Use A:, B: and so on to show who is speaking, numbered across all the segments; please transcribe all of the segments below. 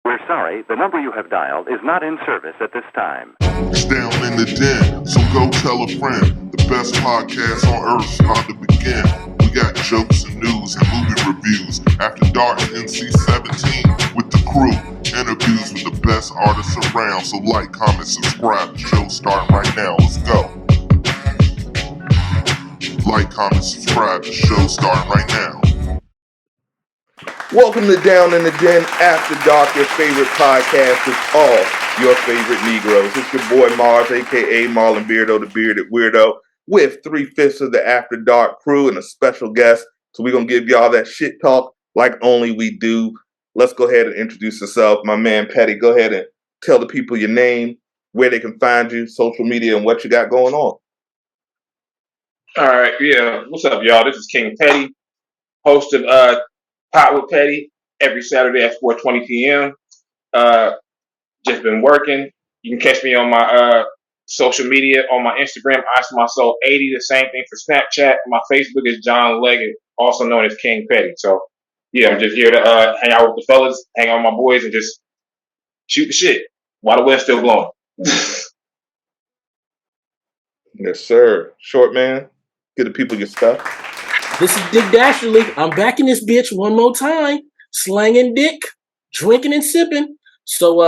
A: We're sorry, the number you have dialed is not in service at this time.
B: It's down in the den, so go tell a friend. The best podcast on earth's about to begin. We got jokes and news and movie reviews. After Dark NC-17 with the crew. Interviews with the best artists around. So like, comment, subscribe. The show's starting right now. Let's go. Like, comment, subscribe. The show's starting right now.
C: Welcome to Down in the Den After Dark, your favorite podcast with all your favorite Negroes. It's your boy Mars, a.k.a. Marlon Beardo, the Bearded Weirdo, with 3/5 of the After Dark crew and a special guest. So we're going to give y'all that shit talk like only we do. Let's go ahead and introduce yourself. My man Petty, go ahead and tell the people your name, where they can find you, social media, and what you got going on.
D: All right, yeah. What's up, y'all? This is King Petty, host of Pot with Petty every Saturday at 4:20 p.m. Just been working. You can catch me on my social media, on my Instagram, IceMySoul80. The same thing for Snapchat. My Facebook is John Leggett, also known as King Petty. So, yeah, I'm just here to hang out with the fellas, hang out with my boys, and just shoot the shit while the wind's still blowing.
C: Yes, sir. Short man, give the people your stuff.
E: This is Dick Dasherly. I'm back in this bitch one more time, slanging dick, drinking and sipping. So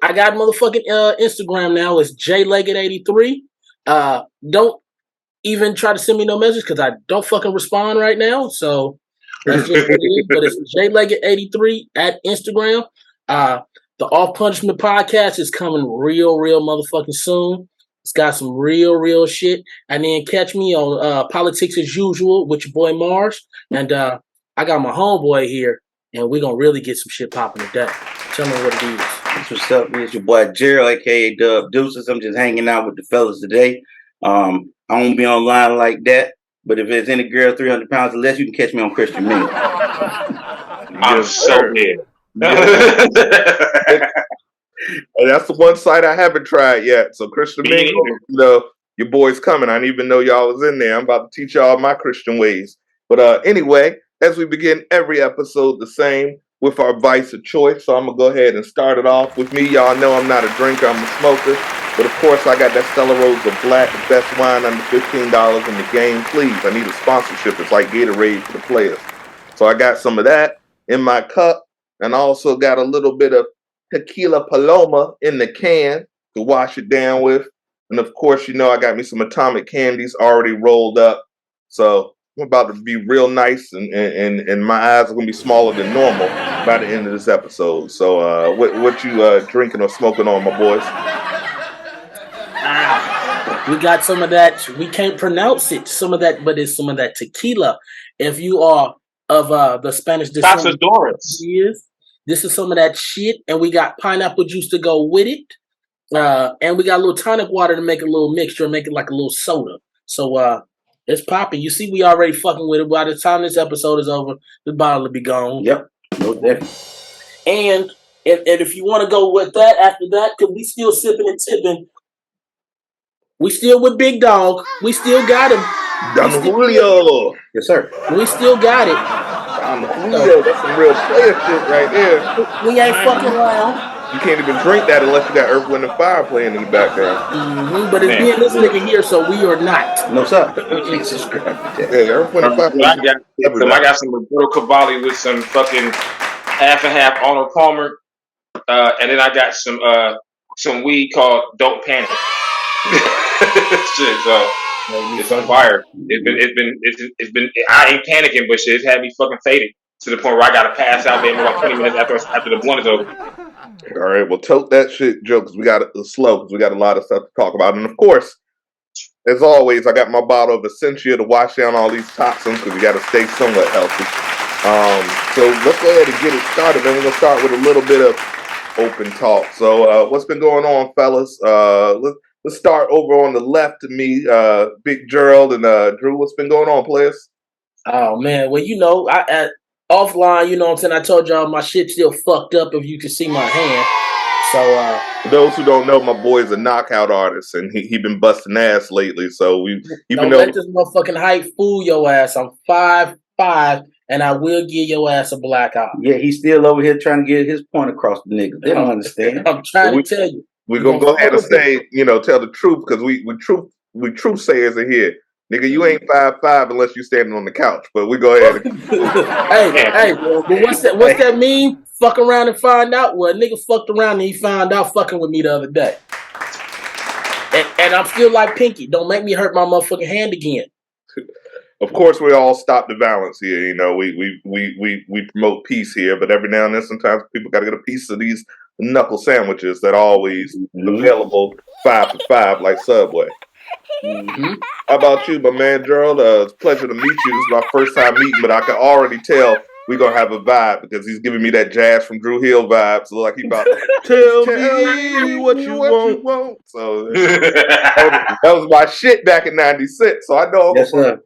E: I got motherfucking Instagram now. It's jleggett83. Don't even try to send me no message because I don't fucking respond right now. So that's just what it is. But it's jleggett83 at Instagram. The Off Punishment podcast is coming real motherfucking soon. It's got some real shit. And then catch me on Politics as Usual with your boy Mars. And I got my homeboy here, and we're going to really get some shit popping today. Tell me what it is.
F: That's what's up. It's your boy Gerald, a.k.a. Dub Deuces. I'm just hanging out with the fellas today. I won't be online like that, but if there's any girl 300 pounds or less, you can catch me on Christian Ming.
D: I'm so dead.
C: And that's the one site I haven't tried yet. So Christian Ming, you know, your boy's coming. I didn't even know y'all was in there. I'm about to teach y'all my Christian ways. But anyway, as we begin every episode the same with our vice of choice. So I'm going to go ahead and start it off with me. Y'all know I'm not a drinker. I'm a smoker. But of course, I got that Stella Rosa Black, the best wine under $15 in the game. Please, I need a sponsorship. It's like Gatorade for the players. So I got some of that in my cup. And I also got a little bit of Tequila Paloma in the can to wash it down with. And of course, you know, I got me some atomic candies already rolled up. So I'm about to be real nice and my eyes are going to be smaller than normal by the end of this episode. So what you drinking or smoking on, my boys?
E: We got some of that. We can't pronounce it. Some of that, but it's some of that tequila. If you are of the Spanish descent, this is some of that shit, and we got pineapple juice to go with it, and we got a little tonic water to make a little mixture, make it like a little soda. So it's popping. You see, we already fucking with it. By the time this episode is over, the bottle will be gone.
F: Yep, no definitely.
E: And if you want to go with that after that, because we still sipping and tipping, we still with Big Dog. We still got him.
C: Don Julio.
F: Yes, sir.
E: We still got it.
C: Don Julio, that's some real player shit right there.
E: We ain't fucking around.
C: You can't even drink that unless you got Earth, Wind, and Fire playing in the background.
E: Mm-hmm, but it's being this nigga here, so we are not.
F: No, sir. Jesus Christ.
C: Yeah, Earth, Wind, and Fire.
D: I got some Roberto Cavalli with some fucking half and half Arnold Palmer. And then I got some weed called Don't Panic. Shit, so it's on fire. It's been. I ain't panicking, but shit, it's had me fucking faded to the point where I gotta pass out maybe about 20 minutes after the blunt is over.
C: All right, well, tote that shit, Joe, because we got it slow, because we got a lot of stuff to talk about, and of course, as always, I got my bottle of Essentia to wash down all these toxins because we got to stay somewhat healthy. So let's go ahead and get it started. Then we're gonna start with a little bit of open talk. So what's been going on, fellas? Let's start over on the left of me, Big Gerald and Drew. What's been going on, players?
E: Oh man, well you know, I offline, you know what I'm saying. I told y'all my shit's still fucked up. If you can see my hand, so
C: for those who don't know, my boy's a knockout artist, and he been busting ass lately. So we
E: don't let this motherfucking hype fool your ass. I'm 5'5" and I will give your ass a black eye.
F: Yeah, he's still over here trying to get his point across the niggas. They don't understand.
E: I'm trying to tell you.
C: We're gonna go ahead and say, tell the truth, because we truth sayers are here. Nigga, you ain't 5'5" unless you standing on the couch. But we go ahead.
E: hey, but what's that mean? Fuck around and find out. Well, a nigga fucked around and he found out fucking with me the other day. And I'm still like Pinky. Don't make me hurt my motherfucking hand again.
C: Of course, we all stop the violence here. We promote peace here, but every now and then, sometimes people got to get a piece of these knuckle sandwiches that are always available 5 for $5, like Subway.
E: Mm-hmm.
C: How about you, my man Gerald? It's a pleasure to meet you. This is my first time meeting, but I can already tell we're gonna have a vibe because he's giving me that Jazz from Drew Hill vibe. So like he about tell me what you want. So that was my shit back in '96. So I know.
F: Yes, sir.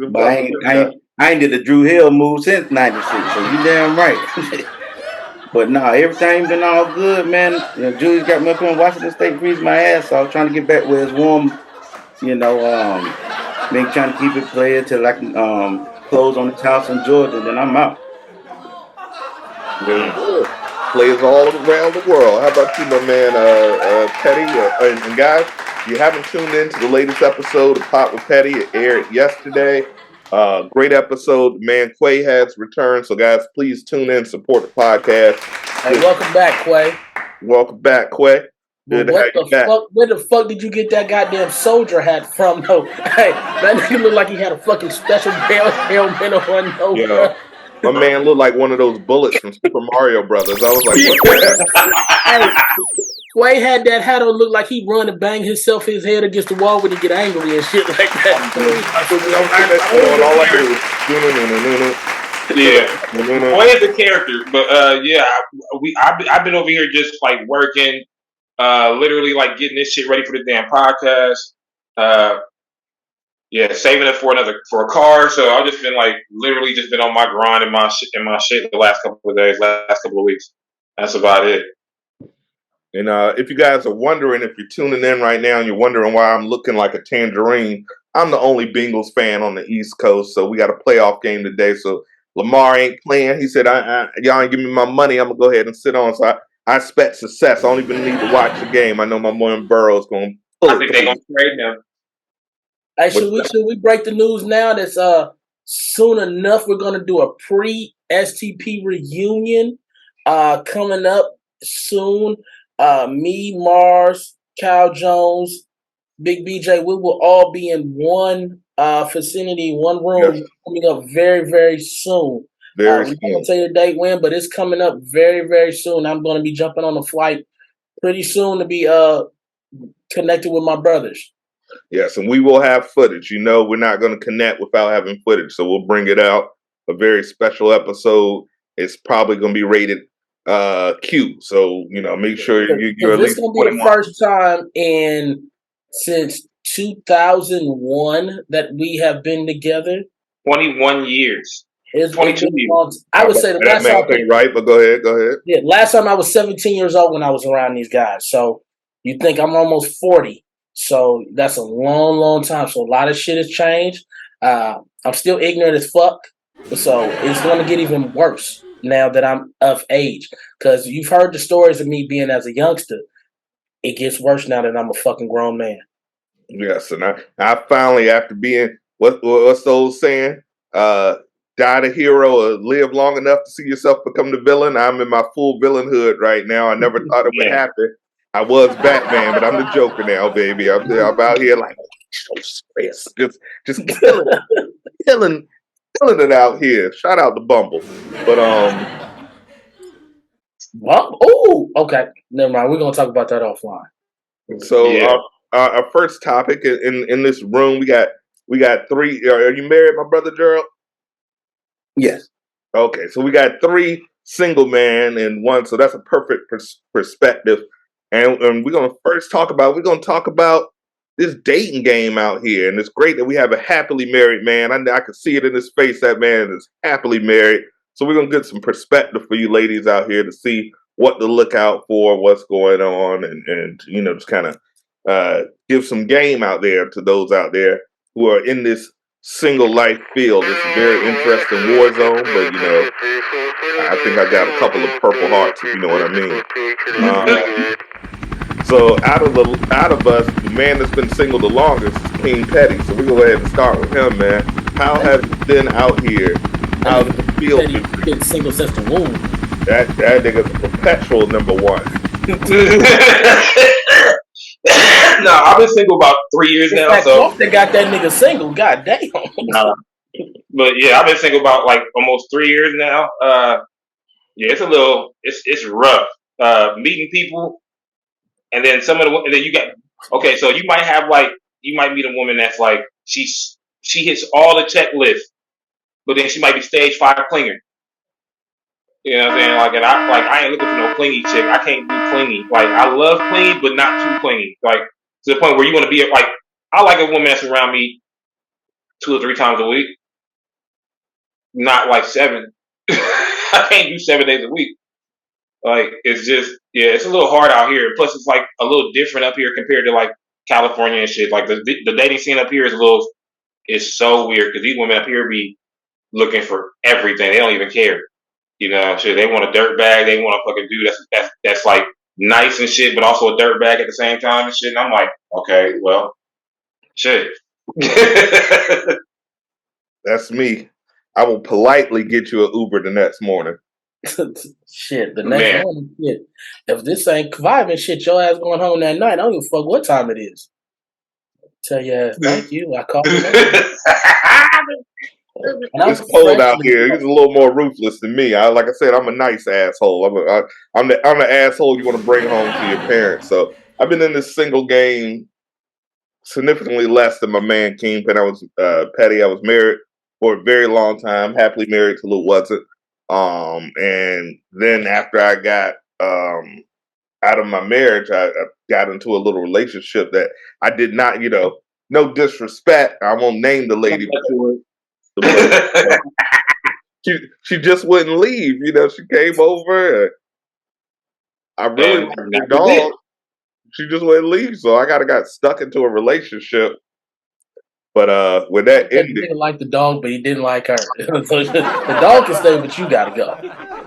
F: But I ain't did the Drew Hill move since '96. So you damn right. But nah, everything been all good, man. Julie's got me up here in Washington State freezing my ass off, trying to get back where it's warm. Been trying to keep it playing till I can close on the house in Georgia, then I'm out.
C: Good. Players all around the world. How about you, my man, Petty? And guys, if you haven't tuned in to the latest episode of Pop with Petty, it aired yesterday. Great episode. Man, Quay has returned. So, guys, please tune in, support the podcast.
E: Hey, welcome back, Quay.
C: Welcome back, Quay.
E: Good to have you back. Where the fuck did you get that goddamn soldier hat from, though? Hey, that nigga looked like he had a fucking special helmet on. No,
C: yeah. My man looked like one of those bullets from Super Mario Brothers. I was like,
E: hey, Quay had that hat on, looked like he run and bang his head against the wall when he get angry and shit like that.
D: Yeah. Quay is a character, but I've been over here just like working, literally like getting this shit ready for the damn podcast. Saving it for a car. So I've just been like literally just been on my grind and my shit the last couple of days, last couple of weeks. That's about it.
C: And if you guys are wondering, if you're tuning in right now and you're wondering why I'm looking like a tangerine, I'm the only Bengals fan on the East Coast. So we got a playoff game today. So Lamar ain't playing. He said, y'all ain't giving me my money. I'm going to go ahead and sit on. So I expect success. I don't even need to watch the game. I know my man Burrow's going to pull it.
D: I think they're going to trade him.
E: Hey, should we break the news now? That's soon enough we're gonna do a pre-STP reunion coming up soon. Me, Mars, Cal Jones, Big BJ, we will all be in one vicinity, one room. Yes. Coming up very, very soon. We're not gonna tell you the date when, but it's coming up very, very soon. I'm gonna be jumping on a flight pretty soon to be connected with my brothers.
C: Yes, and we will have footage. We're not going to connect without having footage, so we'll bring it out. A very special episode. It's probably going to be rated Q. So make sure you're at least.
E: This is going to be the first time since 2001 that we have been together.
D: 21 years.
E: It's 22 years. I would say the last time.
C: Right, but go ahead.
E: Yeah, last time I was 17 years old when I was around these guys. So you think I'm almost 40. So that's a long, long time. So a lot of shit has changed. I'm still ignorant as fuck. So it's going to get even worse now that I'm of age. Because you've heard the stories of me being as a youngster. It gets worse now that I'm a fucking grown man.
C: Yes, and I finally, after being, what's the old saying? Die the hero or live long enough to see yourself become the villain. I'm in my full villainhood right now. I never thought it would happen. I was Batman, but I'm the Joker now, baby. I'm out here like just killing it out here. Shout out to Bumble, but
E: okay, never mind. We're gonna talk about that offline.
C: So our first topic in this room, we got three. Are you married, my brother Gerald?
F: Yes.
C: Okay, so we got three single men and one, so that's a perfect perspective. And we're going to talk about this dating game out here. And it's great that we have a happily married man. I can see it in his face. That man is happily married. So we're going to get some perspective for you ladies out here to see what to look out for, what's going on, and just kind of give some game out there to those out there who are in this single life feel. It's a very interesting war zone, but you know, I think I got a couple of purple hearts, if you know what I mean. So out of us, the man that's been single the longest is King Petty. So we go ahead and start with him, man. How have you been out here? How does it feel?
E: Been single since the womb.
C: That nigga's a perpetual number one.
D: No, I've been single about 3 years now. So
E: they got that nigga single. God damn.
D: But yeah, I've been single about like almost 3 years now. Yeah, it's rough. Meeting people, and then and then you got okay. So you might meet a woman that's like she hits all the checklists, but then she might be stage 5 clinger. You know what I'm saying? And I ain't looking for no clingy chick. I can't do clingy. Like I love clingy, but not too clingy. Like to the point where you want to be like I like a woman that's around me 2 or 3 times a week, not like 7. I can't do 7 days a week. Like it's just it's a little hard out here. Plus it's like a little different up here compared to like California and shit. Like the dating scene up here is so weird because these women up here be looking for everything. They don't even care. You know, shit. They want a dirt bag. They want a fucking dude that's like nice and shit, but also a dirt bag at the same time and shit. And I'm like, okay, well, shit.
C: That's me. I will politely get you an Uber the next morning.
E: Shit, the next morning, shit. If this ain't vibing, shit, your ass going home that night. I don't give a fuck what time it is. Tell your ass, thank you. I called you.
C: It's cold out here. He's a little more ruthless than me. Like I said, I'm a nice asshole. I'm the asshole you want to bring home to your parents. So I've been in this single game significantly less than my man Kingpin. I was Petty. I was married for a very long time, happily married till it wasn't. And then after I got out of my marriage, I got into a little relationship that I did not, no disrespect. I won't name the lady. She just wouldn't leave. She came over. I really liked the dog. She just wouldn't leave, so I got stuck into a relationship. But when that ended,
E: he didn't like the dog, but he didn't like her. So the dog can stay, but you gotta go.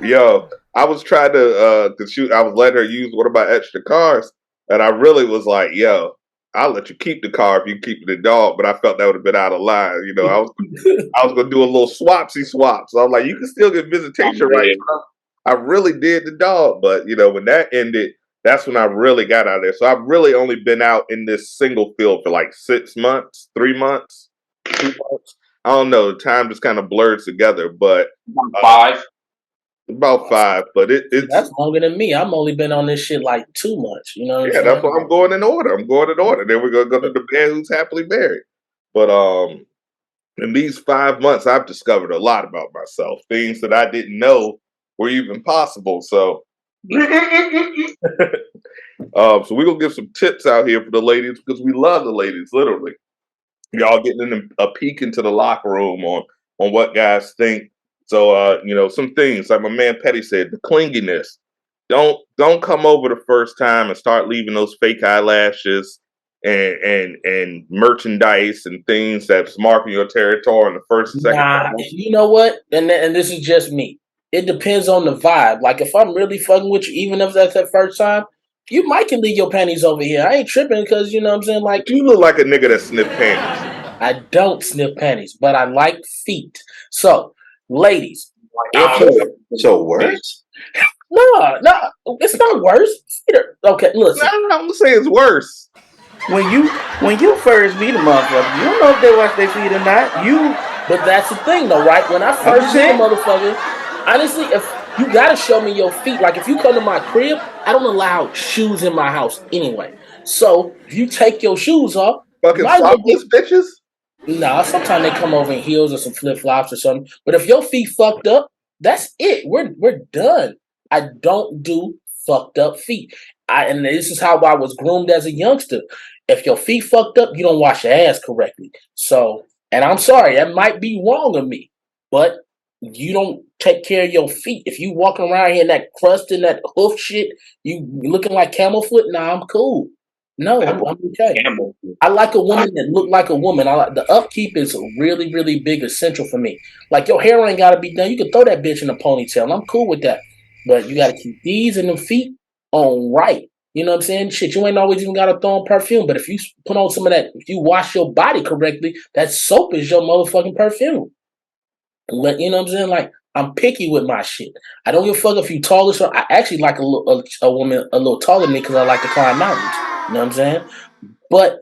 C: Yo, I was trying to I was letting her use one of my extra cars, and I really was like, yo, I'll let you keep the car if you keep the dog, but I felt that would have been out of line. I was gonna do a little swapsy swap. So I'm like, you can still get visitation rights. I really did the dog, but when that ended, that's when I really got out of there. So I've really only been out in this single field for like 6 months, 3 months, 2 months. I don't know. The time just kind of blurs together, but
D: 5.
C: About 5, but it's
E: that's longer than me. I'm only been on this shit like 2 months. You know what I'm saying?
C: That's why I'm going in order. Then we're gonna go to the man who's happily married. But in these 5 months, I've discovered a lot about myself, things that I didn't know were even possible. So, so we're gonna give some tips out here for the ladies because we love the ladies, literally. Y'all getting a peek into the locker room on what guys think. So, some things like my man Petty said, the clinginess. Don't come over the first time and start leaving those fake eyelashes and merchandise and things that's marking your territory in the first and second time.
E: You know what? And this is just me. It depends on the vibe. Like if I'm really fucking with you, even if that's that first time, you might can leave your panties over here. I ain't tripping because you know what I'm saying. Like
C: you look like a nigga that sniff panties.
E: I don't sniff panties, but I like feet. So, ladies,
F: so worse?
E: No, it's not worse. Okay, listen.
C: I'm gonna say it's worse.
F: When you first meet a motherfucker, you don't know if they wash their feet or not.
E: But that's the thing, though, right? When I first meet a motherfucker, honestly, if you gotta show me your feet, like if you come to my crib, I don't allow shoes in my house anyway. So if you take your shoes off,
C: fucking sockless bitches.
E: Nah, sometimes they come over in heels or some flip flops or something. But if your feet fucked up, that's it. We're done. I don't do fucked up feet. And this is how I was groomed as a youngster. If your feet fucked up, you don't wash your ass correctly. So, and I'm sorry, that might be wrong of me, but you don't take care of your feet. If you walking around here in that crust and that hoof shit, you looking like camel foot, nah, I'm cool. No, I'm okay. I like a woman that look like a woman. I like the upkeep is really, really big essential for me. Like your hair ain't gotta be done. You can throw that bitch in a ponytail. I'm cool with that. But you gotta keep these and the feet on right. You know what I'm saying? Shit, you ain't always even gotta throw on perfume. But if you put on some of that, if you wash your body correctly, that soap is your motherfucking perfume. But you know what I'm saying? Like I'm picky with my shit. I don't give a fuck if you tall or short. I actually like a woman a little taller than me because I like to climb mountains. You know what I'm saying? But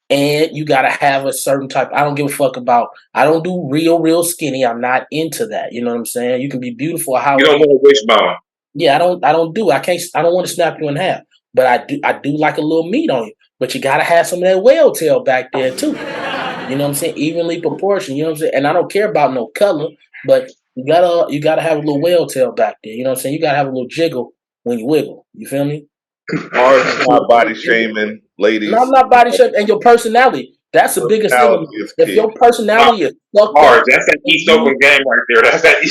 E: and you gotta have a certain type. I don't give a fuck about. I don't do real skinny. I'm not into that. You know what I'm saying? You can be beautiful. How
D: you don't want a wishbone.
E: Yeah, I don't do. I can't. I don't want to snap you in half. But I do. I do like a little meat on you. But you gotta have some of that whale tail back there too. You know what I'm saying? Evenly proportioned. You know what I'm saying? And I don't care about no color, but you gotta have a little whale tail back there. You know what I'm saying? You gotta have a little jiggle when you wiggle. You feel me?
C: Ours is not body shaming, ladies.
E: No, I'm not body shaming. And your personality. That's the biggest thing. If your personality is fucked up,
D: that's that East Oakland game right there. That's that.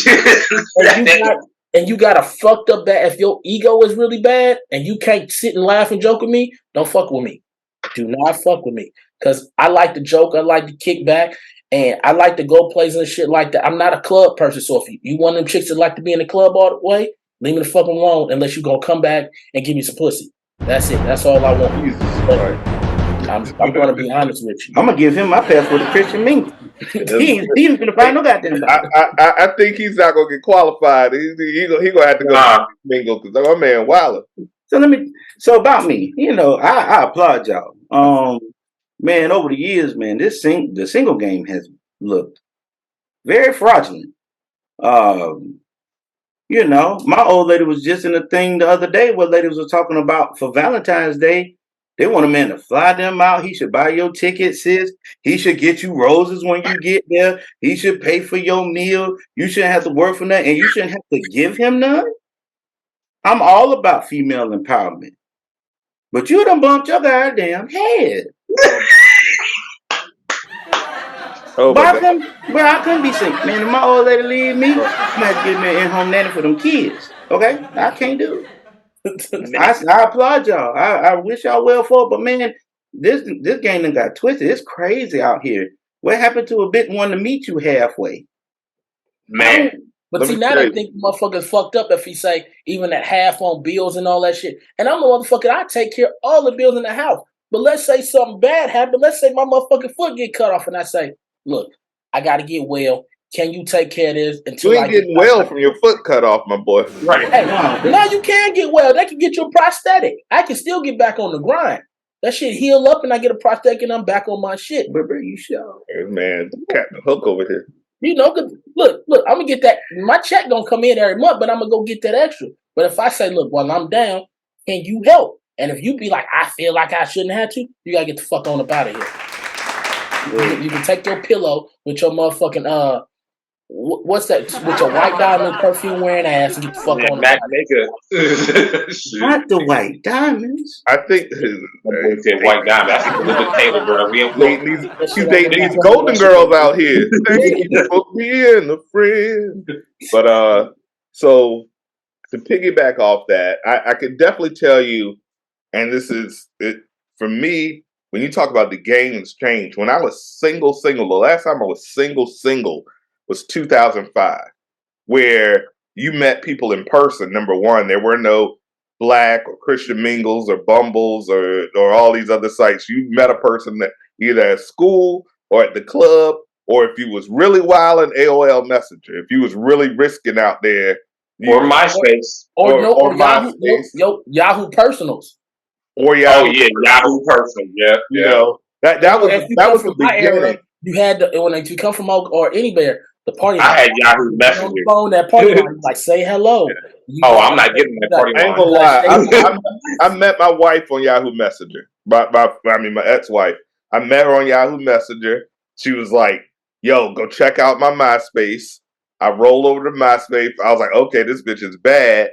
E: And you got a fucked up bad. If your ego is really bad and you can't sit and laugh and joke with me, don't fuck with me. Do not fuck with me. Because I like to joke, I like to kick back, and I like to go places and shit like that. I'm not a club person, so if you one of them chicks that like to be in the club all the way, leave me the fuck alone unless you gonna come back and give me some pussy. That's it. That's all I want. I'm gonna be honest with you.
F: I'm gonna give him my password to Christian Mingle. He ain't gonna find no goddamn.
C: I think he's not gonna get qualified. He gonna have to go Mingle because my man Wilder.
F: So about me, I applaud y'all. Man, over the years, man, the single game has looked very fraudulent. My old lady was just in a thing the other day where ladies were talking about for Valentine's Day. They want a man to fly them out. He should buy your ticket, sis. He should get you roses when you get there. He should pay for your meal. You shouldn't have to work for nothing, and you shouldn't have to give him none. I'm all about female empowerment. But you done bumped your goddamn head. I couldn't be single. Man, if my old lady leave me, I'm gonna have to get me an in-home nanny for them kids. Okay? I can't do it. I applaud y'all. I wish y'all well for it, but man, this game done got twisted. It's crazy out here. What happened to a big one to meet you halfway?
D: Man.
E: But see, now they think the motherfucker's fucked up if he say even at half on bills and all that shit. And I'm the motherfucker, I take care of all the bills in the house. But let's say something bad happened. Let's say my motherfucking foot get cut off and I say, look, I got to get well. Can you take care of this until
C: you ain't getting well from your foot cut off, my boy?
D: Right.
E: Hey, now you can get well. They can get you a prosthetic. I can still get back on the grind. That shit heal up and I get a prosthetic and I'm back on my shit. But you sure?
C: Hey, man, Captain Hook over here.
E: Look, I'm gonna get that. My check don't come in every month, but I'm gonna go get that extra. But if I say, look, while I'm down, can you help? And if you be like, I feel like I shouldn't have to, you gotta get the fuck on up out of here. You can take your pillow with your motherfucking what's that? With your white diamond perfume wearing ass and get the fuck on up.
F: Not the white diamonds.
C: I think
D: white diamond. That's Elizabeth Taylor, bro.
C: She's dating these golden girls out here. Thank you for being a friend. But so to piggyback off that, I could definitely tell you, and this is it for me. When you talk about the game has changed. When I was single, the last time I was single was 2005, where you met people in person. Number one, there were no Black or Christian Mingles or Bumbles or all these other sites. You met a person that either at school or at the club, or if you was really wild in AOL Messenger, if you was really risking out there,
D: or MySpace,
E: or Yahoo Personals,
C: or
D: Yahoo Personal, yeah.
C: You know that was the beginning.
E: Era, you had when you come from or anywhere. The party line.
D: I had Yahoo Messenger.
E: On that party line, like say hello.
D: I'm not getting that party line.
C: I ain't gonna lie. I met my wife on Yahoo Messenger. My ex-wife. I met her on Yahoo Messenger. She was like, "Yo, go check out my MySpace." I roll over to MySpace. I was like, "Okay, this bitch is bad."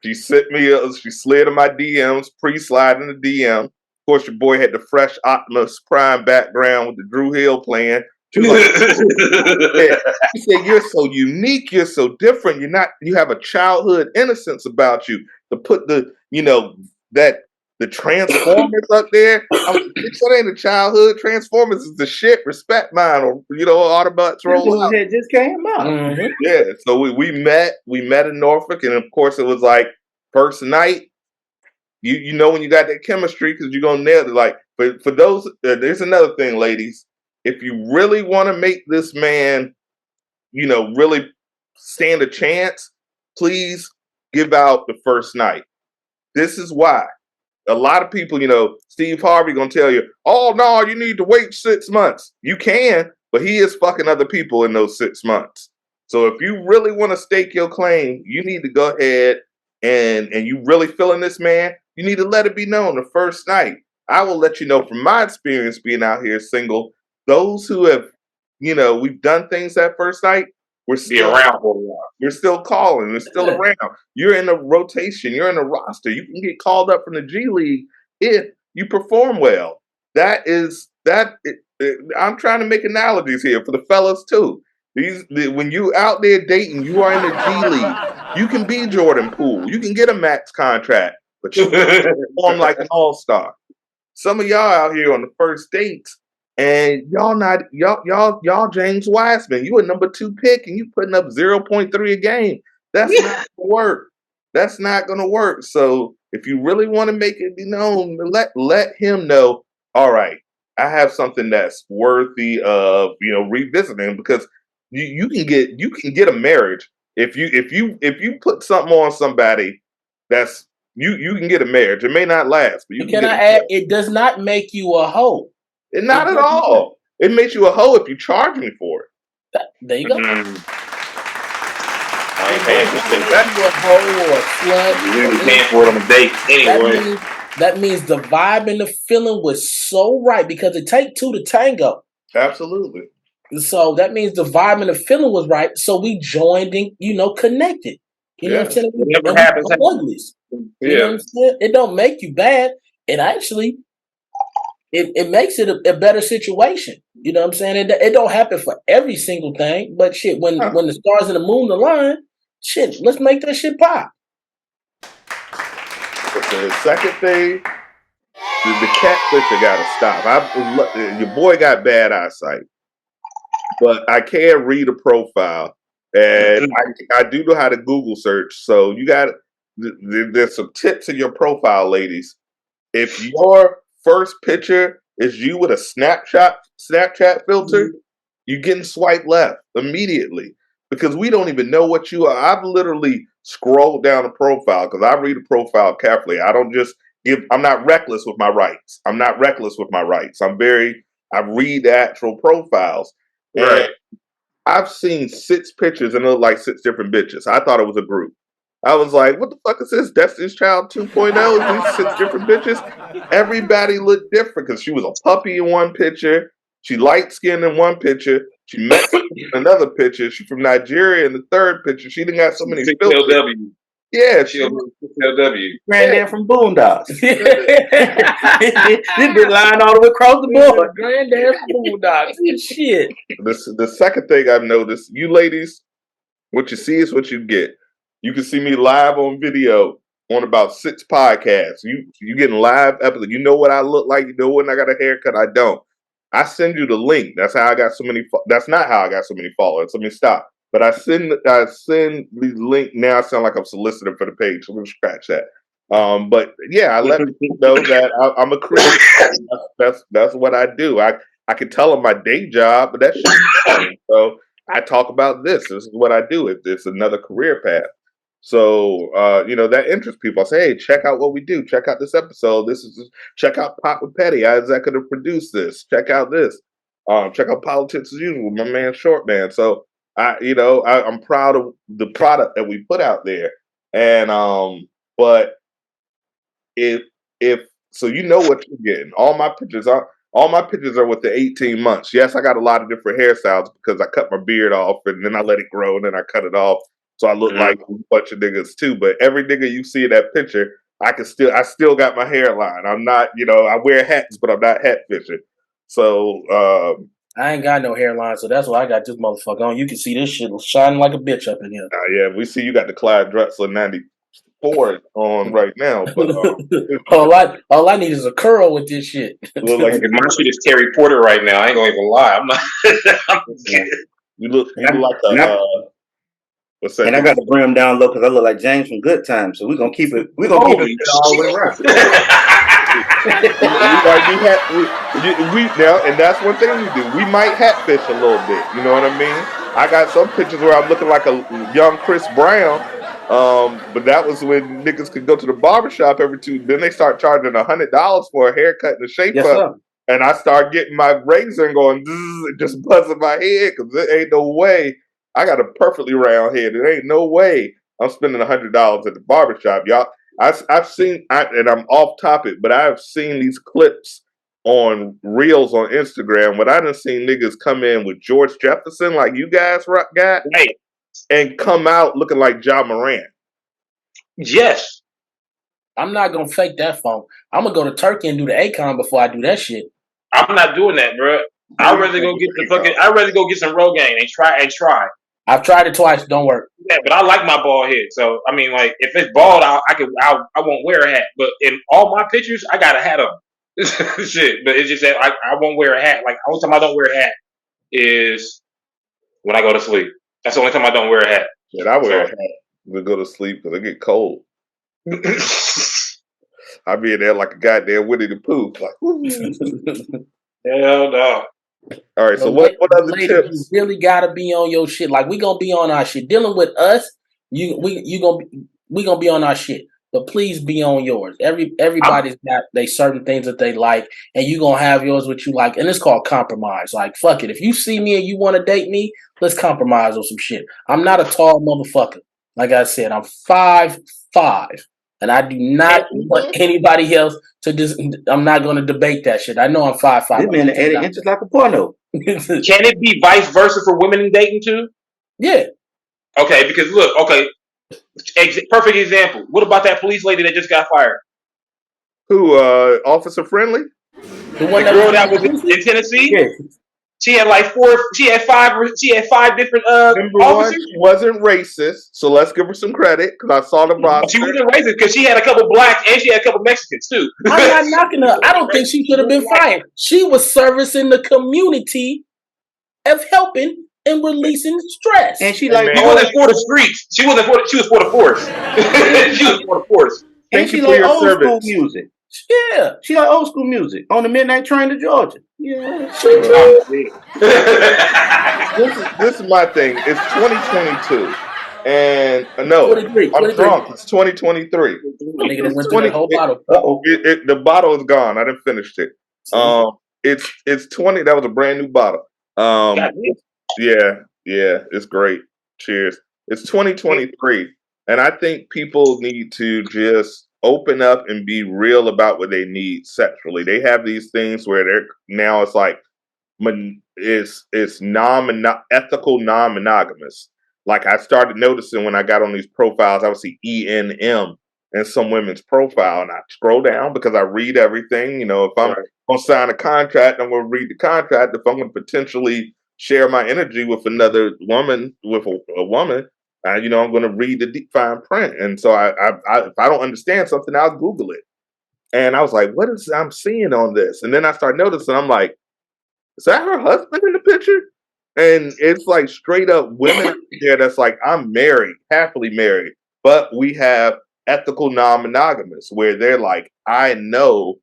C: She slid in my DMs, pre-slide in the DM. Of course, your boy had the fresh Optimus Prime background with the Drew Hill playing. She said, "You're so unique. You're so different. You have a childhood innocence about you. To put that The Transformers up there. I'm like, bitch, that ain't a childhood. Transformers is the shit. Respect mine, or Autobots roll out.
F: It just came out.
E: Mm-hmm.
C: Yeah, so we met in Norfolk, and of course it was like first night. You know when you got that chemistry because you're gonna nail it. Like for those, there's another thing, ladies. If you really want to make this man, really stand a chance, please give out the first night. This is why. A lot of people, Steve Harvey gonna tell you, oh no, you need to wait 6 months. You can, but he is fucking other people in those 6 months. So if you really want to stake your claim, you need to go ahead and you really feeling this man, you need to let it be known the first night. I will let you know from my experience being out here single, those who have, we've done things that first night, we're still
D: around for a while.
C: You're still calling. You're still around. You're in a rotation. You're in a roster. You can get called up from the G League if you perform well. I'm trying to make analogies here for the fellas too. When you out there dating, you are in the G League. You can be Jordan Poole. You can get a max contract, but you perform like an all-star. Some of y'all out here on the first dates, and y'all James Wiseman. You a number 2 pick, and you putting up 0.3 a game. That's not gonna work. That's not gonna work. So if you really want to make it be known, let him know. All right, I have something that's worthy of revisiting, because you can get a marriage if you put something on somebody that's you can get a marriage. It may not last, but you can get a marriage.
E: It does not make you a hoe.
C: Not at all. It makes you a hoe if you charge me for it.
E: There you go.
D: I ain't paying for it.
E: That you a hoe or a slut.
D: You really paying for it on a date anyway.
E: That means the vibe and the feeling was so right, because it take two to tango.
C: Absolutely.
E: So that means the vibe and the feeling was right. So we joined and connected. You know what I'm saying?
D: It never happens.
E: You know what I'm saying? It don't make you bad. It actually it makes it a better situation. You know what I'm saying? It don't happen for every single thing, but shit, when the stars and the moon align, shit, let's make that shit pop.
C: The second thing, the catfishing got to stop. Your boy got bad eyesight, but I can read a profile, and I do know how to Google search. So there's some tips in your profile, ladies. If your first picture is you with a Snapchat filter, you're getting swipe left immediately, because we don't even know what you are. I've literally scrolled down a profile because I read a profile carefully. I don't just I'm not reckless with my rights. I read the actual profiles.
D: Right.
C: And I've seen 6 pictures and it looked like 6 different bitches. I thought it was a group. I was like, what the fuck is this? Destiny's Child 2.0? These 6 different bitches? Everybody looked different, because she was a puppy in one picture. She light-skinned in one picture. She Mexican in another picture. She from Nigeria in the third picture. She didn't got so many filters. Yeah, she was
D: LW.
F: Granddad from Boondocks. This been lying all the way across the board.
E: Granddad from Boondocks. Shit.
C: The second thing I've noticed, you ladies, what you see is what you get. You can see me live on video on about 6 podcasts. You getting live episodes. You know what I look like. You know when I got a haircut. I don't. I send you the link. That's how I got so many. That's not how I got so many followers. Let me stop. But I send the link. Now I sound like I'm soliciting for the page. So let me scratch that. But yeah, I let people know that I'm a creator. That's what I do. I can tell them my day job, but that's shit. So I talk about this. This is what I do. It's another career path. So that interests people. I say, hey, check out what we do. Check out this episode. Check out Pop with Petty. I executive produce this. Check out this. Check out Politics as Usual, my man Short Man. So I'm proud of the product that we put out there. And but if so, you know what you're getting. All my pictures are with the 18 months. Yes, I got a lot of different hairstyles because I cut my beard off and then I let it grow and then I cut it off. So I look like a bunch of niggas too. But every nigga you see in that picture, I still got my hairline. I'm not, I wear hats, but I'm not hat fishing. So
E: I ain't got no hairline, so that's why I got this motherfucker on. You can see this shit shining like a bitch up in here.
C: Yeah, we see you got the Clyde Drexler 90 forward on right now, but
E: all I need is a curl with this shit.
C: look like
D: My shit is Terry Porter right now. I ain't gonna even lie. I'm not.
C: you look like a what's that?
F: And I got to bring him down low because I look like James from Good Times. So we're gonna keep it. We're gonna keep it all the way around.
C: we now, and that's one thing we do. We might hatfish a little bit. You know what I mean? I got some pictures where I'm looking like a young Chris Brown. But that was when niggas could go to the barbershop every Tuesday. Then they start charging $100 for a haircut and a shape up.
F: Sir.
C: And I start getting my razor and going just buzzing my head because there ain't no way. I got a perfectly round head. There ain't no way I'm spending $100 at the barbershop, y'all. I've seen, and I'm off topic, but I've seen these clips on reels on Instagram. But I done seen niggas come in with George Jefferson, like you guys got,
D: Right.
C: and come out looking like Ja Morant.
D: Yes.
E: I'm not gonna fake that phone. I'm gonna go to Turkey and do the Akon before I do that shit.
D: I'm not doing that, bro. I'd rather go get some Rogaine and try.
E: I've tried it twice. Don't work.
D: Yeah, but I like my bald head. So I mean, like, if it's bald, I won't wear a hat. But in all my pictures, I got a hat on. Shit, but it's just that I won't wear a hat. Like, the only time I don't wear a hat is when I go to sleep. That's the only time I don't wear a hat.
C: Yeah, I wear a hat to go to sleep because I get cold. I be in there like a goddamn Winnie the Pooh. Like,
D: hell no.
C: All right, so what other tips?
E: You really gotta be on your shit. Like, we gonna be on our shit. Dealing with us, we gonna be on our shit. But please be on yours. Everybody's got they certain things that they like, and you gonna have yours what you like, and it's called compromise. Like, fuck it. If you see me and you want to date me, let's compromise on some shit. I'm not a tall motherfucker. Like I said, I'm 5'5", and I do not want anybody else to just. I'm not gonna debate that shit. I know I'm 5'5".
F: This man 80 inches like a porno.
D: Can it be vice versa for women in dating too?
E: Yeah.
D: Okay, because look, perfect example. What about that police lady that just got fired?
C: Who, Officer Friendly?
E: The one
D: the girl that was in Tennessee?
E: Yeah.
D: She had five different
C: Number
D: officers.
C: one, she wasn't racist, so let's give her some credit because I saw the roster.
D: She wasn't racist because she had a couple blacks and she had a couple Mexicans too.
E: I'm not knocking her. I don't think she should have been fired. She was servicing the community of helping and releasing stress.
F: And she
D: She wasn't for the streets. She was for the force. She was for the force.
C: Thank
F: she
C: you for
F: like
C: your
F: old
C: service.
F: school music.
E: Yeah.
F: She like old school music on the midnight train to Georgia. Yeah.
C: This is my thing. It's 2022. And no,
E: 23.
C: I'm drunk. It's 2023.
E: Nigga went through the whole bottle.
C: The bottle is gone. I didn't finish it. It's 20. That was a brand new bottle. Yeah, it's great. Cheers. It's 2023, and I think people need to just open up and be real about what they need sexually. They have these things where they're now it's like it's ethical non-monogamous. Like I started noticing when I got on these profiles, I would see E.N.M. in some women's profile, and I scroll down because I read everything. You know, if I'm gonna sign a contract, I'm gonna read the contract. If I'm gonna potentially share my energy with another woman, with a woman, you know, I'm gonna read the deep fine print. And so I if I don't understand something, I'll Google it. And I was like, what is I'm seeing on this? And then I start noticing, I'm like, is that her husband in the picture? And it's like straight up women out there that's like, I'm married, happily married, but we have ethical non-monogamous where they're like, I know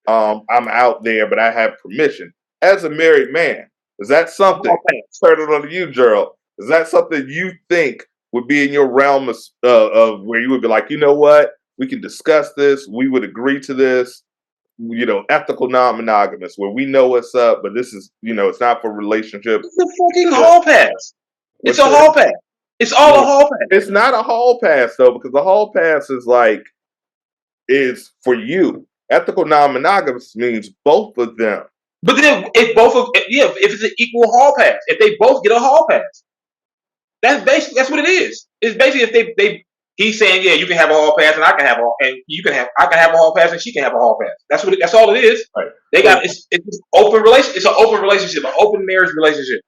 C: I'm out there, but I have permission. As a married man, is that something? Turn it on to you, Gerald. Is that something you think would be in your realm of where you would be like, you know what? We can discuss this. We would agree to this. You know, ethical non-monogamous, where we know what's up, but this is, you know, it's not for relationship.
D: It's a fucking hall pass. It's a hall pass. It's all a hall pass.
C: It's not a hall pass though, because the hall pass is is for you. Ethical non-monogamous means both of them.
D: But then if it's an equal hall pass, if they both get a hall pass, that's what it is. It's basically if they he's saying, yeah, you can have a hall pass and I can have I can have a hall pass and she can have a hall pass. That's all it is.
C: Right.
D: They got it's open relation. It's an open relationship, an open marriage relationship.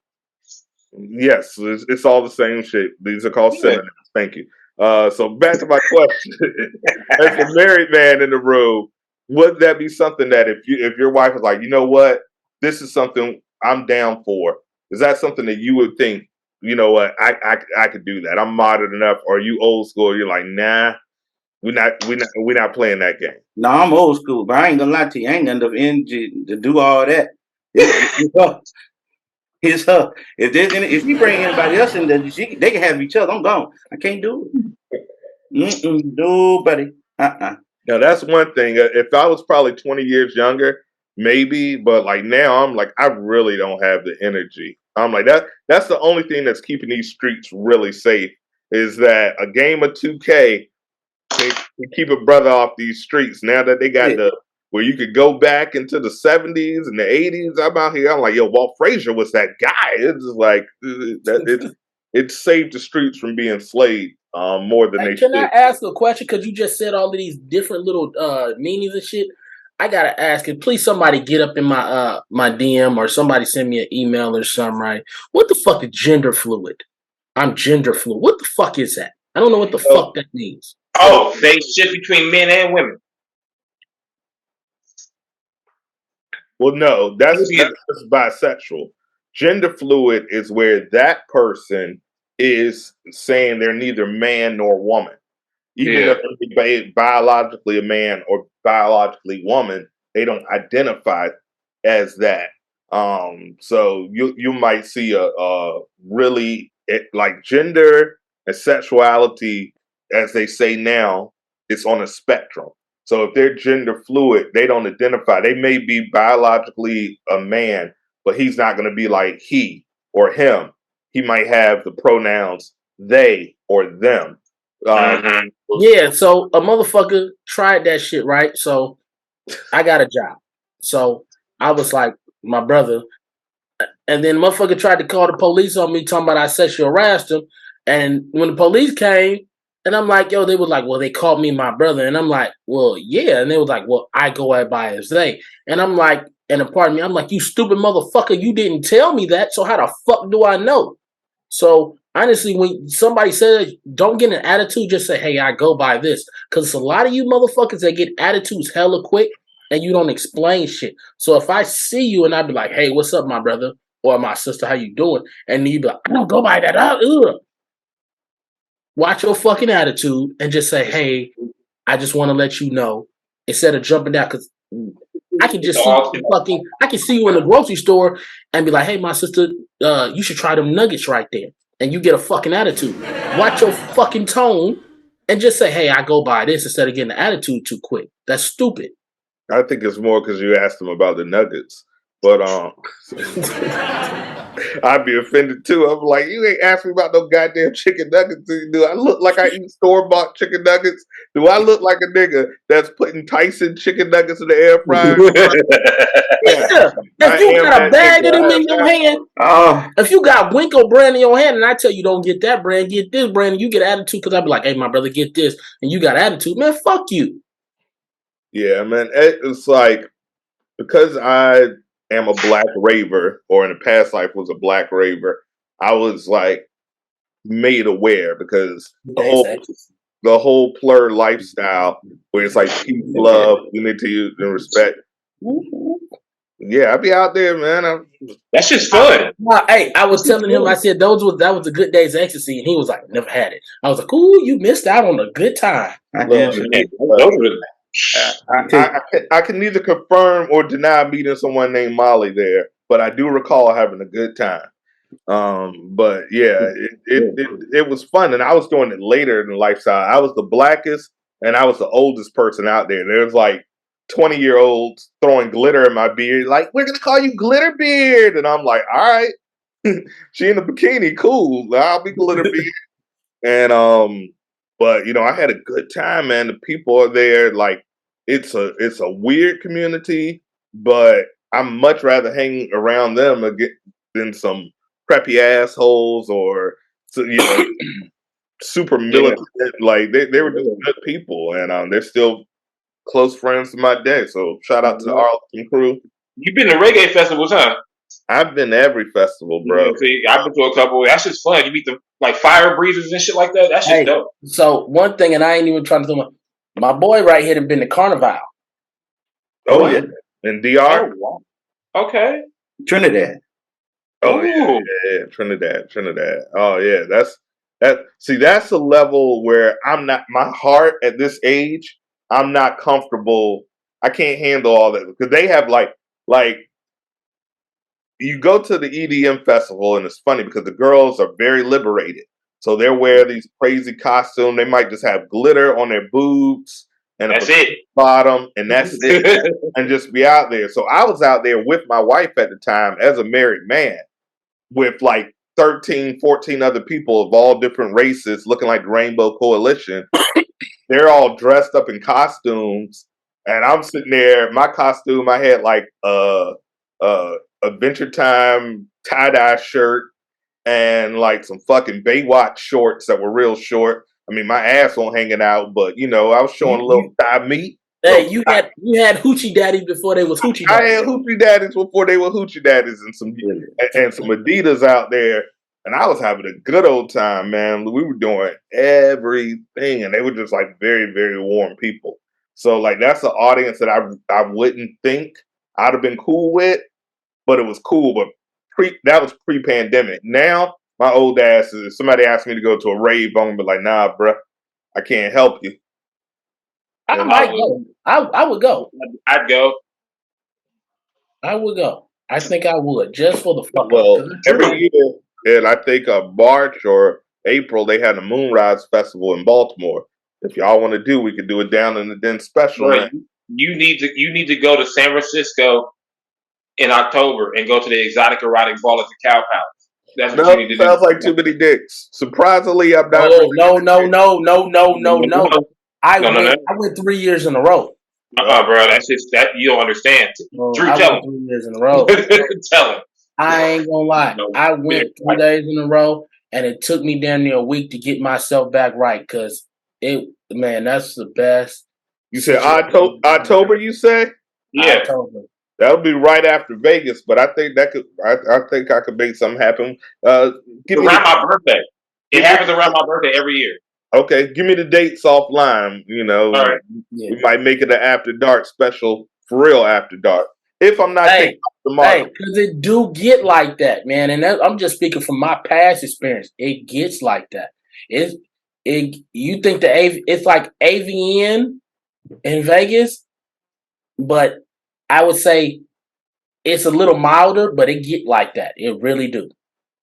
C: Yes, it's all the same shit. These are called synonyms. Thank you. So back to my question: as a married man in the room, would that be something that if your wife was like, you know what, this is something I'm down for? Is that something that you would think, you know what, I could do that? I'm modern enough. Or are you old school? You're like, nah, we're not playing that game.
F: No, I'm old school, but I ain't gonna lie to you. I ain't got enough energy to do all that. It's her. If you bring anybody else in there, they can have each other. I'm gone. I can't do it. Nobody.
C: Now that's one thing. If I was probably 20 years younger, maybe, but like now I'm like, I really don't have the energy. I'm like that's the only thing that's keeping these streets really safe is that a game of 2K can keep a brother off these streets. Now that they got where you could go back into the 70s and the 80s, I'm out here. I'm like, yo, Walt Frazier was that guy. It's just like it saved the streets from being enslaved more than they should.
E: Can I ask a question? Because you just said all of these different little meanings and shit. I gotta ask it. Please, somebody get up in my my DM or somebody send me an email or something. Right? What the fuck is gender fluid? I'm gender fluid. What the fuck is that? I don't know what the fuck that means.
D: Oh, they shift between men and women.
C: Well, no, that's bisexual. Gender fluid is where that person is saying they're neither man nor woman. Even if they're biologically a man or biologically woman, they don't identify as that. So you might see a really like gender and sexuality, as they say now, it's on a spectrum. So if they're gender fluid, they don't identify. They may be biologically a man, but he's not going to be like he or him. He might have the pronouns they or them.
E: Yeah, so a motherfucker tried that shit, right? So I got a job. So I was like, my brother, and then motherfucker tried to call the police on me, talking about I sexual harassed him. And when the police came, and I'm like, yo, they were like, well, they called me my brother. And I'm like, well, yeah. And they was like, well, I go by as they. And I'm like, and pardon me, I'm like, you stupid motherfucker, you didn't tell me that. So how the fuck do I know? So honestly, when somebody says don't get an attitude, just say, hey, I go by this. Because a lot of you motherfuckers that get attitudes hella quick and you don't explain shit. So if I see you and I be like, hey, what's up, my brother or my sister, how you doing? And you be like, I don't go by that. Watch your fucking attitude and just say, hey, I just want to let you know, instead of jumping down, because I can just I can see you in the grocery store and be like, hey, my sister, you should try them nuggets right there. And you get a fucking attitude. Watch your fucking tone and just say, hey, I go by this, instead of getting the attitude too quick. That's stupid.
C: I think it's more because you asked them about the nuggets. But I'd be offended too. I'm like, you ain't asked me about no goddamn chicken nuggets. Do I look like I eat store-bought chicken nuggets? Do I look like a nigga that's putting Tyson chicken nuggets in the air fryer?
E: Yeah. If you got a bag of them in your hand, if you got Winko brand in your hand, and I tell you don't get that brand, get this brand, and you get attitude, because I'd be like, hey, my brother, get this, and you got attitude, man, fuck you.
C: Yeah, man. It's like, because I am a black raver, or in a past life was a black raver, I was like made aware, because the whole plur lifestyle, where it's like peace, love, unity, and respect. Yeah, I'd be out there, man.
D: That shit's fun.
E: Hey, I was telling him, I said that was a good day's ecstasy, and he was like, never had it. I was like, ooh, you missed out on a good time.
C: I can neither confirm or deny meeting someone named Molly there, but I do recall having a good time. But yeah, it was fun, and I was doing it later in the lifestyle. I was the blackest, and I was the oldest person out there. There was like 20-year-olds throwing glitter in my beard, like, we're gonna call you Glitterbeard, and I'm like, all right, she in the bikini, cool, I'll be Glitterbeard. And but you know, I had a good time, man. The people are there, like, it's a weird community, but I'm much rather hang around them than some crappy assholes or, you know, super militant. Like they were just good people, and they're still close friends to my day. So shout out to the Arlington crew.
D: You've been to reggae festivals, huh?
C: I've been to every festival, bro.
D: Yeah, see, I've been to a couple. That's just fun. You meet the like fire breezers and shit like that. That's just dope.
E: So one thing, and I ain't even trying to do my boy right here have been to Carnival.
C: Oh yeah, in DR.
D: Oh, wow. Okay.
F: Trinidad.
C: Oh yeah, Trinidad. Oh yeah, that. See, that's a level where I'm not. My heart at this age, I'm not comfortable. I can't handle all that because they have like you go to the EDM festival and it's funny because the girls are very liberated. So they'll wear these crazy costumes. They might just have glitter on their boobs and
D: that's
C: a bottom, and that's it, and just be out there. So I was out there with my wife at the time as a married man with like 13, 14 other people of all different races looking like the Rainbow Coalition. They're all dressed up in costumes, and I'm sitting there. My costume, I had like Adventure Time tie-dye shirt and like some fucking Baywatch shorts that were real short. I mean, my ass wasn't hanging out, but I was showing a little thigh meat.
E: Hey, you had hoochie daddies before they was hoochie daddies.
C: I had hoochie daddies before they were hoochie daddies, and some Adidas out there, and I was having a good old time, man. We were doing everything, and they were just like very, very warm people. So like that's an audience that I wouldn't think I'd have been cool with, but it was cool. But that was pre-pandemic. Now my old ass is. If somebody asked me to go to a rave, I'm gonna be like, nah, bruh, I can't help you.
E: I might go. I would go.
D: I'd go.
E: I would go. I think I would just for the fuck.
C: Well, every year, and I think March or April they had a Moonrise Festival in Baltimore. If y'all want to do, we could do it down in the Den Special.
D: Right. You need to go to San Francisco in October and go to the Exotic Erotic Ball at the Cow Palace. That's what you need to do.
C: Sounds like too many dicks. Surprisingly, I'm not.
E: No. I went 3 years in a row.
D: Bro, that's just that you don't understand. Drew, tell him.
E: 3 years in a row.
D: Tell him.
E: I ain't gonna lie. I went 3 days in a row, and it took me damn near a week to get myself back right. Cause that's the best.
C: You said October. You say?
D: Yeah.
E: October.
C: That would be right after Vegas, but I think that could. I think I could make something happen.
D: Around my birthday. It happens around my birthday every year.
C: Okay, give me the dates offline.
D: All right.
C: We might make it an after dark special for real after dark. If I'm not taking off tomorrow,
E: because it do get like that, man. And I'm just speaking from my past experience. It gets like that. You think it's like AVN in Vegas, but I would say it's a little milder, but it get like that. It really do.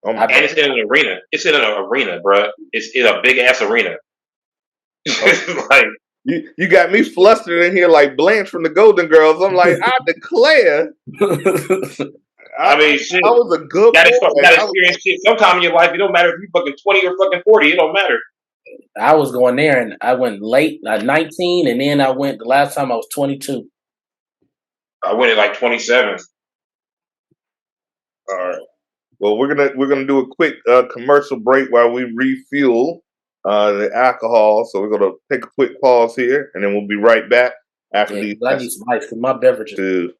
D: And it's in an arena. It's in an arena, bro. It's in a big ass arena.
C: Like you got me flustered in here like Blanche from the Golden Girls. I'm like, I declare.
D: I mean, shit.
C: I was a good boy.
D: You gotta experience shit sometime in your life. It don't matter if you fucking 20 or fucking 40. It don't matter.
E: I was going there, and I went late, 19, and then I went the last time I was 22.
D: I went at like 27.
C: All right. Well, we're gonna do a quick commercial break while we refuel the alcohol. So we're gonna take a quick pause here, and then we'll be right back after these.
E: I need some ice because my beverages.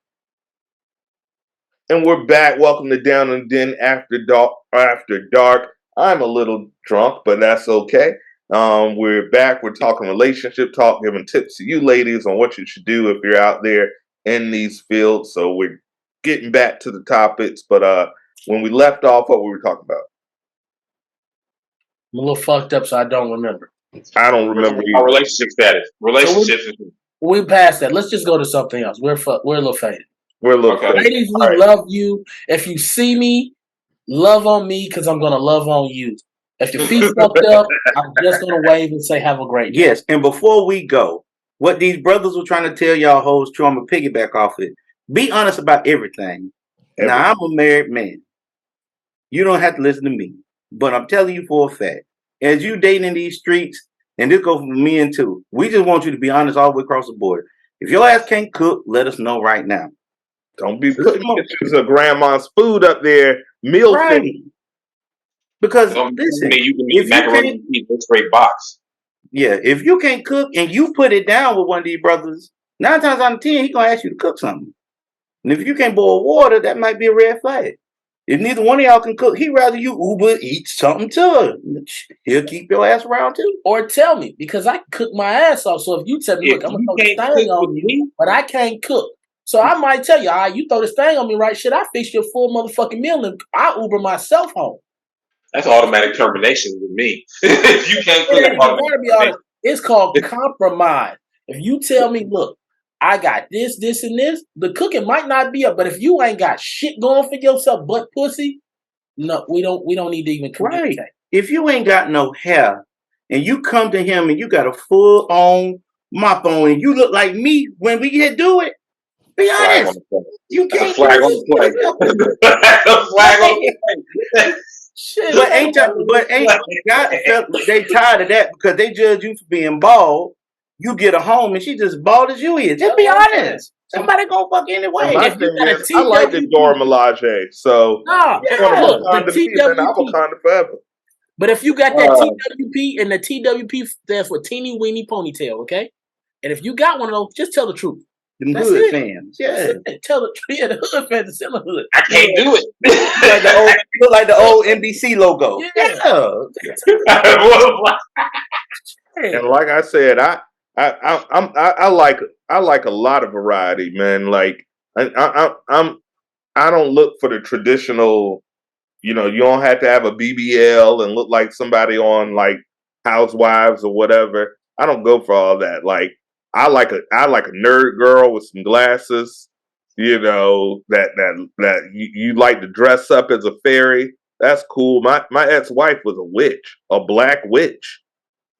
C: And we're back. Welcome to Down and Den After Dark. I'm a little drunk, but that's okay. We're back. We're talking relationship talk, giving tips to you ladies on what you should do if you're out there in these fields. So we're getting back to the topics, but when we left off, what were we talking about?
E: I'm a little fucked up, so I don't remember.
C: I don't remember
D: our relationship status. Relationships.
E: We passed that. Let's just go to something else. We're a little faded.
C: We're a little faded.
E: Ladies, we love you. If you see me, love on me because I'm gonna love on you. If your feet fucked up, I'm just gonna wave and say have a great day.
F: Yes, and before we go, what these brothers were trying to tell y'all hoes, true, I'm gonna piggyback off it. Be honest about everything. Now, I'm a married man. You don't have to listen to me. But I'm telling you for a fact, as you dating in these streets, and this goes for me and too, we just want you to be honest all the way across the board. If your ass can't cook, let us know right now.
C: Don't be putting pictures of grandma's food up there, meal thing.
F: Because listen,
D: you can make macaroni and cheese in a straight box.
F: Yeah, if you can't cook and you put it down with one of these brothers, 9 times out of 10, he's gonna ask you to cook something. And if you can't boil water, that might be a red flag. If neither one of y'all can cook, he'd rather you Uber eat something too. He'll keep your ass around too.
E: Or tell me, because I can cook my ass off. So if you tell me, look, I'm gonna throw this thing on you, but I can't cook. So I might tell you, all right, you throw this thing on me, right? Shit, I fix your full motherfucking meal and I Uber myself home.
D: That's automatic termination with me. If you can't cook,
E: it's called compromise. If you tell me, look, I got this, and this, the cooking might not be up, but if you ain't got shit going for yourself but pussy, no, we don't need to even communicate.
F: Right. If you ain't got no hair and you come to him and you got a full on mop on and you look like me when we get do it, be honest. You can't
D: flag on the play. Flag on the play.
E: Shit,
F: they tired of that because they judge you for being bald. You get a home and she just bald as you is. Just be honest. Somebody gonna fuck anyway.
C: My thing is, I like the Dora Milaje, so
E: I'm
C: Wakanda forever.
E: But if you got that TWP, and the TWP stands for teeny weeny ponytail, okay? And if you got one of those, just tell the truth.
F: Them hood fans, yeah.
E: Tell the truth. Yeah, the hood fans are still a hood.
D: I can't do it.
F: Look like the old NBC logo. Yeah.
C: And like I said, I like a lot of variety, man. Like I don't look for the traditional. You know, you don't have to have a BBL and look like somebody on like Housewives or whatever. I don't go for all that. Like I like a nerd girl with some glasses. You know that you like to dress up as a fairy. That's cool. My ex-wife was a witch, a black witch.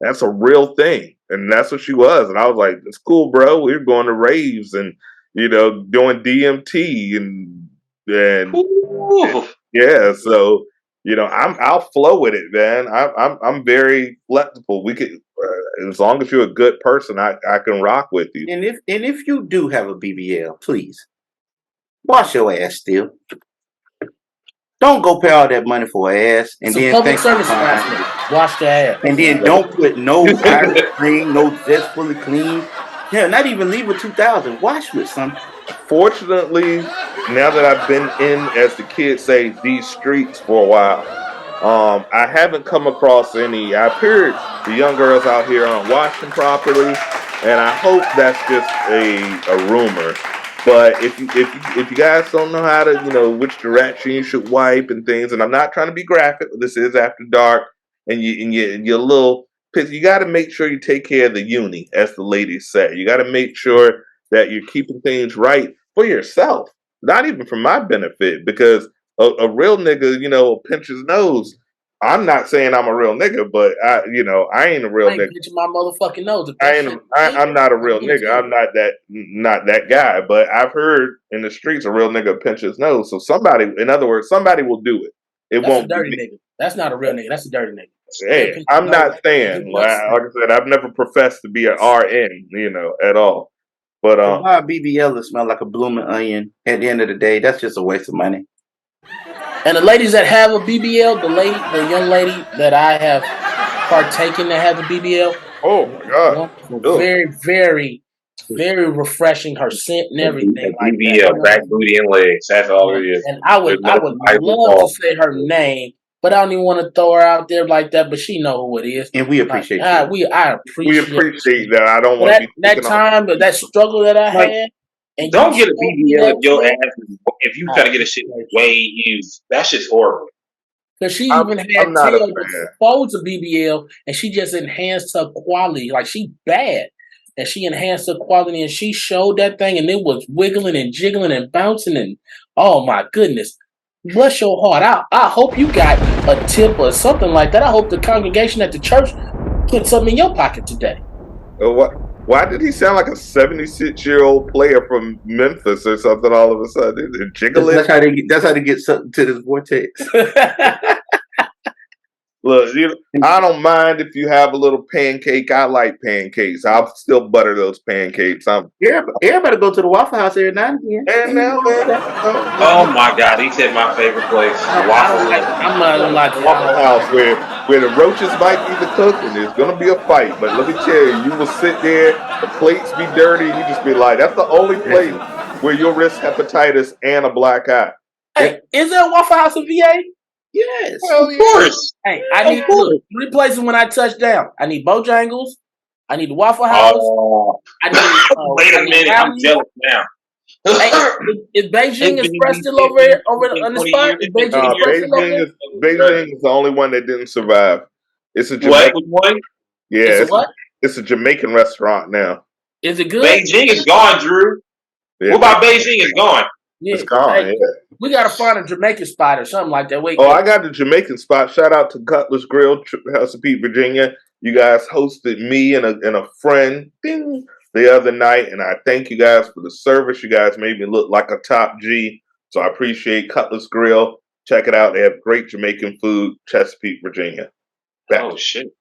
C: That's a real thing. And that's what she was. And I was like, it's cool, bro. We're going to raves and, you know, doing DMT and yeah. So, you know, I'll flow with it, man. I'm very flexible. We could, as long as you're a good person, I can rock with you.
F: And if you do have a BBL, please wash your ass still. Don't go pay all that money for an ass and then
E: public service announcement. Wash your ass.
F: And then don't put no ice cream, no zest fully clean. Yeah, not even leave with 2000. Wash with something.
C: Fortunately, now that I've been in, as the kids say, these streets for a while, I haven't come across any. I've heard the young girls out here aren't washing properly, and I hope that's just a rumor. But if you guys don't know how to, you know, which direction you should wipe and things, and I'm not trying to be graphic, but this is after dark, and you're a little pissed, you got to make sure you take care of the uni, as the ladies say. You got to make sure that you're keeping things right for yourself, not even for my benefit, because a real nigga, you know, will pinch his nose. I'm not saying I'm a real nigga, but I ain't a real nigga.
E: Pinching my motherfucking nose.
C: I'm not a real nigga. I'm not that guy. But I've heard in the streets a real nigga pinch his nose. So somebody, in other words, somebody will do it. That's won't
E: a dirty nigga. That's not a real nigga. That's a dirty nigga.
C: Hey, I'm not saying, like I said, I've never professed to be an RN, you know, at all. But
F: why a BBL that smell like a blooming onion? At the end of the day, that's just a waste of money.
E: And the ladies that have a BBL, the young lady that I have partaken that has a BBL.
C: Oh my God!
E: Very, very, very refreshing. Her scent and everything. Like
D: BBL, back booty and legs. That's all it is.
E: And I would love to say her name, but I don't even want to throw her out there like that. But she know who it is,
F: and we appreciate
E: that. We
C: appreciate that. I don't want to be
E: that time, but that struggle that I had.
D: And don't get a BBL if your ass if you try to get a shit way used. That shit's horrible.
E: Because she even had tail exposed to BBL, and she just enhanced her quality. Like, she bad, and she enhanced her quality, and she showed that thing, and it was wiggling and jiggling and bouncing, and oh my goodness, bless your heart. I hope you got a tip or something like that. I hope the congregation at the church put something in your pocket today.
C: Why did he sound like a 76-year-old player from Memphis or something all of a sudden? Jiggling?
F: That's how they get something to this vortex.
C: Look, I don't mind if you have a little pancake. I like pancakes. I'll still butter those pancakes.
F: Everybody go to the Waffle House every now and again.
D: Oh my God, he said my favorite place. Waffle House.
E: I'm not gonna lie to you.
C: Waffle House where the roaches might be the cook and there's gonna be a fight. But let me tell you, you will sit there, the plates be dirty, you just be like, that's the only place where you'll risk hepatitis and a black eye.
E: Hey, is there a Waffle House in VA?
F: Yes.
D: Of course.
E: Hey, I need look, 3 places when I touch down. I need Bojangles. I need the Waffle House. I need.
D: Wait a minute, I'm jealous now.
E: Hey, is Beijing Express still over here on the spot? Is Beijing Express still over there?
C: Beijing is the only one that didn't survive. It's a
D: What?
C: Jamaican.
D: Which one?
C: Yeah,
E: what?
C: It's a Jamaican restaurant now.
E: Is it good?
D: Beijing is gone, Drew.
C: Yeah,
D: what about Beijing is gone?
E: Yeah.
C: It's gone.
E: Hey,
C: yeah.
E: We gotta find a Jamaican spot or something like that. Wait.
C: I got the Jamaican spot. Shout out to Cutlass Grill, House of Pete, Virginia. You guys hosted me and a friend the other night, and I thank you guys for the service. You guys made me look like a top G, so I appreciate Cutlass Grill. Check it out. They have great Jamaican food, Chesapeake, Virginia.
D: Oh shit!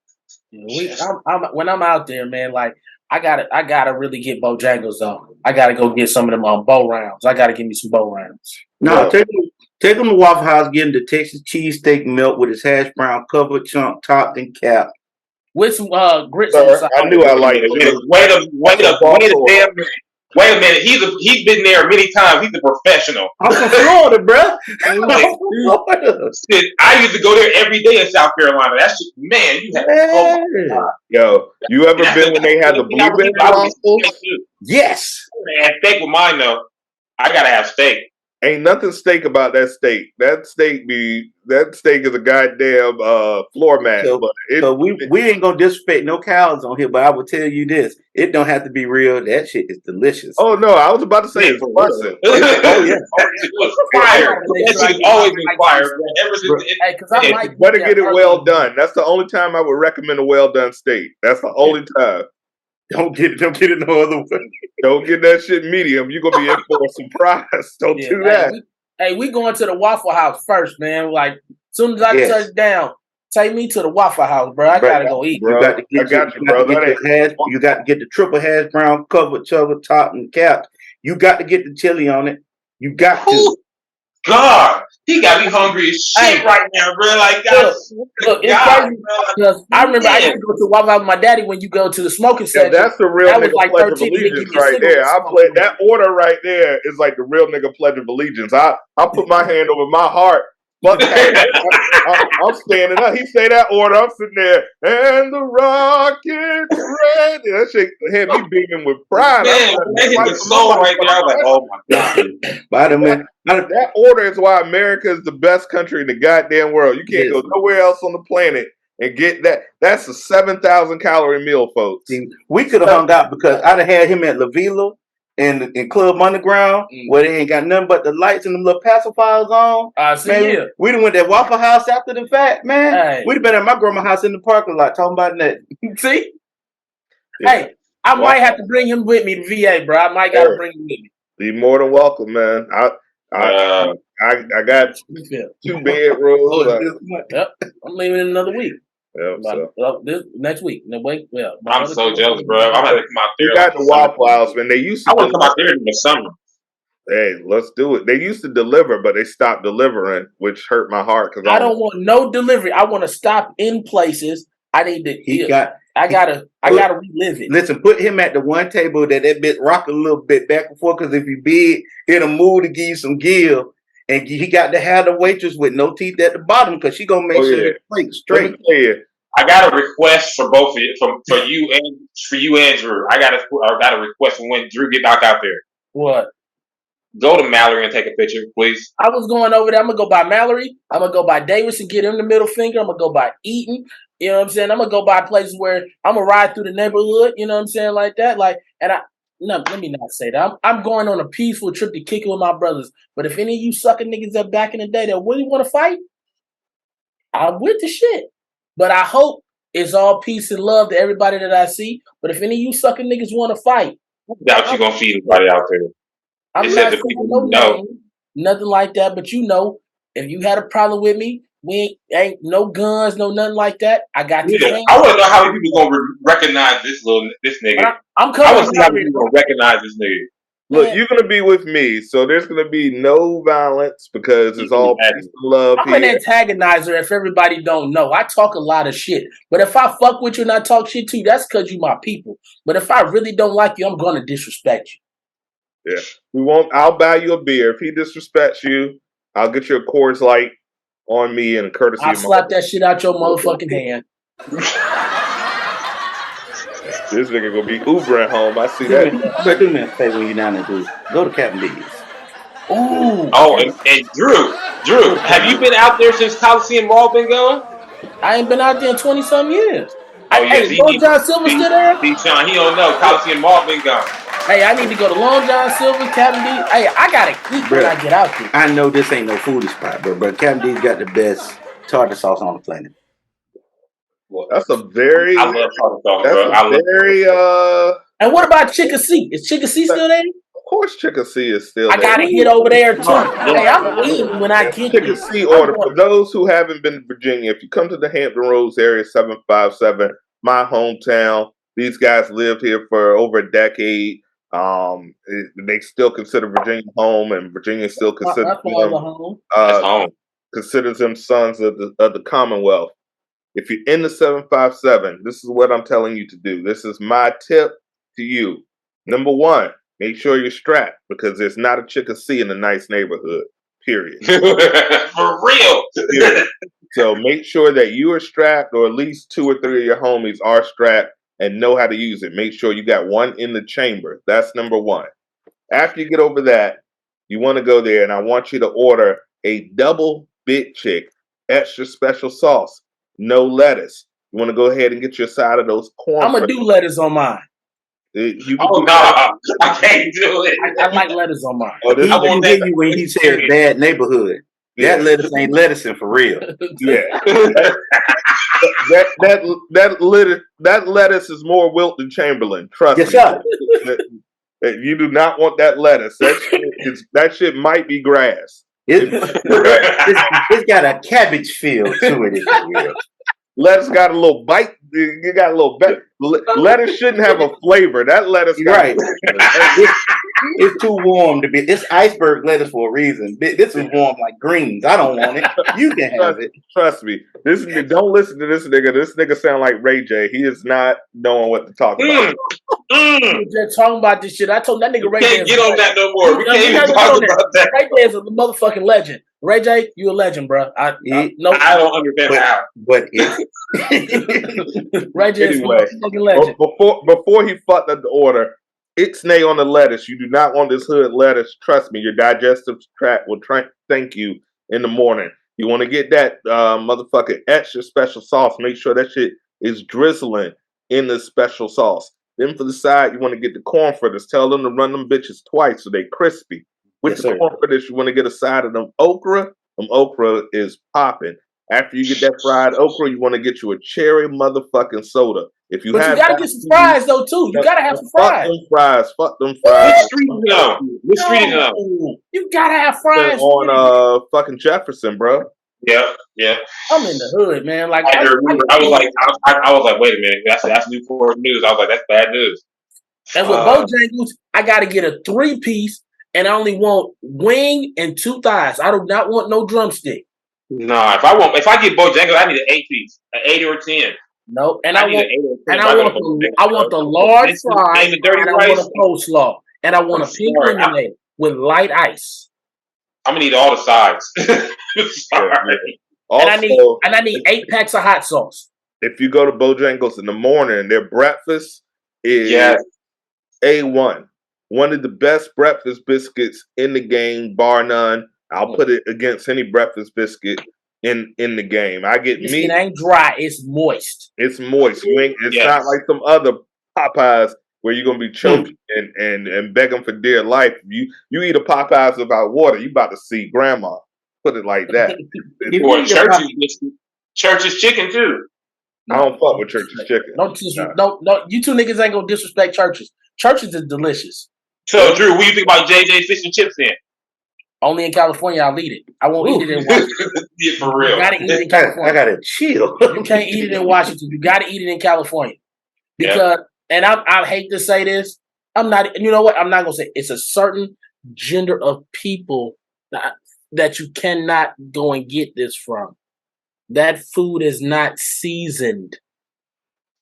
E: When I'm out there, man, like I gotta really get Bojangles though. I gotta go get some of them bow rounds. I gotta give me some bow rounds.
F: No, take him to Waffle House, get him the Texas cheesesteak melt with his hash brown covered chunk topped and capped.
E: With some grits.
C: I knew I liked it.
D: Wait a minute. He's been there many times. He's a professional.
F: I'm from Florida, bro.
D: I used to go there every day in South Carolina. That's just, man, you have. Oh my God.
C: Yo, you ever been when they had the blueberry waffles?
F: Yes.
D: Man, steak with mine though. I gotta have steak.
C: Ain't nothing steak about that steak. That steak is a goddamn floor mat.
F: So we ain't gonna disrespect no cows on here, but I will tell you this: it don't have to be real. That shit is delicious.
C: Oh no, I was about to say it's busting.
F: Oh yeah,
D: it was fire. That shit has always been fire.
C: You better get it well done. That's the only time I would recommend a well done steak. That's the only time.
F: Don't get it no other way.
C: Don't get that shit medium. You're gonna be in for a surprise. Don't do that.
E: We going to the Waffle House first, man. Like as soon as I touch down, take me to the Waffle House, bro. I gotta go eat.
C: Bro. You got
F: to get the triple hash brown covered, top and capped. You got to get the chili on it. You got to.
D: God, he got me hungry as shit right now, bro. Like,
E: look, it's crazy because I remember I used to go to Waffle House with my daddy when you go to the smoking section.
C: That's the real nigga like pledge of allegiance right there. I play that order right there is like the real nigga pledge of allegiance. I put my hand over my heart. Fuck that. I'm standing up. He say that order. I'm sitting there, and the rocket's ready. That shit had me beaming with pride.
D: Man, that hit the soul right there. I was like, oh my God.
F: By the way,
C: that order is why America is the best country in the goddamn world. You can't go nowhere else on the planet and get that. That's a 7,000 calorie meal, folks.
F: See, we could have hung out because I'd have had him at La Villa in Club Underground where they ain't got nothing but the lights and them little pacifiers on. Man, we done went to Waffle House after the fact, man.
E: Hey.
F: We'd have been at my grandma's house in the parking lot talking about that.
E: See? Yeah. Hey, I might have to bring him with me to VA, bro. I might gotta bring him with me.
C: You're more than welcome, man. I got 2 bedrooms.
E: Yep. I'm leaving in another week.
C: This
E: next week. No, wait. Yeah,
D: I'm so jealous, bro. I'm gonna come out there.
C: You got the Waffle House, man. They used to.
D: I want to come out there in the summer.
C: Hey, let's do it. They used to deliver, but they stopped delivering, which hurt my heart because
E: I don't want no delivery. I want to stop in places. I need to. I gotta relive it.
F: Listen, put him at the one table that bit rock a little bit back and forth because if he big, in a mood to give you some give. And he got to have the waitress with no teeth at the bottom because she gonna make sure the plate's straight.
D: I got a request for both of you, for you and Drew. I got a request for when Drew get back out there.
E: What?
D: Go to Mallory and take a picture, please.
E: I was going over there. I'm gonna go by Mallory. I'm gonna go by Davis and get him the middle finger. I'm gonna go by Eaton. You know what I'm saying? I'm gonna go by places where I'm gonna ride through the neighborhood. You know what I'm saying? Like that. No, let me not say that. I'm going on a peaceful trip to kick it with my brothers. But if any of you sucker niggas that back in the day that really want to fight, I'm with the shit. But I hope it's all peace and love to everybody that I see. But if any of you sucker niggas want to fight,
D: I doubt you gonna feed anybody out there.
E: I'm not saying no name, nothing like that. But if you had a problem with me, we ain't no guns, no nothing like that. I got you.
D: I want to know how many people gonna recognize this nigga.
E: I'm coming.
D: I want to see how many people gonna recognize this nigga.
C: Look, you're gonna be with me, so there's gonna be no violence because it's all peace and love.
E: I'm an antagonizer. If everybody don't know, I talk a lot of shit. But if I fuck with you and I talk shit to you, that's because you my people. But if I really don't like you, I'm gonna disrespect you.
C: Yeah, I'll buy you a beer if he disrespects you. I'll get you a Coors Light on me and courtesy.
E: I'll slap that shit out your motherfucking hand.
C: This nigga gonna be Ubering home. I see
F: Do
C: that.
F: me a favor when you're down there, dude. Go to Captain D's.
E: Ooh.
D: Oh, and Drew, have you been out there since Coliseum Mall been going?
E: I ain't been out there in 20-something years.
D: Oh, yes.
E: Hey, Long John Silver still there?
D: Sean, he don't know. Coliseum Mall been gone.
E: Hey, I need to go to Long John Silver, Captain D. Hey, I gotta eat when I get out there.
F: I know this ain't no foodie spot, but Captain D's got the best tartar sauce on the planet.
C: Well, that's a very.
D: I love tartar sauce,
C: That's
D: bro.
C: a very.
E: And what about Chicken C? Is Chicken C still there?
C: Of course, Chicken C is still
E: I
C: there.
E: gotta get over there too. Hey, I'm eating when I get
C: Chicken
E: there.
C: C order for those who haven't been to Virginia. If you come to the Hampton Roads area, 757, my hometown. These guys lived here for over a decade. They still consider Virginia home, and Virginia still considers them considers them sons of the Commonwealth. If you're in the 757, this is what I'm telling you to do. This is my tip to you. Number one, make sure you're strapped because there's not a Chicken C in a nice neighborhood. Period.
D: For real.
C: Period. So make sure that you are strapped, or at least 2 or 3 of your homies are strapped and know how to use it. Make sure you got one in the chamber. That's number one. After you get over that, you want to go there, and I want you to order a double Big Chick, extra special sauce. No lettuce. You want to go ahead and get your side of those corn.
E: I'm gonna do lettuce on mine.
D: I can't do it.
E: I like lettuce on mine.
F: Oh, I won't hear you when he said bad neighborhood. That lettuce ain't lettucing for real.
C: Yeah. that lettuce is more Wilt than Chamberlain. Trust me.
F: Sir.
C: You do not want that lettuce. That shit might be grass.
F: It's got a cabbage feel to it, if you will.
C: Lettuce got a little bite. You got a little bit. Lettuce shouldn't have a flavor. That lettuce,
F: right? It's too warm to be. It's iceberg lettuce for a reason. This is warm like greens. I don't want it. You can have it.
C: Trust me. Don't listen to this nigga. This nigga sound like Ray J. He is not knowing what to talk about.
E: Just talking about this shit. I told that nigga Ray J.
D: Can't get on that no more. We can't even talk about that.
E: Ray J is a motherfucking legend. Ray J, you a legend, bro. I
D: don't understand how.
F: But
E: Ray J is a motherfucking legend.
C: Before he fucked up the order, ixnay on the lettuce. You do not want this hood lettuce. Trust me, your digestive tract will thank you in the morning. You want to get that motherfucking extra special sauce. Make sure that shit is drizzling in the special sauce. Then for the side, you want to get the corn fritters. Tell them to run them bitches twice so they crispy. With the corn fritters, you want to get a side of them okra. Okra is popping. After you get that fried okra, you want to get you a cherry motherfucking soda. But you gotta get some fries though too. You gotta have some fries. Fuck them fries.
D: Which street is it on? Which street is it on?
E: You gotta have fries.
C: On fucking Jefferson, bro.
D: Yeah.
E: I'm in the hood, man. Like
D: I was like, wait a minute. That's Newport news. I was like, that's bad news.
E: And with Bojangles, I gotta get a 3-piece, and I only want wing and 2 thighs. I do not want no drumstick.
D: Nah, if I get Bojangles, I need an 8-piece, an 8 or 10.
E: No, and I want the large fries, and I want a coleslaw, and I want a pink lemonade with light ice.
D: I'm gonna need all the sides.
E: Sorry. Also, and I need 8 packs of hot sauce.
C: If you go to Bojangles in the morning, their breakfast is A1. One of the best breakfast biscuits in the game, bar none. I'll put it against any breakfast biscuit in the game. I get meat.
E: It ain't dry. It's moist.
C: It's moist. It's not like some other Popeyes where you're gonna be choking and begging for dear life. You eat a Popeyes without water, you about to see grandma. Put it like that.
D: Church's chicken too.
C: I don't fuck with Church's chicken.
E: No, you two niggas ain't gonna disrespect Church's. Church's is delicious.
D: So Drew, what do you think about JJ Fish and Chips then?
E: Only in California, I'll eat it. I won't eat it in Washington.
D: Yeah, for real.
E: You gotta eat it in California.
F: I gotta chill.
E: You can't eat it in Washington. You gotta eat it in California. Because, and I hate to say this, I'm not, you know what? I'm not gonna say it's a certain gender of people that you cannot go and get this from. That food is not seasoned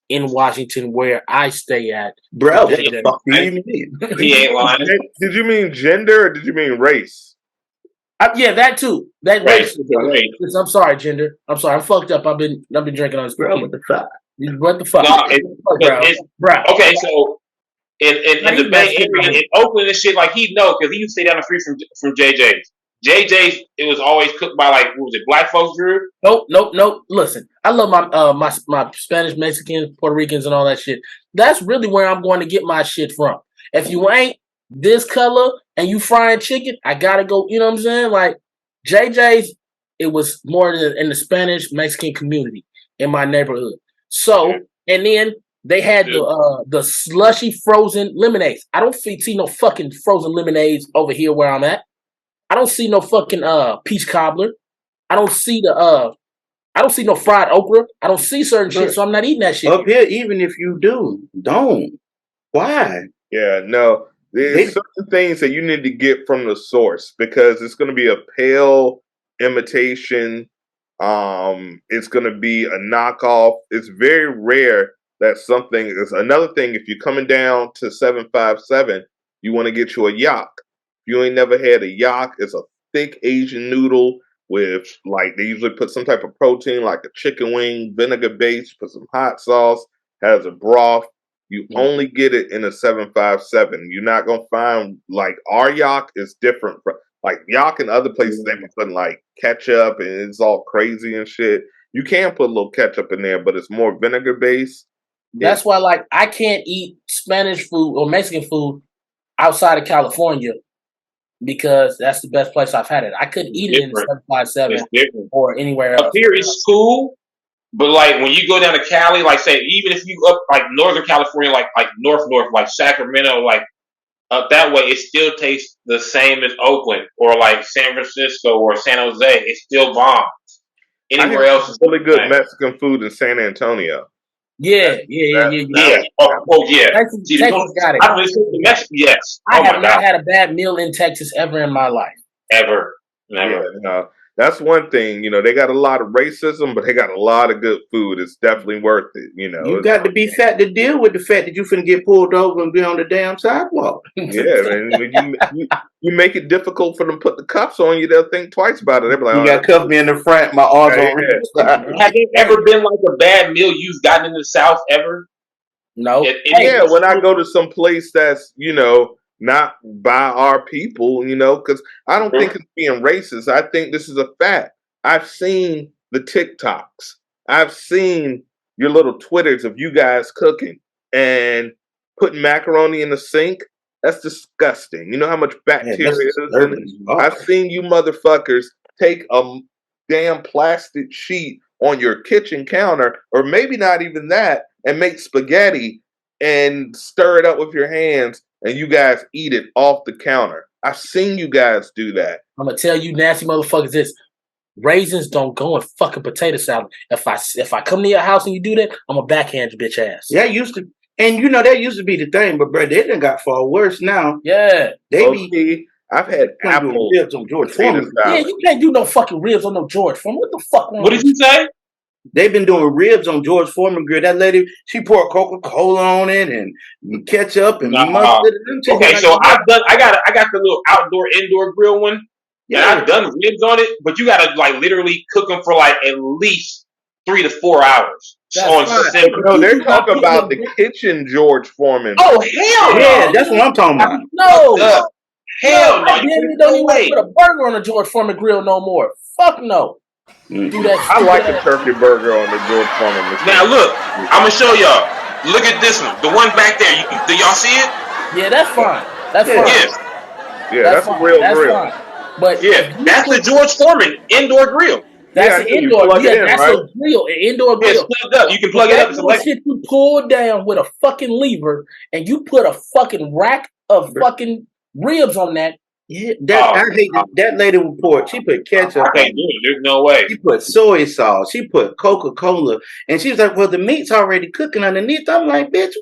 E: in Washington where I stay at.
F: Bro,
D: he ain't lying.
C: Did you mean gender or did you mean race?
E: Yeah, that too. That
D: Race.
E: I'm sorry, gender. I'm sorry. I'm fucked up. I've been drinking on this.
F: Bro, what the fuck?
E: What the fuck?
D: No,
E: bro.
D: Okay, so in the Bay Area, in Oakland and shit, like he know because he used to stay down the street from JJ's. JJ's, it was always cooked by like, what was it, black folks, Drew?
E: Nope. Listen, I love my Spanish, Mexicans, Puerto Ricans, and all that shit. That's really where I'm going to get my shit from. If you ain't this color and you frying chicken, I gotta go. You know what I'm saying? Like JJ's, it was more in the Spanish Mexican community in my neighborhood. So, and then they had the slushy frozen lemonades. I don't see no fucking frozen lemonades over here where I'm at. I don't see no fucking peach cobbler. I don't see no fried okra. I don't see certain shit, so I'm not eating that shit.
F: Up here, even if you do, don't. Why?
C: Yeah, no. There's certain things that you need to get from the source because it's going to be a pale imitation. It's going to be a knockoff. It's very rare that something is another thing. If you're coming down to 757, you want to get you a yak. If you ain't never had a yak, it's a thick Asian noodle with like they usually put some type of protein like a chicken wing, vinegar base, put some hot sauce, has a broth. You only get it in a 757. You're not gonna find like our yak is different from like yak in other places. They be putting like ketchup and it's all crazy and shit. You can put a little ketchup in there, but it's more vinegar based.
E: That's why like I can't eat Spanish food or Mexican food outside of California because that's the best place I've had it. I couldn't eat it in 757 or anywhere else.
D: Up here it's cool. But like when you go down to Cali, like say even if you up like Northern California, like north, like Sacramento, like up that way, it still tastes the same as Oakland or like San Francisco or San Jose. It's still bomb. Anywhere else is
C: really good Mexican food in San Antonio.
E: Yeah.
D: Oh yeah.
E: Texas got it.
D: Yes.
E: I have not had a bad meal in Texas ever in my life.
D: Ever. Never.
C: Yeah, no. That's one thing, they got a lot of racism, but they got a lot of good food. It's definitely worth it,
F: You got to be fat to deal with the fact that you finna get pulled over and be on the damn sidewalk.
C: Yeah, man. When you make it difficult for them to put the cuffs on you, they'll think twice about it. They'll be like,
F: you got to cuff me in the front, my arms on.
D: Have you ever been like a bad meal you've gotten in the South ever?
E: No.
C: When I go to some place that's, not by our people, because I don't think it's being racist. I think this is a fact. I've seen the TikToks. I've seen your little Twitters of you guys cooking and putting macaroni in the sink. That's disgusting. You know how much bacteria is in it? I've seen you motherfuckers take a damn plastic sheet on your kitchen counter, or maybe not even that, and make spaghetti and stir it up with your hands, and you guys eat it off the counter. I've seen you guys do that.
E: I'm gonna tell you, nasty motherfuckers, this raisins don't go in fucking potato salad. If I come to your house and you do that, I'm gonna backhand your bitch ass.
F: Yeah, used to, and that used to be the thing, but bro, they done got far worse now.
E: Yeah,
C: I've had apple
F: ribs on George Foreman.
E: Yeah, you can't do no fucking ribs on no George Foreman. What the fuck?
D: What did you say?
F: They've been doing ribs on George Foreman grill. That lady, she poured Coca-Cola on it and ketchup and mustard.
D: Okay, so I got the little outdoor indoor grill one. Yeah, and I've done ribs on it, but you gotta like literally cook them for like at least 3 to 4 hours.
C: No, they're talking about the kitchen George Foreman.
D: Oh hell
F: yeah, that's what I'm talking about.
E: No,
D: hell no.
E: You don't even put a burger on a George Foreman grill no more. Fuck no. Do that.
C: I like the turkey burger on the George Foreman machine.
D: Now look, I'm gonna show y'all. Look at this one, the one back there. Do y'all see it?
E: Yeah, that's fine. That's fine.
C: That's a real grill.
E: Fine. But
D: that's the George Foreman indoor grill.
E: That's an indoor. That's a grill, an indoor grill.
D: It's plugged up. You can plug it up.
E: That shit you pull down with a fucking lever, and you put a fucking rack of fucking ribs on that.
F: Yeah, I hate that lady with pork. She put ketchup.
D: I can't do it. There's no way.
F: She put soy sauce. She put Coca-Cola, and she was like, "Well, the meat's already cooking underneath." I'm like, "Bitch,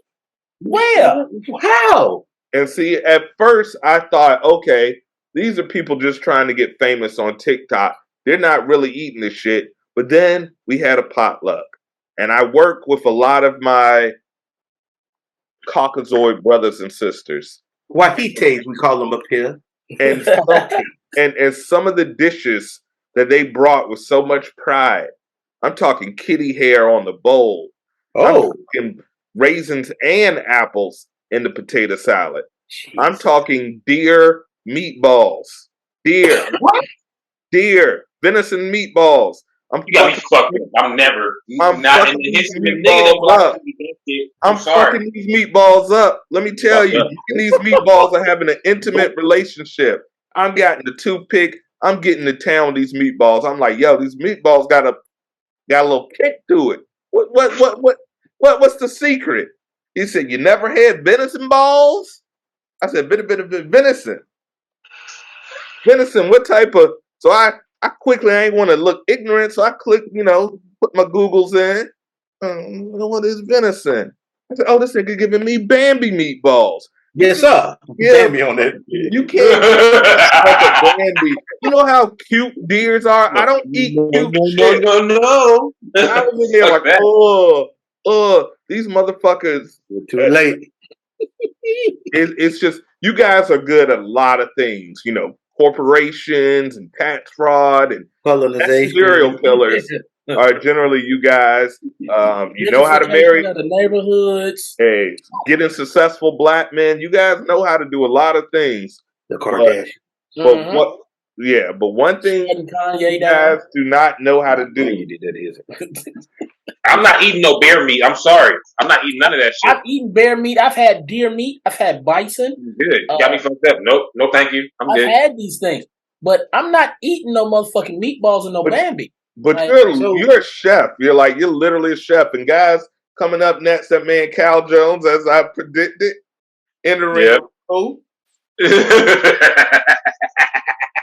F: where? How?"
C: And see, at first I thought, okay, these are people just trying to get famous on TikTok. They're not really eating this shit. But then we had a potluck, and I work with a lot of my Caucasoid brothers and sisters.
F: Wahites, we call them up here.
C: And and some of the dishes that they brought with so much pride. I'm talking kitty hair on the bowl. I'm
F: Oh,
C: talking raisins and apples in the potato salad. I'm
F: jeez.
C: talking deer meatballs. Deer, deer, venison meatballs. I'm
D: You got me
C: fucking,
D: fucked up. I'm never
C: I'm
D: not in
C: fucking
D: the
C: these
D: history of nigga that
C: meatballs
D: will I
C: up.
D: eat that shit.
C: I'm
D: I'm sorry.
C: fucking these meatballs up. Let me tell
D: Fucked
C: you,
D: up.
C: me and these meatballs are having an intimate relationship. I'm getting the toothpick. I'm getting to town with these meatballs. I'm like, yo, these meatballs got a little kick to it. What's the secret? He said, you never had venison balls? I said, bit of venison. Venison, what type of? So I quickly, I ain't want to look ignorant, so I clicked, put my Googles in. What is venison? I said, oh, this nigga giving me Bambi meatballs.
F: Yes, sir.
C: Yeah,
F: Bambi on that.
C: you can't fuck a Bambi. You know how cute deers are? I don't eat cute shit.
D: No.
C: I was in there like,
D: Fuck that.
C: these motherfuckers.
F: We're too late.
C: It's just, you guys are good at a lot of things, corporations and tax fraud and
F: Colonization.
C: serial killers are generally you guys. You know how to marry
E: the neighborhoods.
C: Hey, getting successful black men. You guys know how to do a lot of things.
F: The Kardashians.
C: But what? Yeah, but one thing
E: Kanye
C: you guys do not know how to do.
F: You did that, is it?
D: I'm not eating no bear meat. I'm sorry. I'm not eating none of that shit.
E: I've eaten bear meat. I've had deer meat. I've had bison.
D: Good. You got me fucked up. Nope. No, thank you. I'm
E: I've
D: good.
E: had these things, but I'm not eating no motherfucking meatballs and no Bambi.
C: But
E: Like,
C: you're a chef. You're literally a chef. And guys, coming up next, that man Cal Jones, as I predicted, entering the show.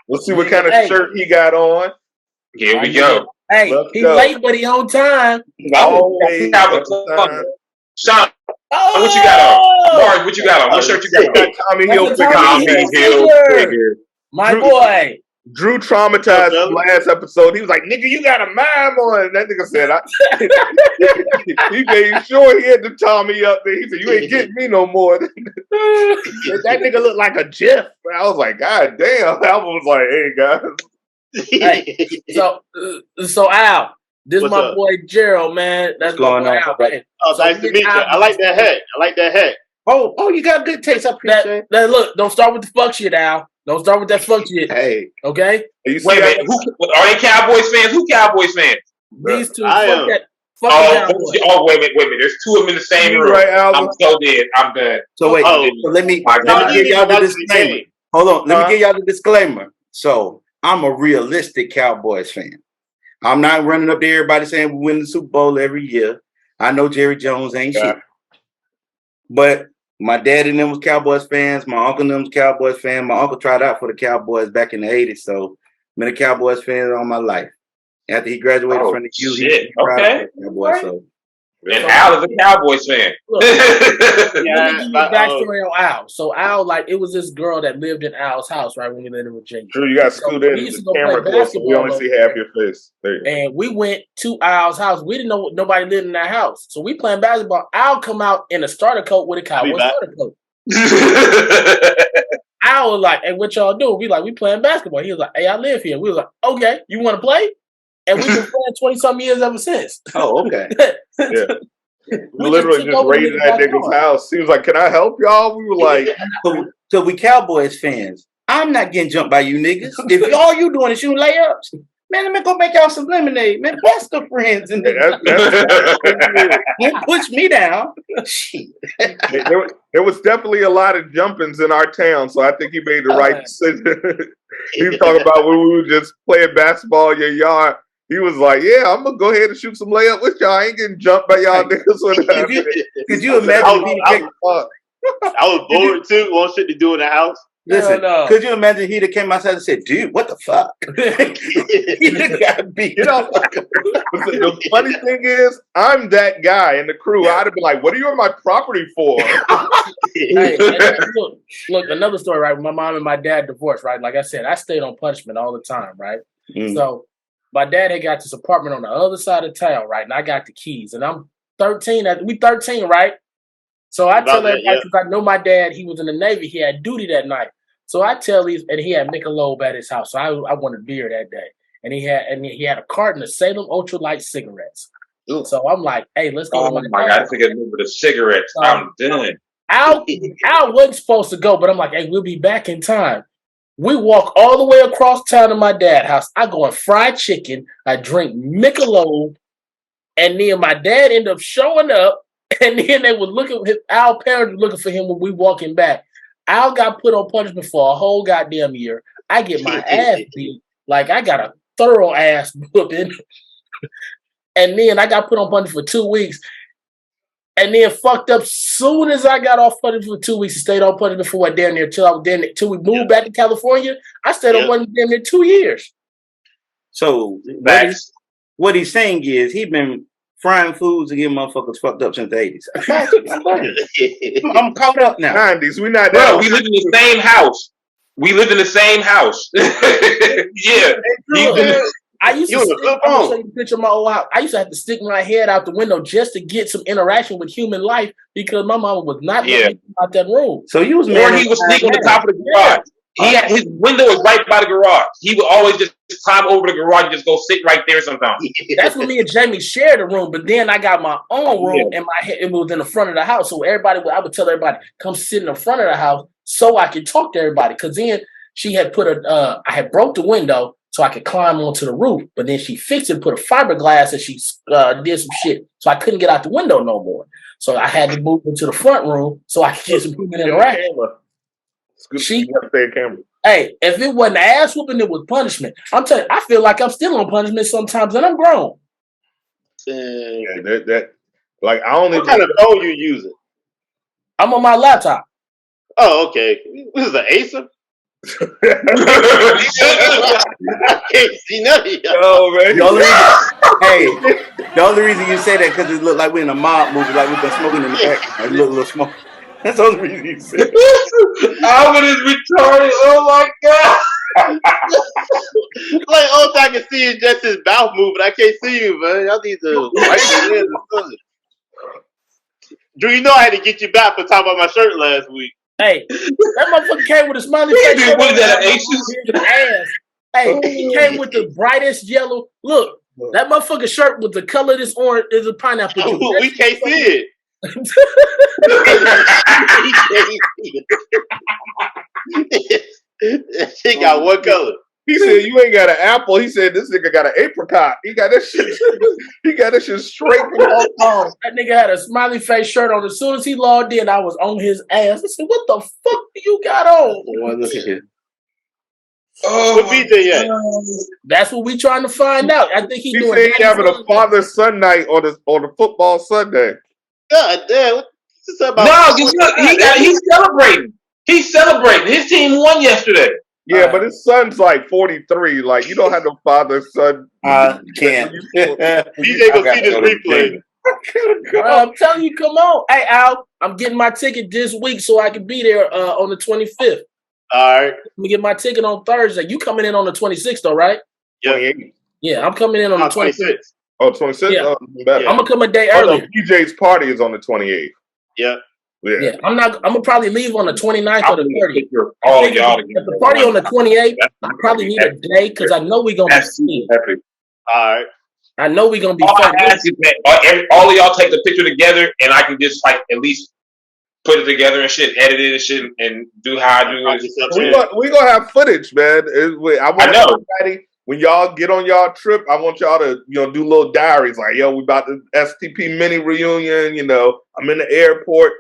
C: Let's see what kind of shirt he got on.
D: Here we go.
E: Hey, he's late, but he on time.
C: Always on time.
D: Sean, what you got on? Mars, what you got on? What shirt you got on?
C: Tommy Hill
D: figure.
E: My boy.
C: Drew traumatized the last episode. He was like, nigga, you got a mime on. That nigga said, he made sure he had to Tommy up there. He said, you ain't getting me no more. That nigga looked like a GIF. I was like, God damn. I was like, hey,
E: guys. So Al, this is my boy Gerald, man. That's
F: going on.
E: Al,
F: man.
G: Oh, so nice to meet you. I like that hat.
F: Oh, you got good taste. I appreciate
E: that. Look, don't start with the fuck shit, Al. Don't start with that fuck shit.
F: Hey.
E: Okay?
D: Wait a minute. Are they Cowboys fans? Who Cowboys fans?
E: These two.
G: I am.
E: Wait
D: a minute. There's two of them in the same room.
C: Right,
D: I'm so dead. I'm done.
F: So wait. So let me give y'all the disclaimer. Hold on. Let me give y'all the disclaimer. So I'm a realistic Cowboys fan. I'm not running up to everybody saying we win the Super Bowl every year. I know Jerry Jones ain't shit. But my dad and them was Cowboys fans. My uncle and them was Cowboys fans. My uncle tried out for the Cowboys back in the 80s. So I've been a Cowboys fan all my life. After he graduated from the U, he tried out for the Cowboys. So.
D: And Al is a Cowboys fan.
E: Look, let me give you a backstory on Al. So Al, it was this girl that lived in Al's house, right, when we lived in Virginia.
C: True, you got screwed in the camera close, so we only see half your face.
E: And we went to Al's house. We didn't know nobody lived in that house. So we playing basketball. Al come out in a starter coat with a Cowboy starter coat. Al was like, hey, what y'all doing? We playing basketball. He was like, hey, I live here. We was like, okay, you want to play? And we've been playing 20-something years ever since.
F: Oh, okay.
C: Yeah. We literally just raided that nigga's house. He was like, can I help y'all? We were like...
F: So we Cowboys fans. I'm not getting jumped by you niggas. If all you doing is shooting layups, man, let me go make y'all some lemonade. Man, that's the friends. And push me down.
C: There was definitely a lot of jumpings in our town, so I think he made the right decision. He was talking about when we were just playing basketball in your yard. He was like, yeah, I'm going to go ahead and shoot some layup with y'all. I ain't getting jumped by y'all niggas.
F: Could you imagine?
G: I was bored too. Want shit to do in the house.
F: Listen, could you imagine he'd have came outside and said, dude, what the fuck? He'd got beat.
C: The funny thing is, I'm that guy in the crew. I'd have been like, what are you on my property for?
E: Hey, look, another story, right? My mom and my dad divorced, right? Like I said, I stayed on punishment all the time, right? So my dad had got this apartment on the other side of town, right? And I got the keys. And I'm 13. We 13, right? So I tell everybody, because I know my dad, he was in the Navy. He had duty that night. So I tell these, and he had Michelob at his house. So I wanted beer that day, and he had a carton of Salem Ultralight cigarettes.
G: Ooh.
E: So I'm like, hey, let's go.
D: Oh
E: to
D: my God! I think I remember the cigarettes. I'm done.
E: Al wasn't supposed to go, but I'm like, hey, we'll be back in time. We walk all the way across town to my dad's house. I go and fried chicken. I drink Michelob, and then my dad ended up showing up, and then they were looking. Al parents were looking for him when we walking back. Al got put on punishment for a whole goddamn year. I get my ass beat, like I got a thorough ass whooping, and then I got put on punishment for 2 weeks. And then fucked up soon as I got off punishment for 2 weeks and stayed on punishment for what damn near till we moved back to California. I stayed on punishment damn near 2 years.
F: So what he's saying is he been frying foods to get motherfuckers fucked up since the 80s. I'm caught up now.
C: 90s. We not
D: Bro, we lived in the same house. We lived in the same house. Yeah.
E: I used to show you a picture of my old house. I used to have to stick my head out the window just to get some interaction with human life because my mama was not letting me out that room.
F: So you was
D: or he was sneaking on the top of the garage. He had his window was right by the garage. He would always just climb over the garage and just go sit right there sometimes.
E: That's when me and Jamie shared a room, but then I got my own room and it was in the front of the house. So I would tell everybody, come sit in the front of the house so I could talk to everybody. Cause then she had I had broke the window so I could climb onto the roof, but then she fixed it, put a fiberglass, and she did some shit. So I couldn't get out the window no more. So I had to move into the front room so I could get some human interaction. Hey, if it wasn't ass whooping, it was punishment. I'm telling you, I feel like I'm still on punishment sometimes, and I'm grown.
C: Like I only.
G: What kind of phone you using?
E: I'm on my laptop.
G: Oh, okay. This is an Acer. I can't see none of y'all.
C: Oh man.
F: The only reason you say that because it looked like we're in a mob movie, like we've been smoking in the back. A little smoke. That's the only reason you say it.
D: Alvin is retarded. Oh my God.
G: Like all I can see is just his mouth moving. I can't see you, man. Y'all need to wipe your hands or something. Drew, you know I had to get you back for talking about my shirt last week.
E: Hey, that motherfucker came with a smiley face.
D: What is that, an
E: ass? Hey, he came with the brightest yellow. Look, that motherfucker shirt with the color of this orange is a pineapple.
G: We can't see it. She got one color.
C: He said you ain't got an apple. He said this nigga got an apricot. He got this shit. He got this shit straight from Hong Kong.
E: That nigga had a smiley face shirt on. As soon as he logged in, I was on his ass. I said, "What the fuck do you got on?"
F: Look at here.
G: Oh, what BJ at?
E: That's what we trying to find out. I think
C: he said he having a father-son night on the football Sunday.
G: God damn! What's this about?
D: No, he's celebrating. He's celebrating. His team won yesterday.
C: Yeah, but his son's like 43. Like you don't have no father-son.
F: Can't.
G: BJ go see this replay.
E: I'm telling you, come on. Hey, Al, I'm getting my ticket this week so I can be there on the 25th.
G: All right.
E: Let me get my ticket on Thursday. You coming in on the 26th, though, right?
G: Yeah.
E: Yeah, I'm coming in on the 26th.
C: Oh, 26th?
E: Yeah.
C: Oh,
E: I'm going to come a day early.
C: PJ's party is on the 28th.
G: Yeah.
E: Yeah, I'm gonna probably leave on the 29th or the 30th.
D: Oh, y'all.
E: If the party on the 28th, I probably need a day because I know we're gonna be seen.
G: All right.
E: I know we're gonna be.
D: All of y'all take the picture together, and I can just like at least put it together and shit, edit it and shit, and do how I do it.
C: We gonna have footage, man. I know. Everybody, when y'all get on y'all trip, I want y'all to do little diaries like, yo, we about the STP mini reunion. I'm in the airport.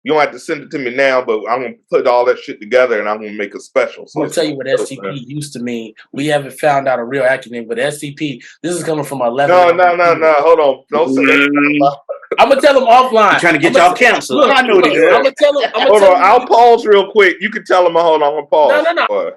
C: You don't have to send it to me now, but I'm going to put all that shit together and I'm going to make a special. So
E: I'm going to tell you what STP used to mean. We haven't found out a real acronym, but STP, this is coming from 11.
C: No. Hold on. Don't say that.
E: I'm going to tell them offline.
F: Trying to get y'all canceled.
E: Look, I know what it is. I'm going to tell them.
C: Hold on. I'll pause real quick. You can tell them, hold on. I'm going to pause.
E: No.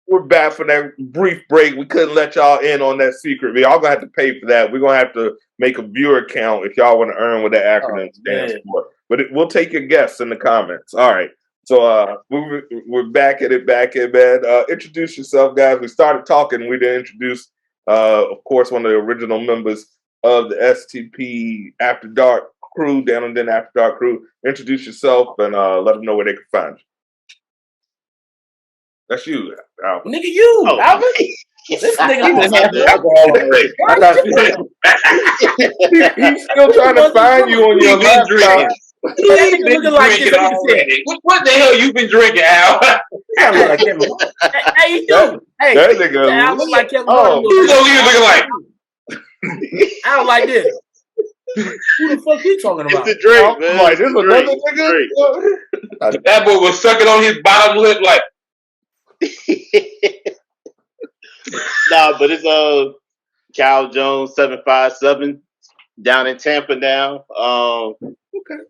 C: We're back for that brief break. We couldn't let y'all in on that secret. Y'all going to have to pay for that. We're going to have to make a viewer account if y'all want to earn what that acronym stands for. But we'll take your guests in the comments. All right. So we're back at it, man. Introduce yourself, guys. We started talking. We didn't introduce, of course, one of the original members of the STP After Dark crew, Down and Then After Dark crew. Introduce yourself and let them know where they can find you. That's you, Alvin.
E: Nigga, you,
G: Oh.
E: Alvin. This nigga
D: He
E: had
D: had alcohol already.
C: He's still trying to find you on
D: He
C: your
D: been
C: laptop.
D: drinking.
E: That
D: He
E: nigga
D: been
E: looking like this.
D: drinking
E: Look at this.
D: already. What the hell you been drinking, Al?
F: I look like Kevin.
E: Hey, you do. Hey,
C: That nigga.
E: I look like Kevin
C: Oh,
E: Martin.
D: You know you looking like.
E: I don't like this. Who the fuck you talking about?
G: It's the drink,
C: I'm
G: man.
C: like,
G: It's
C: this
G: the
C: another
G: drink.
C: nigga.
D: That boy was sucking on his bottom lip like.
G: Nah, but it's Cal Jones 757 down in Tampa now.
C: Okay.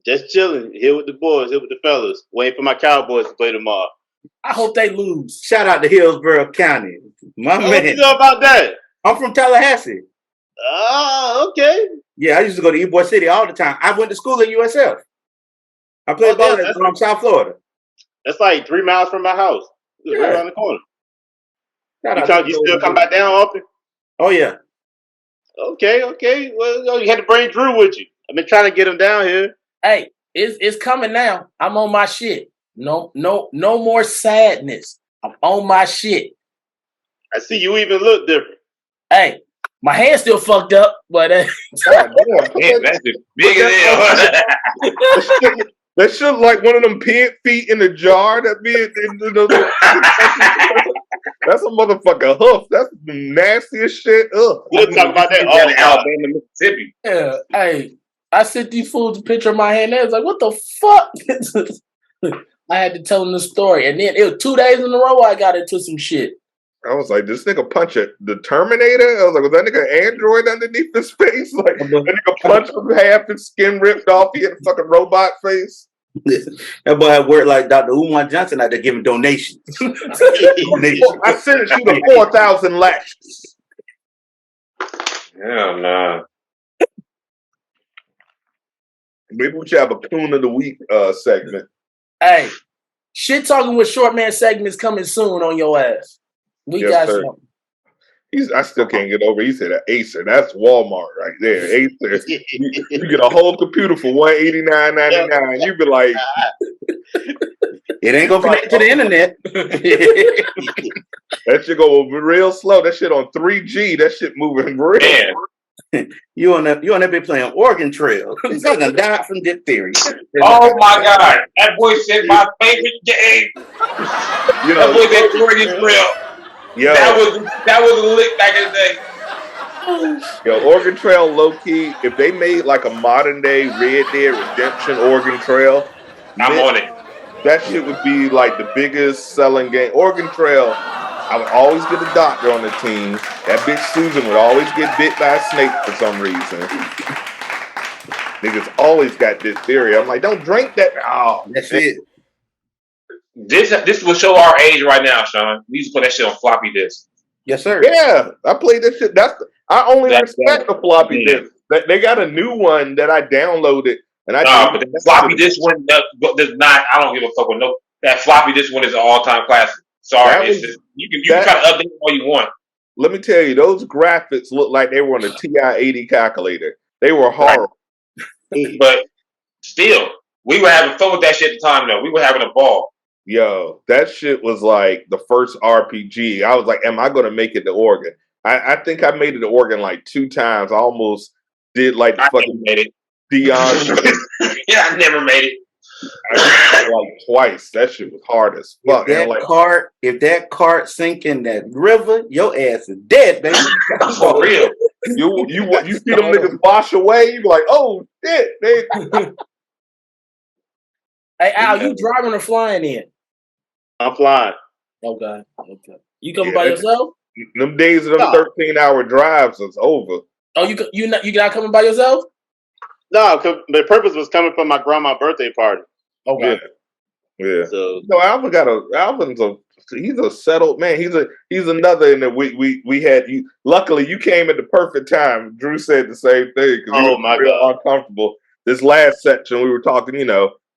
G: Just chilling here with the boys, here with the fellas, waiting for my Cowboys to play tomorrow.
E: I hope they lose.
F: Shout out to Hillsborough County. My
G: What you
F: man.
G: know about that?
F: I'm from Tallahassee.
G: Oh, okay.
F: Yeah, I used to go to Ybor City all the time. I went to school at USF. I played ball in South Florida.
G: That's like 3 miles from my house. It's right around the corner. You still come back down often?
F: Oh, yeah.
G: Okay. Well, you had to bring Drew with you. I've been trying to get him down here.
E: Hey, it's coming now. I'm on my shit. No more sadness. I'm on my shit.
G: I see you even look different.
E: Hey, my hand's still fucked up, but
D: Damn, that's just big as hell.
C: That shit like one of them pig feet in a jar. That's a motherfucker hoof. That's the nastiest shit. Ugh.
G: We'll talk about that all
D: in Alabama, Mississippi.
E: yeah, hey, I sent these fools a picture of my hand. They was like, "What the fuck?" I had to tell them the story, and then it was 2 days in a row I got into some shit.
C: I was like, this nigga punch it. The Terminator? I was like, was that nigga an android underneath his face? Like, that nigga punched him, half his skin ripped off. He had a fucking robot face.
F: That boy had worked like Dr. Umar Johnson out there giving donations.
C: I sent you the 4,000 lashes.
D: Hell nah.
C: Maybe we should have a Coon of the Week segment.
E: Hey, shit talking with short man segments coming soon on your ass. We got something.
C: I still can't get over. He said an Acer. That's Walmart right there. Acer. You get a whole computer for $189.99. You be like,
F: it ain't gonna connect to the internet.
C: That shit go real slow. That shit on 3G. That shit moving real.
D: Man.
F: You on that bit playing Oregon Trail. He's gonna die from diphtheria.
D: Oh my God. That boy said my favorite game. That boy said Oregon Trail.
C: Yo,
D: that was a lick back in the day.
C: Yo, Oregon Trail, low key. If they made like a modern day Red Dead Redemption Oregon Trail,
D: I'm on it.
C: That shit would be like the biggest selling game. Oregon Trail, I would always get a doctor on the team. That bitch Susan would always get bit by a snake for some reason. Niggas always got diphtheria. I'm like, don't drink that. Oh,
F: that's it.
D: This will show our age right now, Sean. We used to put that shit on floppy disk.
F: Yes, sir.
C: Yeah, I played that shit. I only respect the floppy disk. They got a new one that I downloaded, and but
D: the floppy disk one does not. I don't give a fuck with no. That floppy disk one is an all-time classic. Sorry, you can try to update it all you want.
C: Let me tell you, those graphics look like they were on a TI-80 calculator. They were horrible.
D: But still, we were having fun with that shit at the time, though. We were having a ball.
C: Yo, that shit was like the first RPG. I was like, am I going to make it to Oregon? I think I made it to Oregon like 2 times. I almost did like the fucking
D: made it.
C: D.E.N.
D: Yeah, I never made it.
C: I did it like twice. That shit was hard as fuck.
F: If that cart sink in that river, your ass is dead, baby.
D: For real.
C: You see them niggas wash away, you be like, oh shit, nigga.
E: Hey Al, you driving or flying in?
G: I'm flying.
E: Okay. You coming by yourself?
C: Them days of them 13-hour drives is over.
E: Oh, you not coming by yourself?
G: No, the purpose was coming from my grandma's birthday party.
E: Okay.
C: Yeah.
G: So
C: Alvin's he's a settled man. He's another in that we had you. Luckily, you came at the perfect time. Drew said the same thing because we were real uncomfortable. This last section we were talking,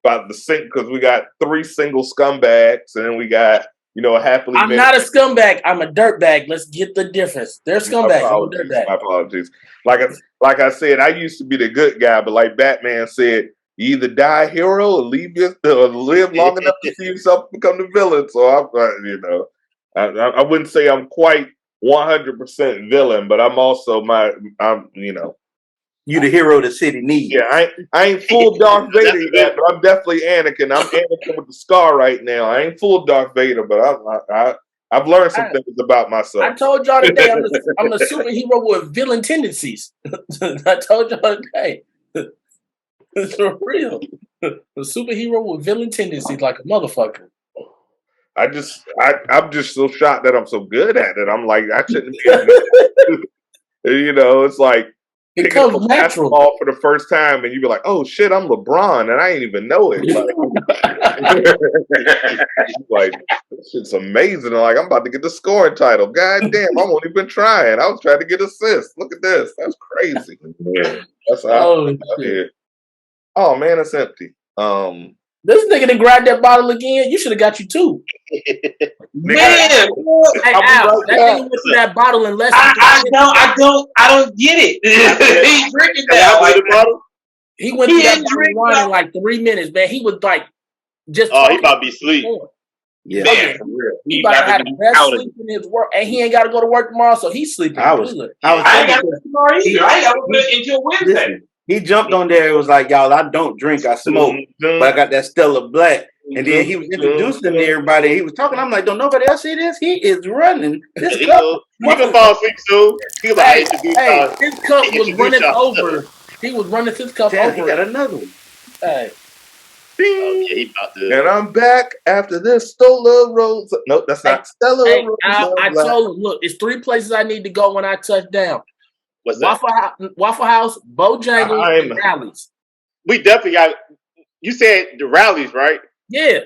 C: about the sink because we got 3 single scumbags and then we got a happily.
E: I'm not a scumbag. I'm a dirtbag. Let's get the difference. They're scumbags. I'm a dirtbag.
C: My apologies. Like I said, I used to be the good guy, but like Batman said, You either die a hero or live long enough to see yourself become the villain. So I wouldn't say I'm quite 100% villain, but I'm also
F: You the hero the city needs.
C: Yeah, I ain't full Darth Vader yet, but I'm definitely Anakin. I'm Anakin with the scar right now. I ain't full Darth Vader, but I've learned some things about myself.
E: I told y'all today I'm a superhero with villain tendencies. I told y'all today. It's for real. A superhero with villain tendencies like a motherfucker.
C: I'm just so shocked that I'm so good at it. I'm like, I shouldn't be. It's like
E: it comes natural
C: for the first time, and you be like, "Oh shit, I'm LeBron," and I ain't even know it. Like this shit's amazing. Like I'm about to get the scoring title. God damn, I've only been trying. I was trying to get assists. Look at this. That's crazy. Yeah, that's how. Oh man, it's empty.
E: This nigga done grabbed that bottle again. You should have got you two.
D: Man,
E: hey, Al, that nigga went through that bottle in less than
D: I don't get it. He's drinking that.
E: He went through that bottle of wine in like 3 minutes, man. He was like just.
G: Oh, he about to be asleep.
F: Yeah,
D: man, for real.
E: He about to have the best sleep in his work, and he ain't got to go to work tomorrow, so he's sleeping.
F: I ain't got to go tomorrow either. I ain't got to go until Wednesday. He jumped on there. It was like, y'all, I don't drink, I smoke, but I got that Stella Black. And then he was introducing everybody. He was talking. I'm like, don't nobody else see this? He is running. This
G: he
F: cup.
G: can fall asleep soon. He was like,
E: his cup was running over. He was running his cup over.
F: He got another one.
E: Hey.
G: He about to.
C: And I'm back after this Stella Rose. Nope, that's not Stella Rose.
E: I told him, look, it's 3 places I need to go when I touch down.
G: What's that?
E: Waffle House, Bojangles, and Rallies.
G: We definitely got. You said the Rallies, right?
E: Yeah.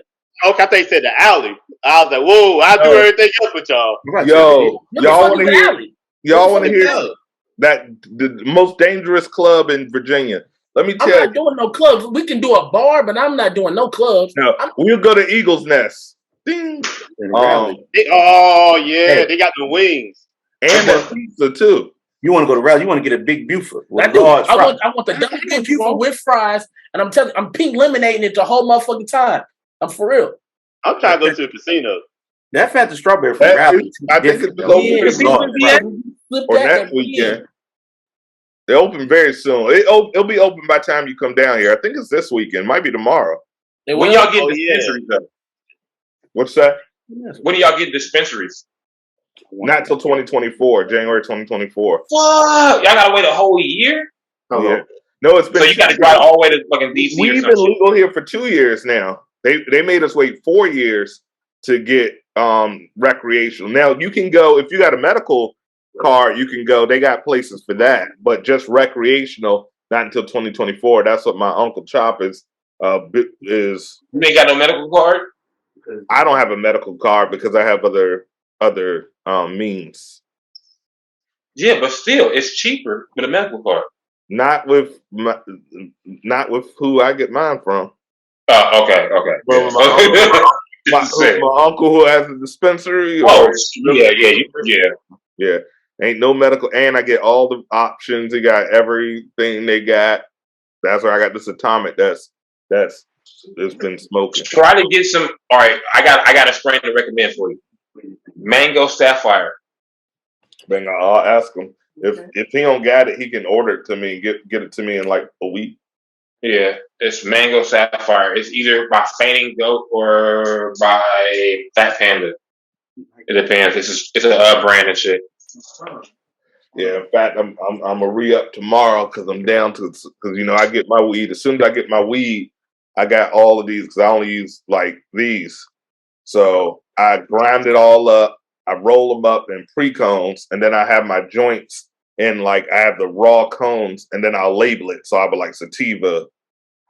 G: Okay, I thought you said the alley. I was like, whoa, I'll do everything else with y'all.
C: Yo, y'all want to hear? Y'all want to hear that the most dangerous club in Virginia? Let me tell you.
E: I'm not doing no clubs. We can do a bar, but I'm not doing no clubs.
C: No, we'll go to Eagle's Nest. Ding.
G: They got the wings
C: and the pizza too.
F: You want to go to Rallies? You want to get a big Buford?
E: I want the double Buford with fries, and I'm telling you, I'm pink lemonading it the whole motherfucking time. I'm for real.
G: I'm trying to go to the casino.
F: That Fanta Strawberry from Rallies.
C: I think it's next weekend. They open very soon. It'll be open by the time you come down here. I think it's this weekend. Might be tomorrow.
D: When y'all get dispensaries though?
C: What's that?
D: When do y'all get dispensaries?
C: Not till 2024, January 2024.
D: Fuck! Y'all gotta wait a whole year?
C: Yeah. No, it's been.
D: So you gotta drive all the way to fucking DC.
C: We've been legal here for 2 years now. They made us wait 4 years to get recreational. Now you can go if you got a medical card, you can go. They got places for that, but just recreational, not until 2024. That's what my Uncle Chop is. You
D: ain't got no medical card?
C: I don't have a medical card because I have other means.
D: Yeah, but still, it's cheaper with a medical card.
C: Not with who I get mine from.
D: Okay.
C: Well, my uncle who has a dispensary. Yeah. Ain't no medical, and I get all the options. He got everything they got. That's where I got this atomic. That's been smoking.
D: Try to get some. All right, I got a strain to recommend for you. Mango Sapphire.
C: Then I'll ask him if he don't got it, he can order it to me and get it to me in like a week.
D: Yeah, it's Mango Sapphire. It's either by Fainting Goat or by Fat Panda. It depends. It's a brand and shit.
C: Yeah, in fact, I'm a re-up tomorrow because I'm down to because I get my weed as soon as I get my weed, I got all of these because I only use like these, so I grind it all up, I roll them up in pre-cones, and then I have my joints in like I have the raw cones, and then I'll label it, so I'll be like sativa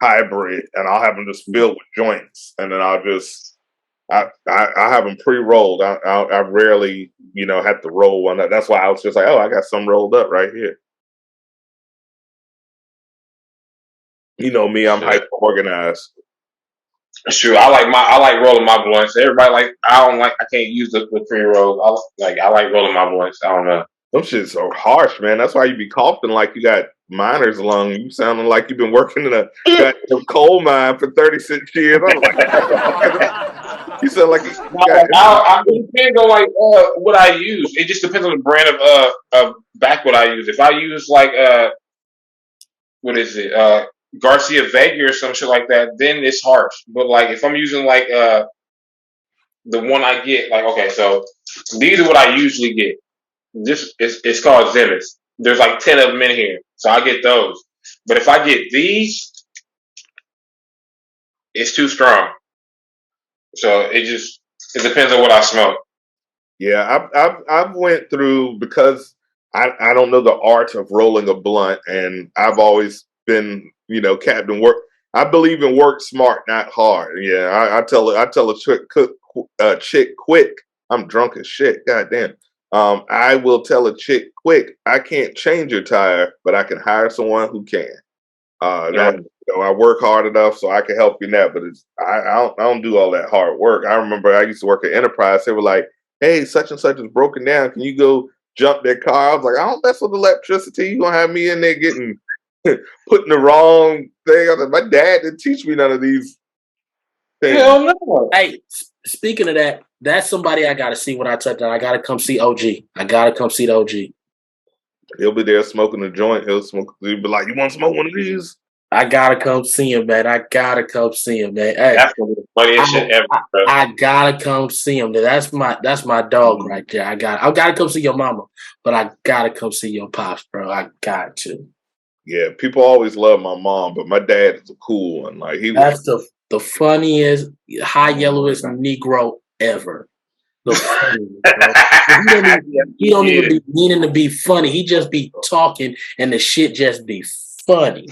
C: hybrid, and I'll have them just filled with joints, and then I'll just. I have them pre-rolled. I rarely, have to roll one up. That's why I was just like, oh, I got some rolled up right here. You know me, I'm hyper organized.
D: Sure, I like rolling my blunts. Everybody I can't use the pre-roll. I like rolling my blunts. I don't know.
C: Them shits are harsh, man. That's why you be coughing like you got miner's lung. You sounding like you've been working in a goddamn coal mine for 36 years. I was like, you sound like you got.
D: It depends on like what I use. It just depends on the brand of backwood I use. If I use like what is it, Garcia Vega or some shit like that, then it's harsh. But like if I'm using like the one I get, like okay, so these are what I usually get. This is it's called Zenith. There's like 10 of them in here, so I get those. But if I get these, it's too strong. So it depends on what I smoke.
C: Yeah, I've went through because I don't know the art of rolling a blunt, and I've always been Captain Work. I believe in work smart, not hard. Yeah, I tell a chick quick. I'm drunk as shit. Goddamn. I will tell a chick quick. I can't change your tire, but I can hire someone who can. I work hard enough so I can help you in that, but I don't do all that hard work. I remember I used to work at Enterprise. They were like, "Hey, such and such is broken down. Can you go jump their car?" I was like, "I don't mess with electricity. You gonna have me in there getting putting the wrong thing?" I was like, my dad didn't teach me none of these things.
D: Hell no.
E: Hey, speaking of that, that's somebody I gotta see when I touch down. I gotta come see OG. I gotta come see the OG.
C: He'll be there smoking a joint. He'll be like, "You want to smoke one of these?"
E: I gotta come see him, man. I gotta come see him, man. Hey,
D: that's the funniest shit ever, bro.
E: I gotta come see him. That's my dog right there. I gotta come see your mama, but I gotta come see your pops, bro. I got to.
C: Yeah, people always love my mom, but my dad is a cool one. Like
E: that's the funniest, high yellowest Negro ever. The funniest, he don't even be meaning to be funny. He just be talking, and the shit just be funny.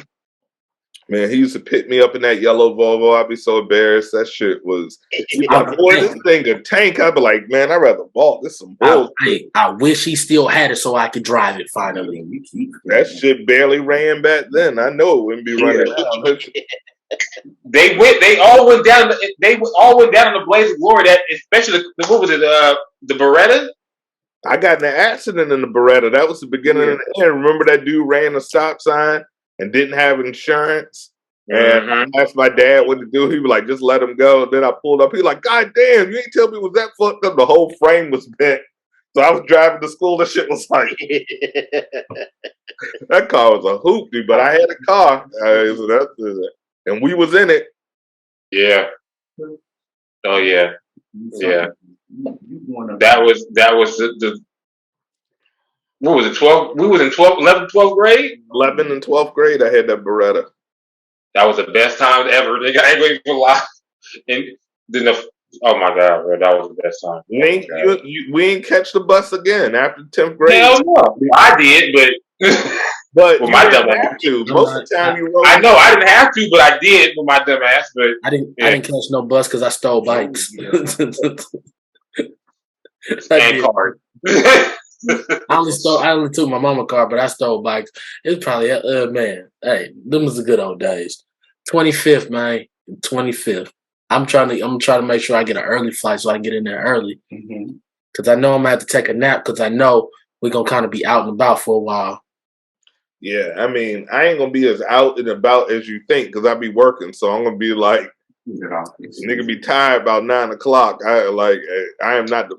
C: Man, he used to pick me up in that yellow Volvo. I'd be so embarrassed. That shit was. Boy, this thing a tank. I'd be like, man, I'd rather bought this some bullshit.
E: I wish he still had it so I could drive it finally.
C: That shit barely ran back then. I know it wouldn't be running now.
D: They all went down. They all went down in the blaze of glory. That especially what was it? The Beretta.
C: I got in an accident in the Beretta. That was the beginning of the end. Remember that dude ran a stop sign and didn't have insurance. And I asked my dad what to do. He was like, just let him go. And then I pulled up. He was like, God damn, you ain't tell me it was that fucked up. The whole frame was bent. So I was driving to school. That shit was like, that car was a hoopty, but I had a car. And we was in it.
D: Yeah. Oh yeah. Yeah. That was the what was it, 12? We was in 11th, 12th grade?
C: 11th and 12th grade, I had that Beretta.
D: That was the best time ever. They got everybody for life. And then oh my God, bro, that was the best time.
C: We ain't catch the bus again after 10th grade.
D: Hell no. I did,
C: but
D: well, my dumb ass.
C: Most of the time you rode.
D: I know I didn't have to, but I did with my dumb ass. But
E: I didn't catch no bus because I stole bikes.
D: And cars.
E: I only took my mama car, but I stole bikes. It's probably man. Hey, them was the good old days. 25th, man. 25th. I'm trying to make sure I get an early flight so I can get in there early. Because I know I'm gonna have to take a nap because I know we're gonna kind of be out and about for a while.
C: Yeah, I mean, I ain't gonna be as out and about as you think because I be working, so I'm gonna be like, nigga be tired about 9 o'clock. I am not.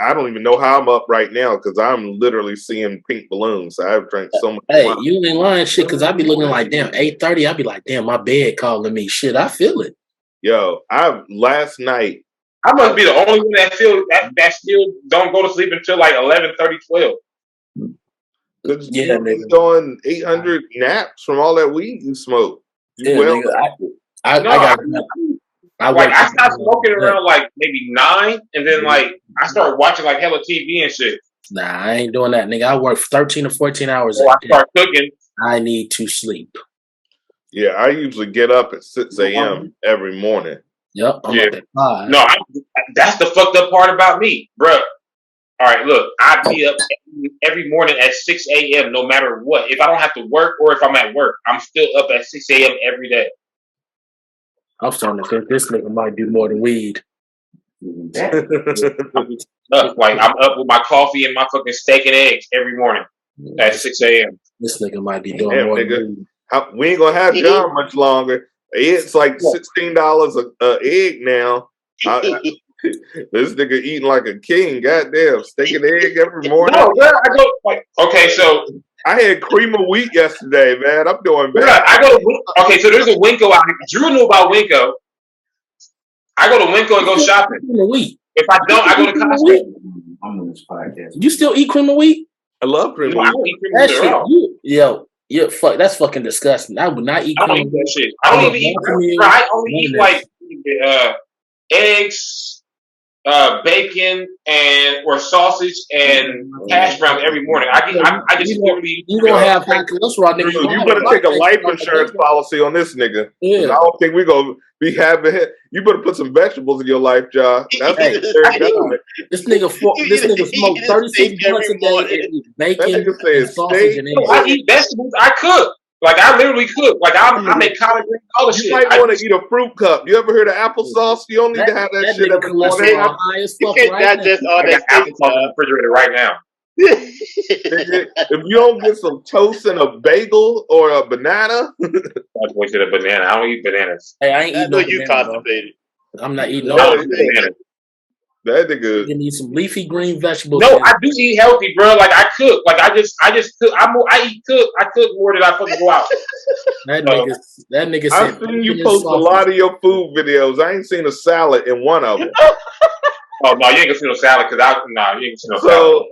C: I don't even know how I'm up right now because I'm literally seeing pink balloons. I've drank so much.
E: Hey, you ain't lying shit because I be looking like damn 8:30. I be like damn my bed calling me. Shit, I feel it.
C: Yo, last night.
D: I must be the only one that still don't go to sleep until like 11:30, 12.
C: Because you've been doing 800 naps from all that weed you smoke.
D: I stopped smoking around like maybe 9, and then like I started watching like hella TV and shit.
E: Nah, I ain't doing that, nigga. I work 13 to 14 hours.
D: I start cooking.
E: I need to sleep.
C: Yeah, I usually get up at 6 a.m. every morning.
E: Yep. I'm up at 5.
D: No, that's the fucked up part about me, bro. All right, look, I be up every morning at 6 a.m. no matter what. If I don't have to work or if I'm at work, I'm still up at 6 a.m. every day.
E: I'm starting to think this nigga might do more than weed.
D: Like I'm up with my coffee and my fucking steak and eggs every morning. at 6 a.m.
E: This nigga might be doing
C: Damn,
E: more
C: nigga.
E: than
C: We ain't gonna have John much longer. It's like $16 a egg now. This nigga eating like a king. Goddamn, steak and egg every morning.
D: No, bro, I go like okay, so
C: I had cream of wheat yesterday, man. I'm doing
D: bro,
C: bad.
D: I go to okay, so there's a Winco out here. Drew knew about Winco. I go to Winco and go shopping.
E: cream of wheat.
D: If I don't, I go to Costco.
F: I'm on this podcast.
E: You still eat cream of wheat?
C: I love cream
D: No,
C: of
D: I
C: wheat.
D: don't eat cream
E: That
D: of
E: shit,
D: wheat at all.
E: fuck. That's fucking disgusting. I would not eat
D: I don't
E: cream
D: eat
E: of
D: that
E: wheat.
D: shit. I don't even eat. Bro, I only eat like eggs, bacon, or sausage and hash browns every morning. I just literally.
E: You gonna have high cholesterol, nigga.
C: Dude, you better take a life insurance policy on this nigga. 'Cause
E: Yeah.
C: I don't think we're gonna be having it. You better put some vegetables in your life, John. That's
E: Hey, This nigga smoked 36 blunts a day and eat bacon
C: That nigga said
E: and sausage and eggs.
D: I eat vegetables. I cook. Like I literally cook. Like I make collard greens, all the
C: You
D: shit.
C: might want to eat a fruit cup. You ever heard of applesauce? You don't need to have that shit
E: nigga
C: every morning.
E: cholesterol high as
G: You
E: fuck
G: can't
E: right now.
G: digest all
D: I
G: that
D: got
G: steak.
D: applesauce in the refrigerator right now.
C: Nigga, if you don't get some toast and a bagel or a banana,
D: That's wasted a banana. I don't eat bananas.
E: Hey, I ain't
G: I
E: eating
G: know
E: no
G: you
E: banana, bro.
G: constipated.
E: I'm not eating
D: I
E: no
D: don't eat bananas.
C: that nigga.
E: You need some leafy green vegetables.
D: No, I do eat healthy, bro. Like I cook. Like I just cook. I eat cook. I cook more than I fucking go out.
E: That nigga
C: I've
E: said
C: seen you post a lot of your food videos. I ain't seen a salad in one of them.
D: Oh no, you ain't gonna see no salad because you ain't gonna see no salad.
C: So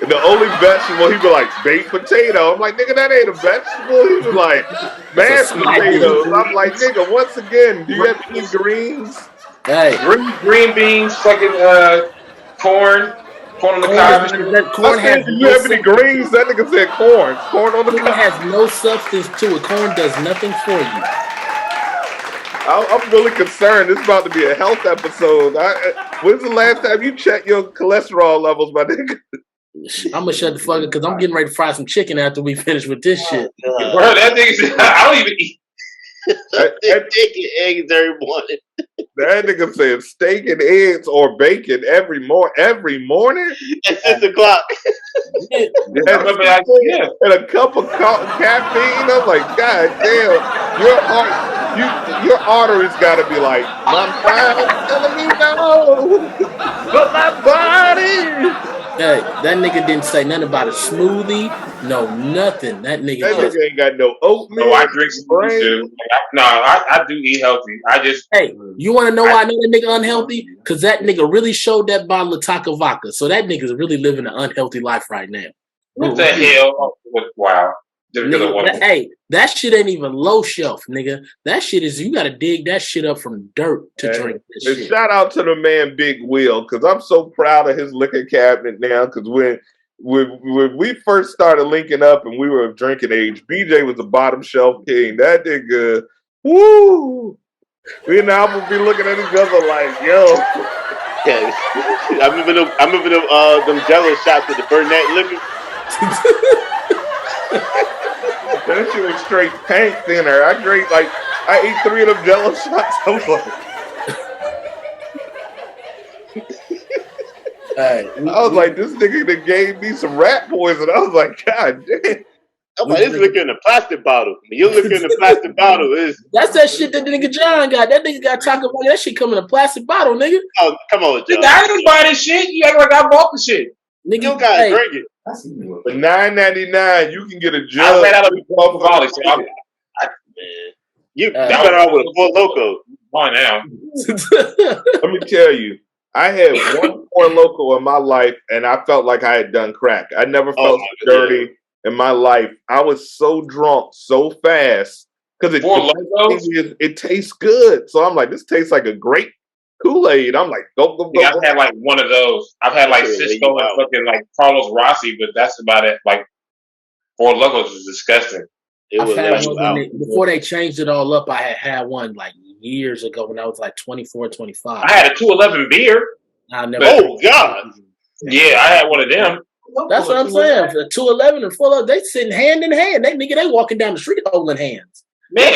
C: the only vegetable, he be like baked potato. I'm like, nigga, that ain't a vegetable. He was like mashed potatoes. I'm like, nigga, once again, do you have any greens?
E: Hey,
D: green beans, fucking corn on the cob.
E: corn
C: I
E: has
C: said, do you
E: no
C: have any greens? That nigga said corn. Corn on the
E: Corn
C: cob.
E: has no substance to it. Corn does nothing for you.
C: I'm really concerned. This is about to be a health episode. When's the last time you checked your cholesterol levels, my nigga?
E: I'm gonna shut the fuck up because I'm getting ready to fry some chicken after we finish with this shit.
D: Bro, that nigga said, I don't even eat.
G: Steak and eggs every morning.
C: That nigga said steak and eggs or bacon every morning.
G: At 6 o'clock.
C: And a cup of caffeine. I'm like, God damn, your arteries gotta be like, my mind's telling me no, but my body.
E: Hey, that nigga didn't say nothing about a smoothie. No, nothing. That nigga
C: ain't got no oatmeal.
D: No, I drink smoothie too. I do eat healthy.
E: Hey, you want to know why I know that nigga unhealthy? Because that nigga really showed that bottle of Taco Vodka. So that nigga's really living an unhealthy life right now.
D: What the hell? Wow.
E: Nigga, hey, that shit ain't even low shelf, nigga. That shit is, you got to dig that shit up from dirt to drink this shit.
C: Shout out to the man Big Will, because I'm so proud of his liquor cabinet now, because when we first started linking up and we were of drinking age, BJ was the bottom shelf king. That nigga, woo! We now will be looking at each other like, yo.
G: Yeah, I remember them Jello shots with the Burnett liquor.
C: That shit was straight tank thinner. I ate 3 of them Jello shots. I was like, this nigga that gave me some rat poison. I was like, God damn.
G: I'm like, this liquor in a plastic bottle. Your liquor in a plastic bottle is.
E: That's that shit that the nigga John got. That nigga got Taco Bell. That shit come in a plastic bottle, nigga.
G: Oh, come on, John.
D: I didn't buy this shit. You act like I bought the shit.
E: Nigga,
G: you don't gotta drink it.
C: For $9.99, you can get a jug.
D: I ran out of the volley, so
G: you better out with a Four Loko.
D: Fine now.
C: Let me tell you, I had one Four Loko in my life, and I felt like I had done crack. I never felt so dirty in my life. I was so drunk so fast because it tastes good. So I'm like, this tastes like a great Kool-Aid. I'm like, go.
D: I've had like one of those. I've had like Cisco and fucking like Carlos Rossi, but that's about it. Like Four Locos is disgusting.
E: Before they changed it all up, I had one like years ago when I was like 24, 25.
D: I had a 211 beer.
G: Oh God!
D: Yeah, I had one of them.
E: That's what I'm saying. The 211 and 411, they sitting hand in hand. They walking down the street holding hands.
D: Man,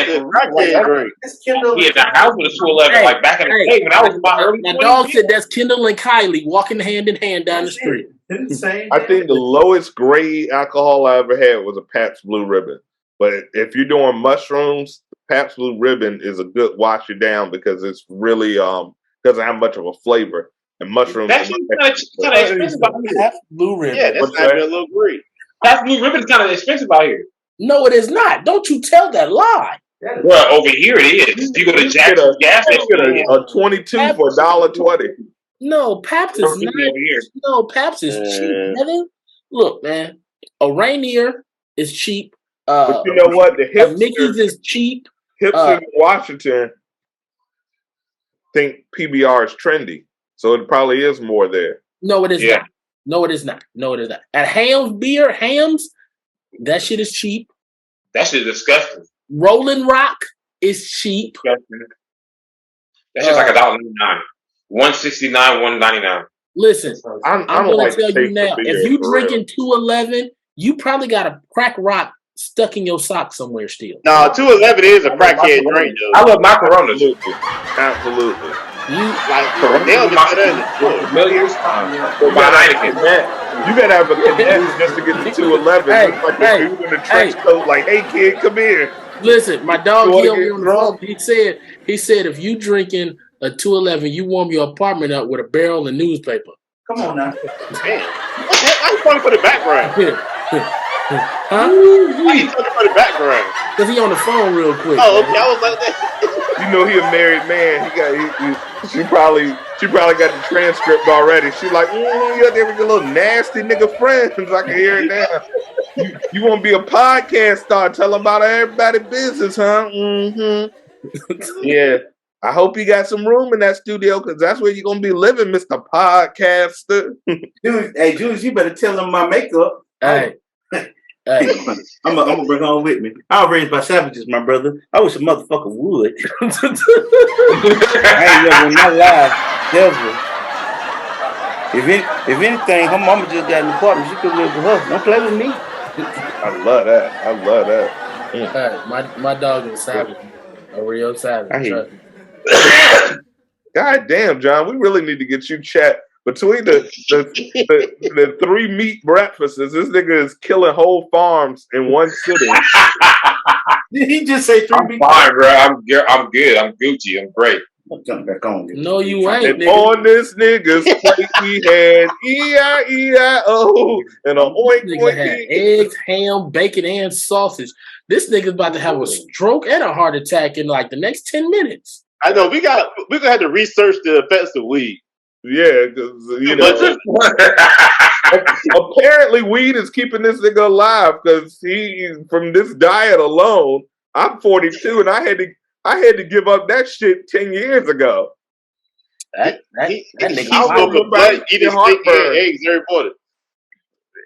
D: that's Kendall. Yeah, the house was 211. Like back in the day when I was in my early 20s.
E: My dog said that's Kendall and Kylie walking hand in hand down the street.
F: Insane.
C: I think the lowest grade alcohol I ever had was a Pabst Blue Ribbon. But if you're doing mushrooms, Pabst Blue Ribbon is a good wash you down because it's really doesn't have much of a flavor. And mushrooms.
D: That's kind of expensive out here.
E: Pabst Blue Ribbon.
G: Yeah, that's not a little great.
D: Pabst Blue Ribbon is kind of expensive out here.
E: No, it is not. Don't you tell that lie.
D: Well, over here it is. You go to Jackson's gas
C: You get
D: station.
C: a 22 for $1.20.
E: No, Pabst is
D: Over
E: not.
D: here.
E: No, Pabst is cheap, brother. Look, man, a Rainier is cheap.
C: But you know what? The
E: Mickey's is cheap.
C: hipsters in Washington think PBR is trendy, so it probably is more there.
E: No, it is not. No, it is not. No, it is not. At Hams, that shit is cheap.
D: That shit is disgusting.
E: Rolling Rock is cheap.
D: Disgusting. That's just like $1.99. $1.69, $1.99.
E: Listen, I'm going to tell you now. If you drinking 211, you probably got a crack rock stuck in your sock somewhere still.
G: No, 211 is a crackhead drink, though.
D: I love my Coronas.
C: Absolutely.
G: They don't get that
D: Millions. My Heineken.
C: You gotta have a connection just to get the 211. Like the dude in the trench coat, like, hey kid, come here.
E: Listen, my dog yelled me on the phone. He said if you drinking a 211, you warm your apartment up with a barrel and newspaper.
F: Come on now.
G: Damn. Why you talking for the background?
E: Huh?
G: Why you talking for the background?
E: Because he on the phone real quick.
G: Oh, okay. I was like that.
C: You know he a married man. She probably got the transcript already. She like, you there with your little nasty nigga friends. I can hear it now. You want to be a podcast star? Tell them about everybody's business, huh? Mm-hmm. Yeah. I hope you got some room in that studio because that's where you're gonna be living, Mr. Podcaster.
F: Julius, you better tell them my makeup.
E: Hey.
F: I'm gonna bring home with me. I was raised by savages, my brother. I wish a motherfucker would. I ain't never in my life, ever. If anything, her mama just got an apartment. She could live with her. Don't play with me.
C: I love that.
E: Hey, my dog is savage. A real savage.
C: God damn, John, we really need to get you chat. Between the 3 meat breakfasts, this nigga is killing whole farms in one sitting.
F: Did he just say 3 meat?
D: I'm fine, bro. I'm good. I'm Gucci. I'm great.
F: I'm jumping back on.
E: No, you ain't.
C: And on this nigga's plate, he had E-I-E-I-O and a oink
E: nigga had eggs, ham, bacon, and sausage. This nigga's about to have a stroke and a heart attack in like the next 10 minutes.
G: I know we're gonna have to research the effects of weed.
C: Yeah, because apparently weed is keeping this nigga alive because he from this diet alone. I'm 42 and I had to give up that shit 10 years ago.
G: That nigga, I don't know about eating steak and eggs every morning.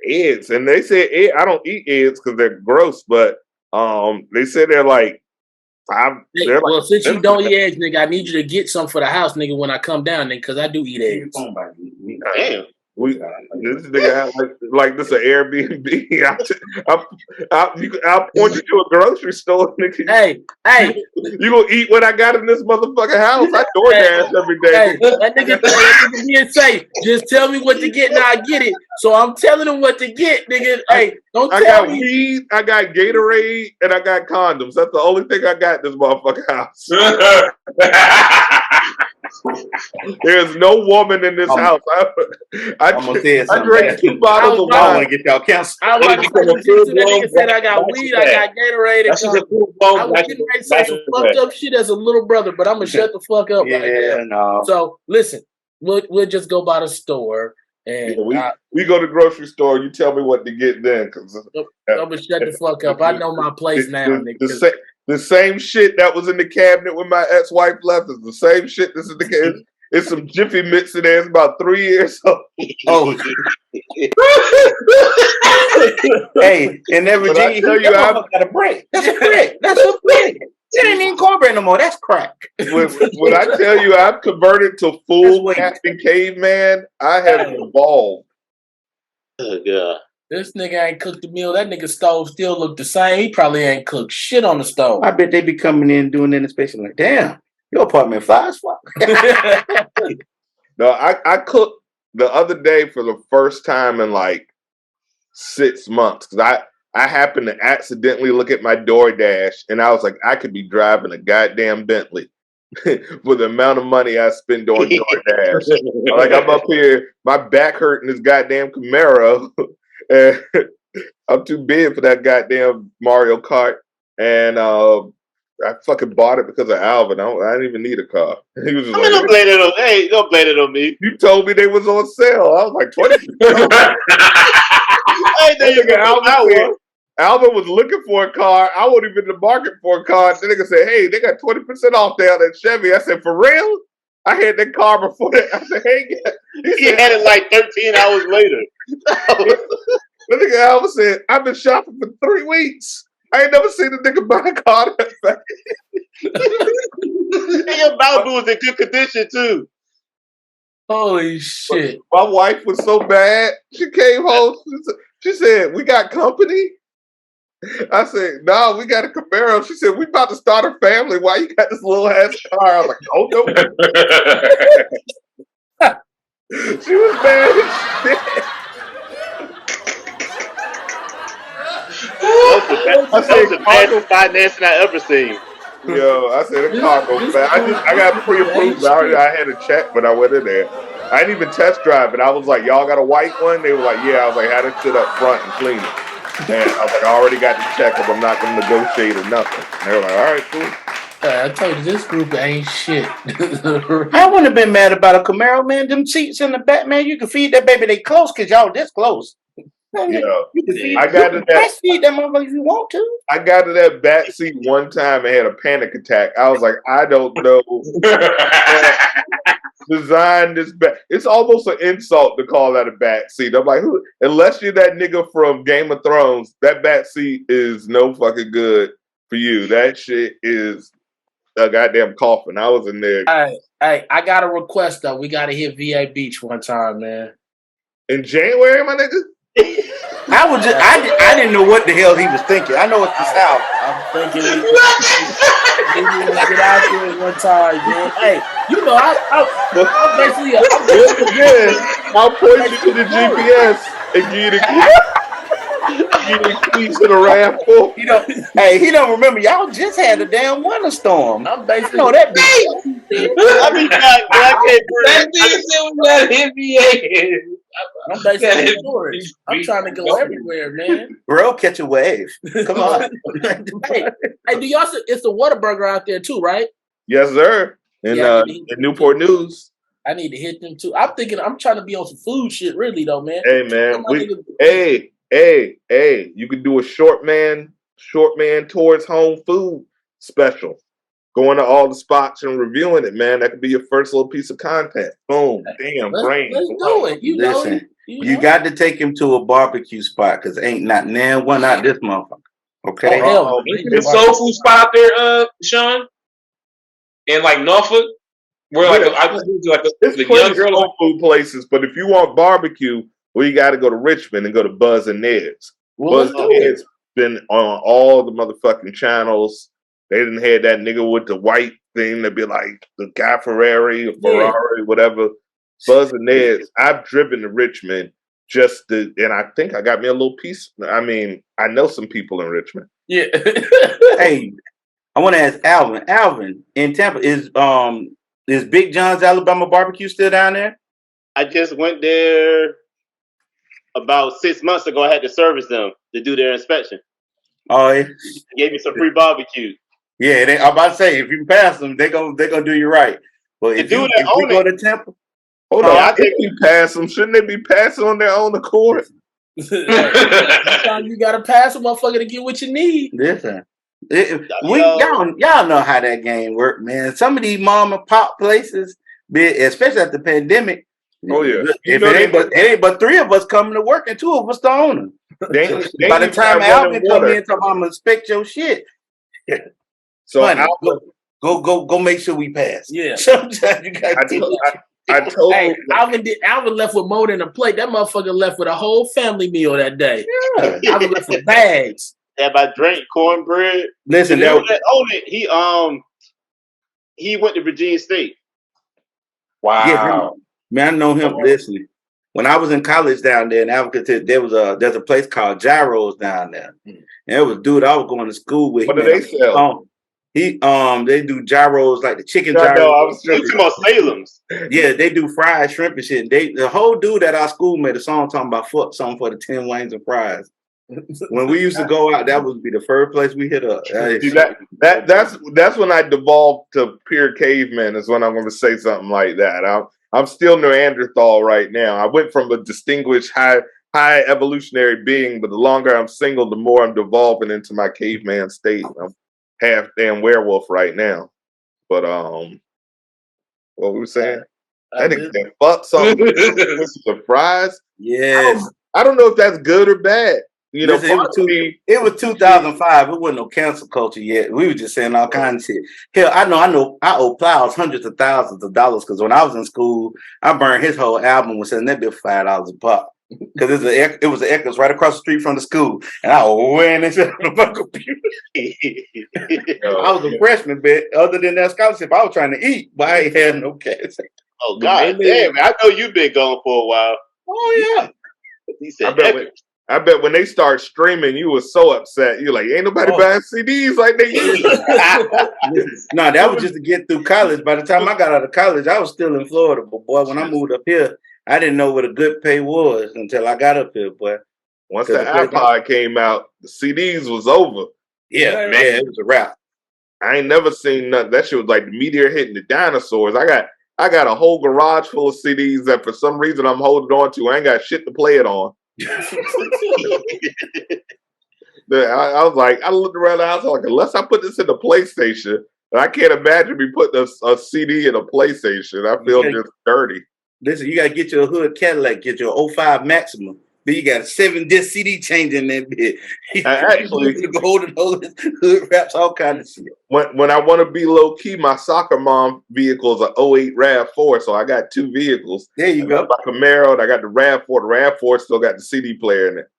C: Eggs, and they said I don't eat eggs because they're gross, but they said they're like.
E: Well, since you don't eat eggs, nigga, I need you to get some for the house, nigga, when I come down, nigga, because I do eat eggs.
G: Damn.
C: This nigga like this an Airbnb. I'll point you to a grocery store, nigga.
E: Hey,
C: you gonna eat what I got in this motherfucking house? I DoorDash every day.
E: That nigga didn't say, just tell me what to get and I get it. So I'm telling him what to get, nigga. Hey, don't tell me. I got
C: weed, I got Gatorade, and I got condoms. That's the only thing I got in this motherfucking house. There's no woman in this house. I drank 2 bottles of wine.
F: I want to get y'all canceled.
E: I was about to say that nigga said I got weed, I got Gatorade. I was getting ready to say some fucked up shit as a little brother, but I'm gonna shut the fuck up right now. So listen, we'll just go by the store and
C: we go to the grocery store. You tell me what to get then, because
E: I'm gonna shut the fuck up. I know my place now, nigga.
C: The same shit that was in the cabinet when my ex-wife left is the same shit. This is the case. It's some Jiffy Mix in there. It's about 3 years old.
F: Oh. Hey, in Virginia, got a break. That's a brick. That's a brick. It ain't even cornbread no more. That's crack.
C: When I tell you I've converted to full Captain Caveman, I have evolved.
G: Oh, God.
E: This nigga ain't cooked the meal. That nigga stove still look the same. He probably ain't cooked shit on the stove.
F: I bet they be coming in doing that inspection like, damn, your apartment fly as fuck.
C: No, I cook the other day for the first time in like 6 months, because I happened to accidentally look at my DoorDash and I was like, I could be driving a goddamn Bentley for the amount of money I spend on DoorDash. Like I'm up here, my back hurting this goddamn Camaro, and I'm too big for that goddamn Mario Kart. And I fucking bought it because of Alvin. I didn't even need a car. He was just like,
G: don't blame it on. Hey, don't blame it on me.
C: you told me they was on sale. I was like 20%.
G: I ain't know you got
C: Alvin was looking for a car. I wasn't even in the market for a car. The nigga said, hey, they got 20% off there on that Chevy. I said, for real? I had that car before that. I said, hey.
G: He had it like 13 hours later.
C: The nigga Alvin said, I've been shopping for 3 weeks. I ain't never seen a nigga buy a car that fast.
G: And your Malibu was in good condition too.
E: Holy shit.
C: My wife was so bad. She came home. She said, we got company? I said, no, we got a Camaro. She said, we about to start a family. Why you got this little ass car? I was like, oh, no. She was mad as shit.
G: That's the best financing I ever seen.
C: Yo, I said, the car go fast. I got pre-approved. I had a check, but I went in there. I didn't even test drive it. I was like, y'all got a white one? They were like, yeah. I was like, had it sit up front and clean it. And I was like, I already got the check up. I'm not going to negotiate or nothing. And they were like, all right, cool.
E: I told you, this group ain't shit.
F: I wouldn't have been mad about a Camaro, man. Them seats in the back, man, you can feed that baby. They close because y'all this close.
C: Yeah,
F: you can feed,
C: I got to that.
F: Feed that motherfucker if you want to.
C: I got to that back seat one time and had a panic attack. I was like, I don't know. Design this back. It's almost an insult to call that a back seat. I'm like, unless you're that nigga from Game of Thrones, that back seat is no fucking good for you. That shit is a goddamn coffin. I was in there.
E: Hey, I got a request though. We got to hit VA Beach one time, man.
C: In January, my nigga.
F: I didn't know what the hell he was thinking. I know it's the South.
E: I'm thinking we get out there one time, man. Hey, you know, I'm basically
C: I'll point you to the GPS and give you the keys to the raffle.
F: He don't remember. Y'all just had a damn winter storm.
E: I'm basically
F: know that
G: I mean, I can't
E: NBA. I'm basically storage. I'm trying to go everywhere, man.
F: Bro, catch a wave. Come on.
E: hey, do y'all? It's the Whataburger out there too, right?
C: Yes, sir. In Newport News.
E: I need to hit them too. I'm trying to be on some food shit, really though, man.
C: Hey, man. Hey. You could do a short man towards home food special. Going to all the spots and reviewing it, man. That could be your first little piece of content. Boom. Damn, brain.
E: Let's do it.
F: You got to take him to a barbecue spot because ain't not one out this motherfucker. Okay.
D: The soul food spot out there, Sean, in like Norfolk, where
C: the young girl soul food places. But if you want barbecue, well, you got to go to Richmond and go to Buzz and Ned's. Buzz and Ned's been on all the motherfucking channels. They didn't have that nigga with the white thing to be like the Guy Ferrari, whatever. Buzz and Ned's. I've driven to Richmond and I think I got me a little piece. I mean, I know some people in Richmond.
E: Yeah.
F: Hey, I want to ask Alvin. Alvin, in Tampa, is Big John's Alabama Barbecue still down there?
G: I just went there about 6 months ago. I had to service them to do their inspection.
F: Oh, yeah.
G: They gave me some free barbecue.
F: Yeah, I'm about to say, if you pass them, they're gonna do you right. But if we go to Tampa,
C: hold on, I think you pass them. Shouldn't they be passing on their own accord?
E: Sometimes you gotta pass a motherfucker to get what you need.
F: Listen, y'all know how that game work, man. Some of these mom and pop places, especially after the pandemic.
C: Oh yeah,
F: if it ain't but 3 of us coming to work and 2 of us the owner. By the time Alvin come in, I'm gonna inspect your shit. So honey, go make sure we pass.
E: Yeah.
F: Sometimes you got
C: I told
E: hey, Alvin left with more than a plate. That motherfucker left with a whole family meal that day. Yeah. Alvin left with bags.
G: Have I drank cornbread?
F: Listen,
G: that own it. He went to Virginia State.
D: Wow.
F: Yeah, man, I know him. Listen, when I was in college down there in Albuquerque, there's a place called Gyros down there. And it was a dude I was going to school with.
C: What do they sell?
F: They do gyros, like the chicken
C: I know,
F: gyros.
C: I was
G: talking about Salem's.
F: Yeah, they do fried shrimp and shit. The whole dude at our school made a song talking about fuck something for the 10 wings and fries. When we used to go out, that would be the first place we hit up.
C: See, that's when I devolved to pure caveman. Is when I'm going to say something like that. I'm still Neanderthal right now. I went from a distinguished high evolutionary being, but the longer I'm single, the more I'm devolving into my caveman state. I'm half damn werewolf right now. But what we were saying? I think that fuck something. This is a surprise.
F: Yes.
C: I don't know if that's good or bad. You know,
F: listen, it was 2005. It wasn't no cancel culture yet. We were just saying all kinds of shit. Hell, I owe Plows hundreds of thousands of dollars because when I was in school, I burned his whole album was selling that bit for $5 a pop. Because it was an Echoes right across the street from the school, and I went and shit on my computer. I was a freshman, but other than that scholarship, I was trying to eat, but I ain't had no cash.
G: Oh God, damn! I know you've been gone for a while.
F: Oh yeah.
G: He said,
C: I bet when they start streaming, you were so upset. You're like, ain't nobody buying CDs like they used to.
F: No, that was just to get through college. By the time I got out of college, I was still in Florida. But boy, when I moved up here, I didn't know what a good pay was until I got up here. Boy,
C: once the iPod came out, the CDs was over.
F: Yeah, man, it was a wrap.
C: I ain't never seen nothing. That shit was like the meteor hitting the dinosaurs. I got a whole garage full of CDs that for some reason I'm holding on to. I ain't got shit to play it on. I was like, I looked around the house like, unless I put this in the PlayStation, and I can't imagine me putting a CD in a PlayStation. I feel just dirty.
F: Listen, you gotta get your hood Cadillac, get your 05 Maximum. Then you got a 7-disc CD changer in that bit.
C: Actually,
F: hood wraps, all kinds of shit.
C: When I want to be low key, my soccer mom vehicle is an 08 RAV4, so I got two vehicles.
F: There you go.
C: I got my Camaro, and I got the RAV4. The RAV4 still got the CD player in it.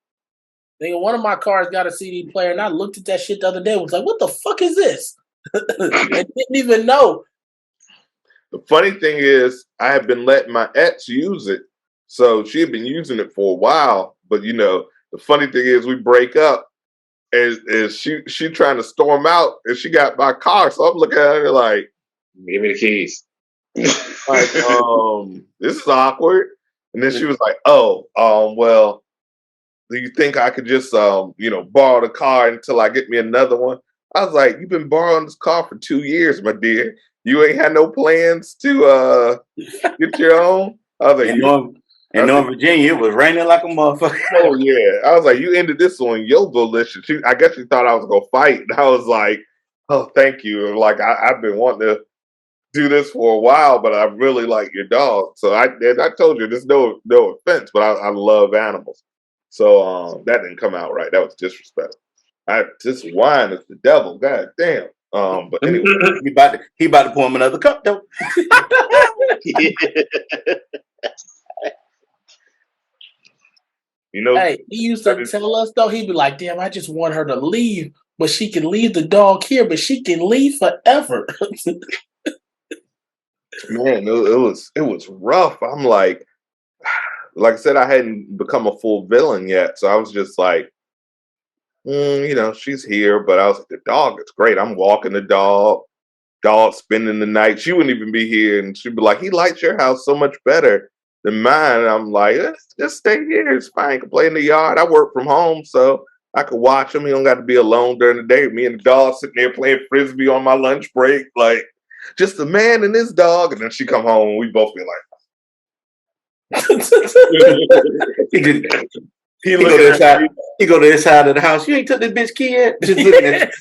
E: Nigga, one of my cars got a CD player, and I looked at that shit the other day. And was like, "What the fuck is this?" I didn't even know.
C: The funny thing is, I have been letting my ex use it. So she had been using it for a while. But, you know, the funny thing is we break up and she trying to storm out and she got my car. So I'm looking at her like,
D: give me the keys.
C: Like, this is awkward. And then she was like, well, do you think I could just, borrow the car until I get me another one? I was like, you've been borrowing this car for 2 years, my dear. You ain't had no plans to get your own? I was like,
F: in Virginia, it was raining like a motherfucker.
C: Oh, yeah. I was like, you ended this on your volition. I guess she thought I was going to fight. And I was like, oh, thank you. Like, I've been wanting to do this for a while, but I really like your dog. So I told you, there's no offense, but I love animals. So that didn't come out right. That was disrespectful. This wine is the devil. God damn. But anyway,
F: he about to pour him another cup though.
C: You know,
E: hey, he used to tell us though. He'd be like, "Damn, I just want her to leave, but she can leave the dog here, but she can leave forever."
C: Man, it was rough. I'm like I said, I hadn't become a full villain yet, so I was just like, she's here, but I was like, the dog is great. I'm walking the dog spending the night. She wouldn't even be here, and she'd be like, he likes your house so much better than mine. And I'm like, just stay here. It's fine. I can play in the yard. I work from home, so I could watch him. He don't got to be alone during the day. Me and the dog sitting there playing Frisbee on my lunch break, like just a man and his dog. And then she come home, and we both be like, he go to his side of the house. You ain't took this bitch key yet. Just looking at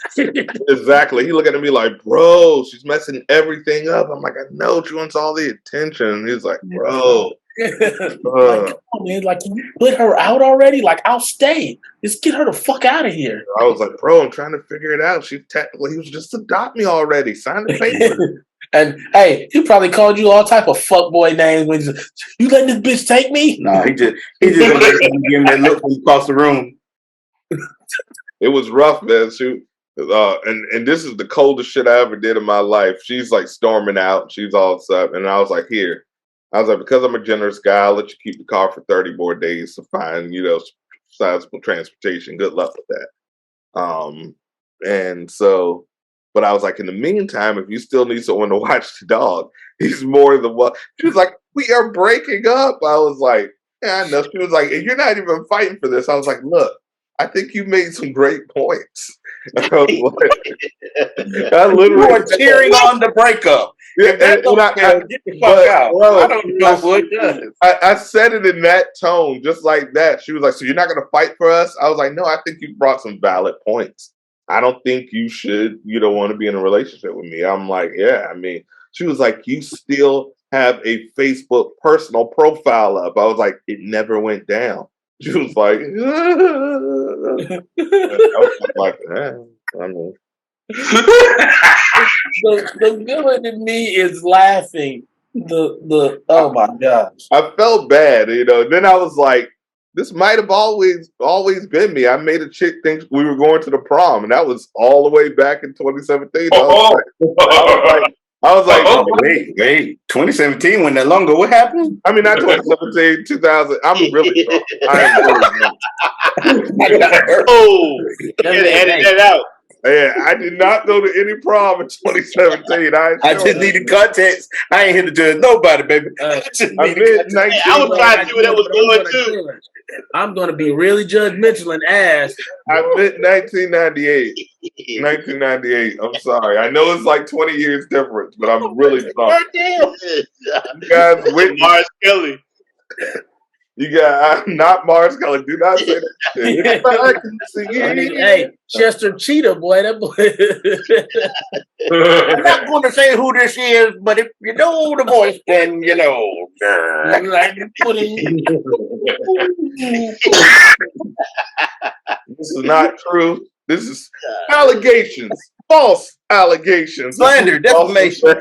C: exactly. He looking at me like, bro, she's messing everything up. I'm like, I know she wants all the attention. He's like, bro.
E: Like, come on, man. Like, can you put her out already? Like, I'll stay. Just get her the fuck out of here.
C: I was like, bro, I'm trying to figure it out. He was just adopt me already. Sign the paper.
E: And hey, he probably called you all type of fuckboy names when you letting this bitch take me?
F: No, he just give him that look from across the room.
C: It was rough, man. Shoot. And this is the coldest shit I ever did in my life. She's like storming out. She's all upset. And I was like, here, I was like, because I'm a generous guy, I'll let you keep the car for 30 more days to find, sizable transportation. Good luck with that. And so, but I was like, in the meantime, if you still need someone to watch the dog, he's more than one. She was like, we are breaking up. I was like, yeah, I know. She was like, you're not even fighting for this. I was like, look, I think you made some great points. I was like, I literally
F: you are cheering on the breakup.
C: Yeah,
F: get the fuck out. I don't know what does.
C: I said it in that tone, just like that. She was like, so you're not going to fight for us? I was like, no, I think you brought some valid points. I don't think you don't want to be in a relationship with me. I'm like, yeah, I mean, she was like, you still have a Facebook personal profile up. I was like, it never went down. She was like, I was like, I mean.
F: the villain in me is laughing. Oh my gosh.
C: I felt bad, Then I was like, this might have always been me. I made a chick think we were going to the prom, and that was all the way back in 2017. I was like,
F: wait, 2017 wasn't that long ago. What happened?
C: I mean, not 2017, 2000. I'm really drunk. I am really drunk.
G: Edit that out.
C: Yeah, I did not go to any prom in 2017.
F: I just need the context. I ain't here to judge nobody, baby.
G: I was trying to see where that was going too.
E: I'm going to be really judgmental and ask.
C: I meant 1998. 1998. I'm sorry. I know it's like 20 years difference, but I'm really sorry. You guys with
G: Mars Kelly.
C: You got not Mars Kelly. Do not say that.
E: Hey, Chester Cheetah, boy. That boy.
F: I'm not going to say who this is, but if you know the voice, then you know.
C: This is not true. This is allegations, false allegations,
F: slander, defamation.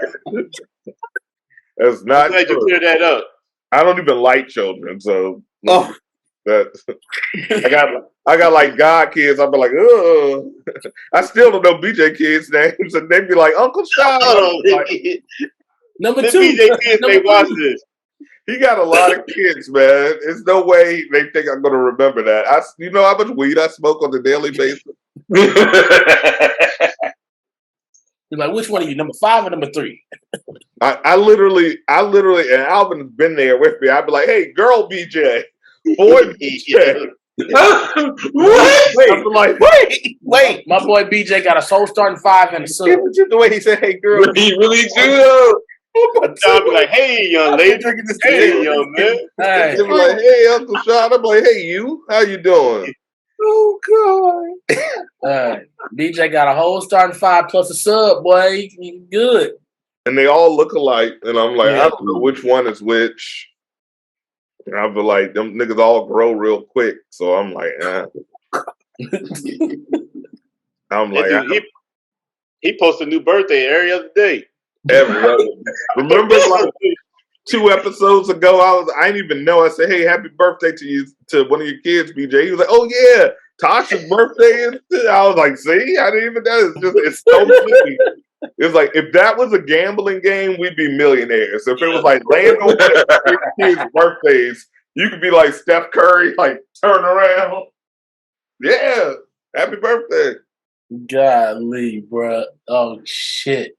C: That's not
G: glad
C: true.
G: you cleared that up.
C: I don't even like children, so that I got like God kids. I'll be like, oh, I still don't know BJ kids' names, and they'd be like Uncle Sean.
E: Number
G: the
E: two,
G: BJ kids may watch this.
C: He got a lot of kids, man. There's no way they think I'm gonna remember that. You know how much weed I smoke on a daily basis.
E: You're like, which one are you, number 5 or number 3?
C: I literally, and Alvin's been there with me. I'd be like, hey, girl BJ, boy BJ.
E: Wait. My boy BJ got a soul starting 5 and a son.
C: The way he said, hey, girl.
D: He really do.
G: I'll be like, hey, young lady. Hey, young man.
C: Hey. They'll be like, hey, Uncle Sean. I'm like, hey, you. How you doing?
F: Oh, God.
E: BJ got a whole starting 5 plus a sub, boy. He good.
C: And they all look alike. And I'm like, I don't know which one is which. And I'll be like, them niggas all grow real quick. So I'm like, I'm like,
G: he posts a new birthday every other day.
C: Remember like 2 episodes ago, I didn't even know. I said, hey, happy birthday to you, to one of your kids, BJ. He was like, oh yeah, Tasha's birthday is. I was like, see, I didn't even know. It's so funny. It's like if that was a gambling game, we'd be millionaires. If it was like laying on kids' birthdays, you could be like Steph Curry, like turn around. Yeah, happy birthday.
E: Golly, bro. Oh shit.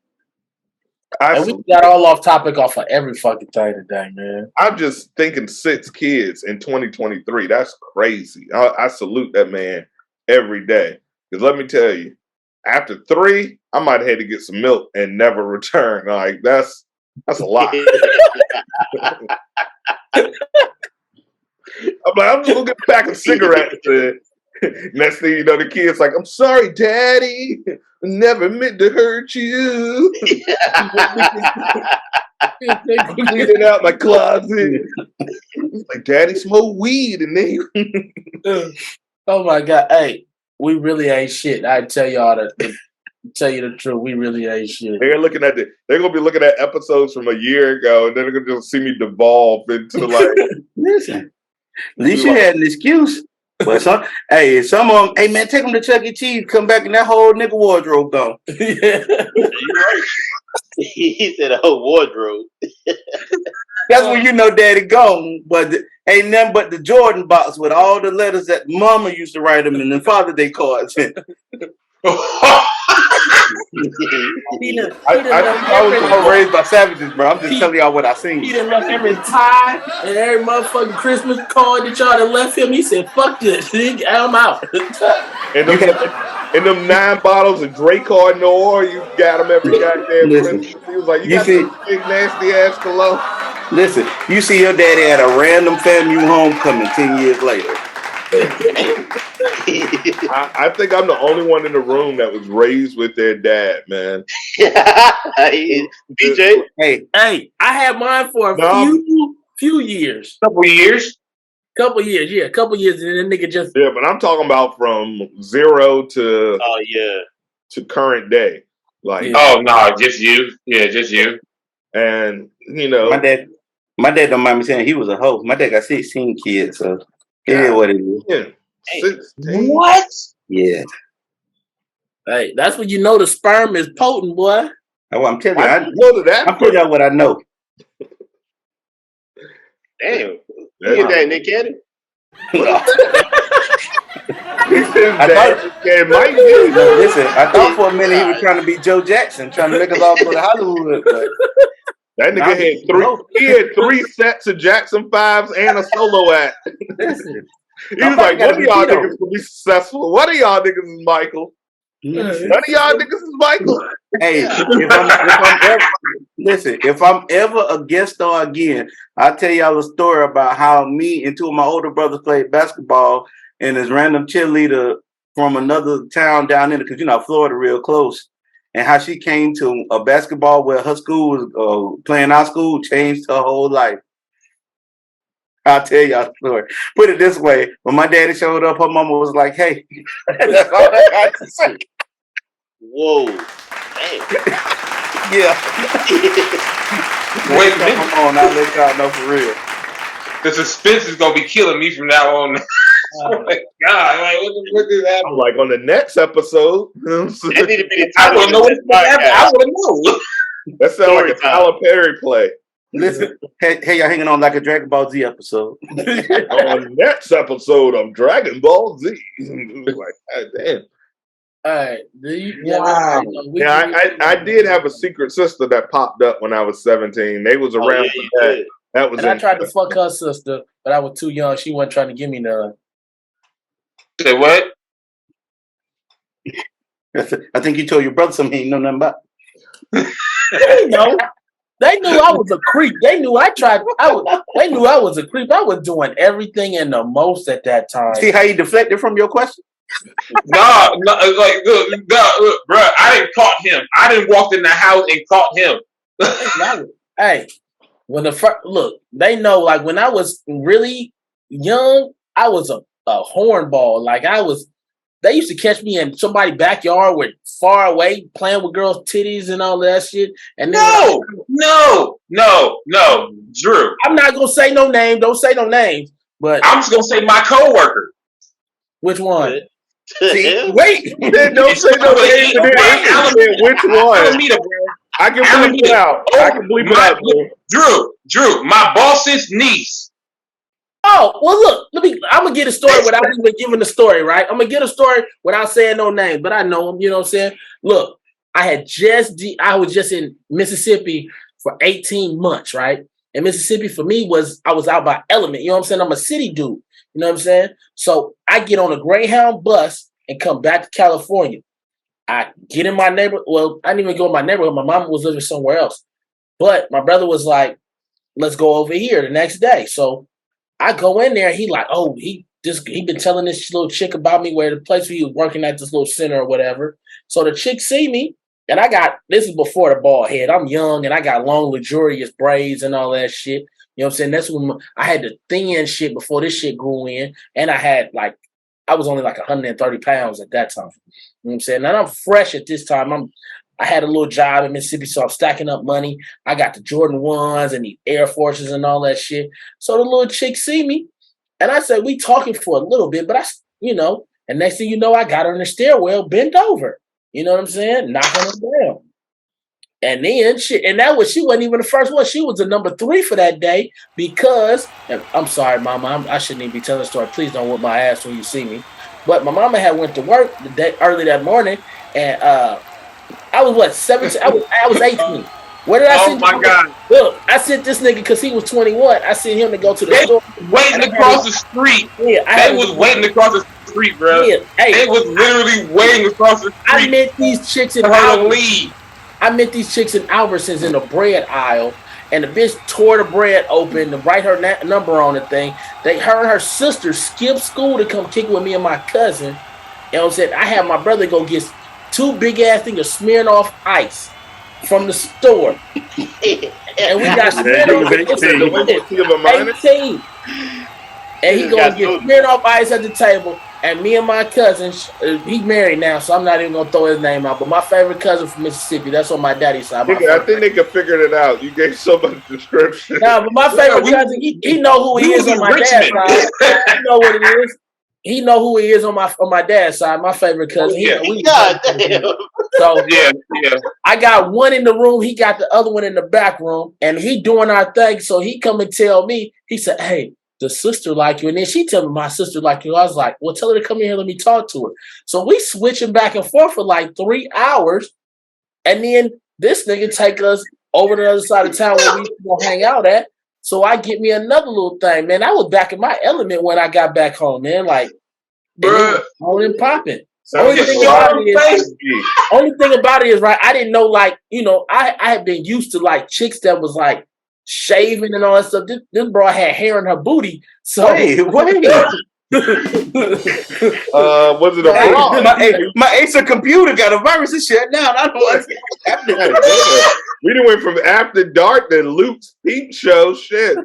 C: And
E: we got all off topic off of every fucking thing today, man.
C: I'm just thinking 6 kids in 2023. That's crazy. I salute that man every day. Because let me tell you, after 3, I might have had to get some milk and never return. Like that's a lot. I'm like, I'm just gonna get a pack of cigarettes. Next thing you know, the kid's like, I'm sorry, Daddy. Never meant to hurt you. Cleaning out my closet. It's like, Daddy smoked weed and they.
E: Oh my God. Hey, we really ain't shit. I tell y'all tell you the truth, we really ain't shit.
C: They're gonna be looking at episodes from a year ago, and then they're gonna just see me devolve into like.
F: Listen, at least you had an excuse. But some of them, hey man, take them to Chuck E. Cheese, come back and that whole nigga wardrobe gone.
G: He said a whole wardrobe.
F: That's when you know daddy gone. But ain't nothing but the Jordan box with all the letters that mama used to write them in the Father Day cards.
E: He done
C: I think I was
F: raised by savages, bro. I'm just telling y'all what I seen.
E: He done left every tie and every motherfucking Christmas card that y'all done left him. He said, "Fuck this, I'm out."
C: And them 9 bottles of Drake Noir, you got them every goddamn Christmas. He was like, "You got this big nasty ass cologne."
F: Listen, you see your daddy at a random FAMU homecoming 10 years later.
C: I think I'm the only one in the room that was raised with their dad, man.
G: DJ?
E: Hey, I had mine for a few years.
D: Couple years,
E: yeah. Couple years, and then nigga just...
C: Yeah, but I'm talking about from 0 to...
G: Oh, yeah.
C: To current day. Like...
D: Yeah. Oh, no, just you. Yeah, just you.
C: And, you know...
F: My dad don't mind me saying he was a hoe. My dad got 16 kids, so it is what it is.
C: Yeah. 16.
D: What?
F: Yeah.
E: Hey, that's when you know the sperm is potent, boy.
F: I'm telling you,
C: I'm
F: telling you what I know.
G: Damn. You get that, Nick Cannon?
F: Listen, I thought for a minute he was trying to be Joe Jackson, trying to make us all go to Hollywood. But
C: that nigga had 3 sets of Jackson 5s and a solo act.
F: Listen,
C: he was like, "What of y'all niggas will be successful? What of y'all niggas is Michael? None of y'all niggas is Michael."
F: Hey, if I'm ever a guest star again, I'll tell y'all a story about how me and 2 of my older brothers played basketball, and this random cheerleader from another town down there, because Florida real close, and how she came to a basketball where her school was playing our school changed her whole life. I'll tell y'all the story. Put it this way: when my daddy showed up, her mama was like, "Hey," that's all I got to say.
G: Whoa. Damn.
F: Yeah.
D: Wait a minute.
F: Come on, I'll let y'all know for real.
D: The suspense is gonna be killing me from now on. Oh my God! Like, what did happen?
C: I'm like on the next episode.
G: That need to be the
D: I
G: title.
D: don't know what happened. I want to know.
C: That sounds like a Tyler Perry play.
F: Listen, hey, y'all hanging on like a Dragon Ball Z episode.
C: On next episode of Dragon Ball Z. Like, God damn.
E: All right.
C: Wow. I did have a secret sister that popped up when I was 17. They was around for that. That was.
E: And I tried to fuck her sister, but I was too young. She wasn't trying to give me none.
D: Say what?
E: I think you told your brother something he ain't know nothing about. They know. They knew I was a creep. They knew they knew I was a creep. I was doing everything and the most at that time.
F: See how you deflected from your question?
D: No, like, look, bro, I didn't caught him. I didn't walk in the house and caught him.
E: Hey, when look, they know, like, when I was really young, I was a hornball. Like, they used to catch me in somebody's backyard with far away playing with girls' titties and all that shit. And then
D: no, Drew.
E: I'm not gonna say no name. Don't say no names. But
D: I'm just gonna say my coworker.
E: Which one?
F: See,
E: wait.
C: Don't say no name. Which one? I can bleep it out. I can bleep it out.
D: Drew, my boss's niece.
E: Oh, well, look, I'm going to get a story without even giving the story, right? I'm going to get a story without saying no names, but I know them, you know what I'm saying? Look, I was just in Mississippi for 18 months, right? And Mississippi for me I was out by element, you know what I'm saying? I'm a city dude, you know what I'm saying? So I get on a Greyhound bus and come back to California. I get in my neighborhood. Well, I didn't even go in my neighborhood. My mom was living somewhere else. But my brother was like, let's go over here the next day. So I go in there, he like, oh, he been telling this little chick about me, where the place where he was working at, this little center or whatever. So the chick see me, and this is before the bald head. I'm young, and I got long, luxurious braids and all that shit. You know what I'm saying? That's when I had the thin shit before this shit grew in, and I was only like 130 pounds at that time. You know what I'm saying? And I'm fresh at this time. I had a little job in Mississippi, so I'm stacking up money. I got the Jordan 1s and the Air Forces and all that shit. So the little chick see me, and I said, we talking for a little bit, but and next thing you know, I got her in the stairwell, bent over. You know what I'm saying? Knocking her down. And then shit, and she wasn't even the first one. She was the number 3 for that day because I'm sorry, Mama, I shouldn't even be telling the story. Please don't whip my ass when you see me. But my mama had went to work the day early that morning, and I was what 17. I was 18. Where did I send?
D: Oh my God!
E: Look, I sent this nigga because he was 21. I sent him to go to the store.
D: Waiting across the street.
E: Yeah,
D: they was waiting across the street, bro.
E: Yeah, hey,
D: they was literally waiting across the street.
E: I met these chicks in Albertsons. I met these chicks in Albertsons in the bread aisle, and the bitch tore the bread open to write her number on the thing. Her and her sister skipped school to come kick with me and my cousin. And I said, I had my brother go get 2 big ass things of Smirnoff Ice from the store. And we got Smirnoff 18. And he gonna get Smirnoff Ice at the table. And me and my cousin, he married now, so I'm not even gonna throw his name out. But my favorite cousin from Mississippi, that's on my daddy's side.
C: I think they could figure it out. You gave so much description.
E: No, but my favorite cousin, he know who he is on my dad's side. He know what it is. He know who he is on my dad's side. My favorite cousin.
G: God damn.
E: So
D: yeah.
E: I got one in the room. He got the other one in the back room, and he doing our thing. So he come and tell me. He said, "Hey, the sister like you," and then she tell me my sister like you. I was like, "Well, tell her to come here. Let me talk to her." So we switching back and forth for like 3 hours, and then this nigga take us over to the other side of town where we gonna hang out at. So I get me another little thing, man. I was back in my element when I got back home, man. Like,
D: bruh,
E: on and popping.
C: Only
E: thing about it is, right, I didn't know, like, you know, I had been used to like chicks that was like shaving and all that stuff. This bro had hair in her booty. So
F: wait.
C: Was it a
F: my Acer computer got a virus and shut down. I don't know what's happening.
C: We done went from After Dark to Luke's Peep Show. Shit.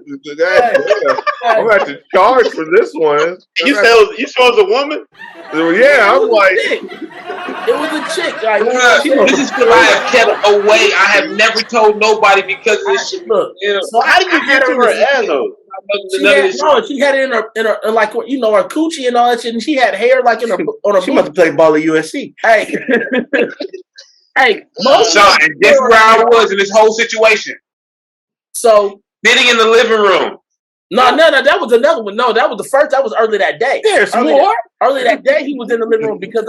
C: I'm about to charge for this one.
G: You said it was a woman?
C: Yeah, I'm like,
E: it was a chick. Like,
D: this is what I have kept away. I have never told nobody because of this shit.
E: Look,
G: so how did you get to her asshole?
E: She had it in her like, you know, her coochie and all that shit, and she had hair like in her on her.
F: She must have played ball at USC.
E: Hey, hey,
D: Sean, and guess where I was in this whole situation?
E: So
D: sitting in the living room.
E: No, that was another one. No, that was the first. That was early that day.
F: There's more.
E: Early that day, he was in the living room because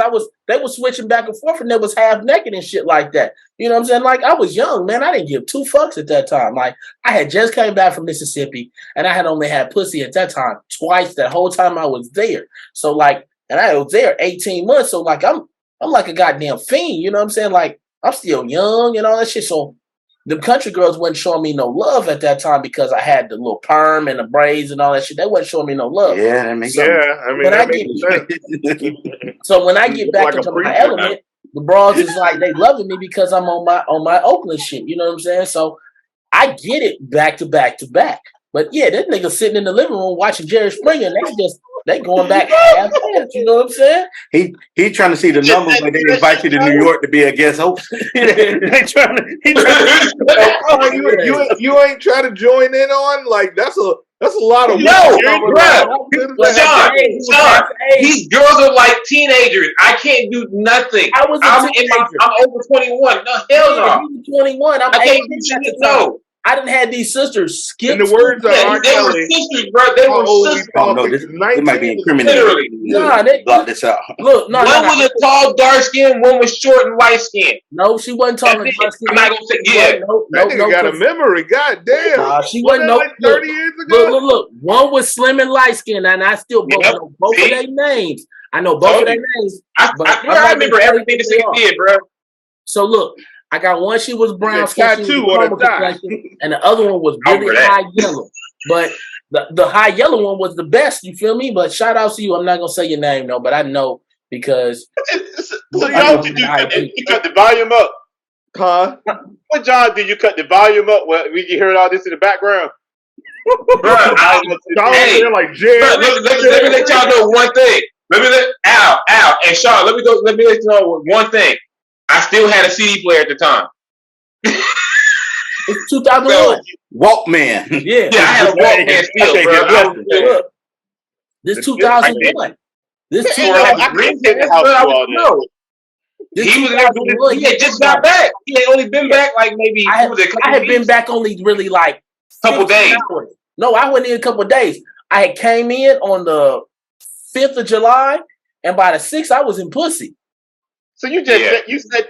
E: they was switching back and forth, and they was half naked and shit like that. You know what I'm saying? Like, I was young, man. I didn't give 2 fucks at that time. Like, I had just came back from Mississippi, and I had only had pussy at that time twice. That whole time I was there. So like, and I was there 18 months. So like, I'm like a goddamn fiend. You know what I'm saying? Like, I'm still young and all that shit. So the country girls wasn't showing me no love at that time because I had the little perm and the braids and all that shit. They wasn't showing me no love.
F: Yeah, that makes sense.
E: So when I get back into my element, the bras is like they loving me because I'm on my Oakland shit. You know what I'm saying? So I get it back to back to back. But yeah, that nigga sitting in the living room watching Jerry Springer, and they going back half fast, you know what I'm saying?
F: He trying to see the numbers when they invite you to New York to be a guest host. You ain't trying
C: to join in on, like, that's a lot of
D: Sean, these girls are like teenagers. I can't do nothing. I'm over 21. No, hell no.
E: You 21. I'm 18 at the time. I didn't have these sisters skip.
C: In the words of R.
D: They were sisters, bro. They were sisters.
F: Oh, no, this might be incriminating. Block this out.
E: Look,
D: one was a tall, dark skin. One was short and light skin.
E: No, she wasn't tall and dark skin.
D: I'm not gonna say yeah.
C: That nigga got a memory. God damn.
E: She wasn't
C: like 30 years ago.
E: Look. One was slim and light skin, and I still know both of their names. I know both of their names.
D: I remember everything that they did, bro.
E: So look. I got one. She was brown skin,
C: and
E: the other one was really high yellow. But the high yellow one was the best. You feel me? But shout out to you. I'm not gonna say your name though, but I know because.
G: So y'all, did you cut the volume up?
C: Huh?
G: What John did you cut the volume up? Well, we can hear all this in the background.
D: Let me let y'all know one thing. Al, and Sean. Let me let you know one thing. I still had a CD player at the time.
E: It's 2001.
F: Walkman.
E: Yeah,
D: I had a Walkman still, bro.
E: This 2001. This
G: I couldn't sit in the house for all that.
D: He was in there doing it. He had just got back. He had only been back like maybe
E: I had been back only really like
D: couple days.
E: Hours. No, I wasn't in a couple of days. I had came in on the 5th of July, and by the 6th, I was in pussy.
G: So you just you said,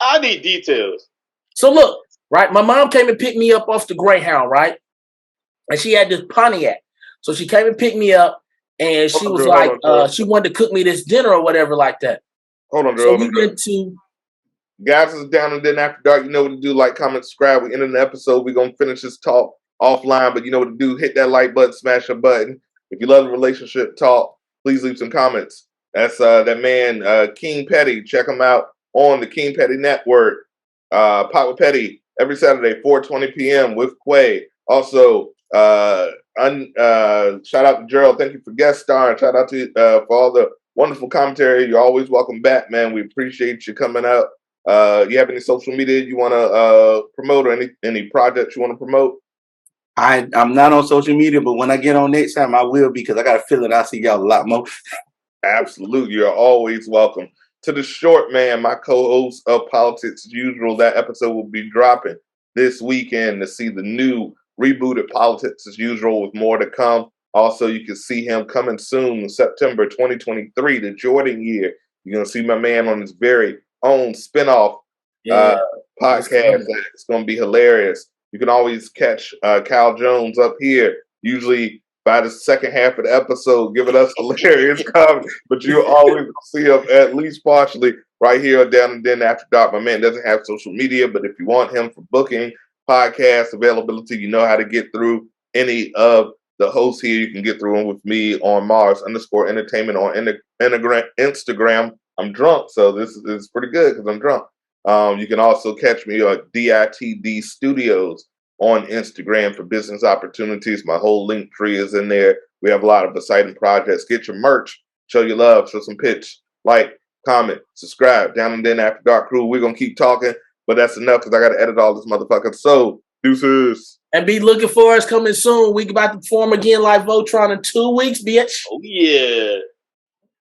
G: I need details.
E: So look, right? My mom came and picked me up off the Greyhound, right? And she had this Pontiac. So she came and picked me up, and she was like, she wanted to cook me this dinner or whatever like that.
C: Hold on,
E: so we went to.
C: Guys, this is Down and Then After Dark. You know what to do. Like, comment, subscribe. We ended the episode. We're going to finish this talk offline, but you know what to do. Hit that like button, smash a button. If you love the relationship talk, please leave some comments. That's that man, King Petty. Check him out on the King Petty Network. Pot with Petty every Saturday, 4:20 p.m. with Quay. Also, shout out to Gerald. Thank you for guest starring. Shout out to for all the wonderful commentary. You're always welcome back, man. We appreciate you coming out. You have any social media you want to promote, or any projects you want to promote?
F: I'm not on social media, but when I get on next time, I will, because I got a feeling I'll see y'all a lot more.
C: Absolutely. You're always welcome. To the short man, my co-host of Politics as Usual, that episode will be dropping this weekend to see the new rebooted Politics as Usual with more to come. Also, you can see him coming soon in September 2023, the Jordan year. You're going to see my man on his very own spinoff podcast. It's going to be hilarious. You can always catch Kyle Jones up here, usually by the second half of the episode, giving us hilarious comedy. But you'll always see him at least partially right here on Down and Then After Dark. My man doesn't have social media, but if you want him for booking, podcast availability, you know how to get through any of the hosts here. You can get through them with me on Mars_Entertainment on Instagram. I'm drunk, so this is pretty good because I'm drunk. You can also catch me at DITD Studios on Instagram for business opportunities. My whole link tree is in there. We have a lot of exciting projects. Get your merch, show your love, show some pitch, like, comment, subscribe. Down and Then After Dark crew. We're gonna keep talking, but that's enough because I gotta edit all this motherfucker. So deuces.
E: And be looking for us coming soon. We about to perform again like Voltron in 2 weeks, bitch.
G: Oh yeah.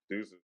C: Deuces.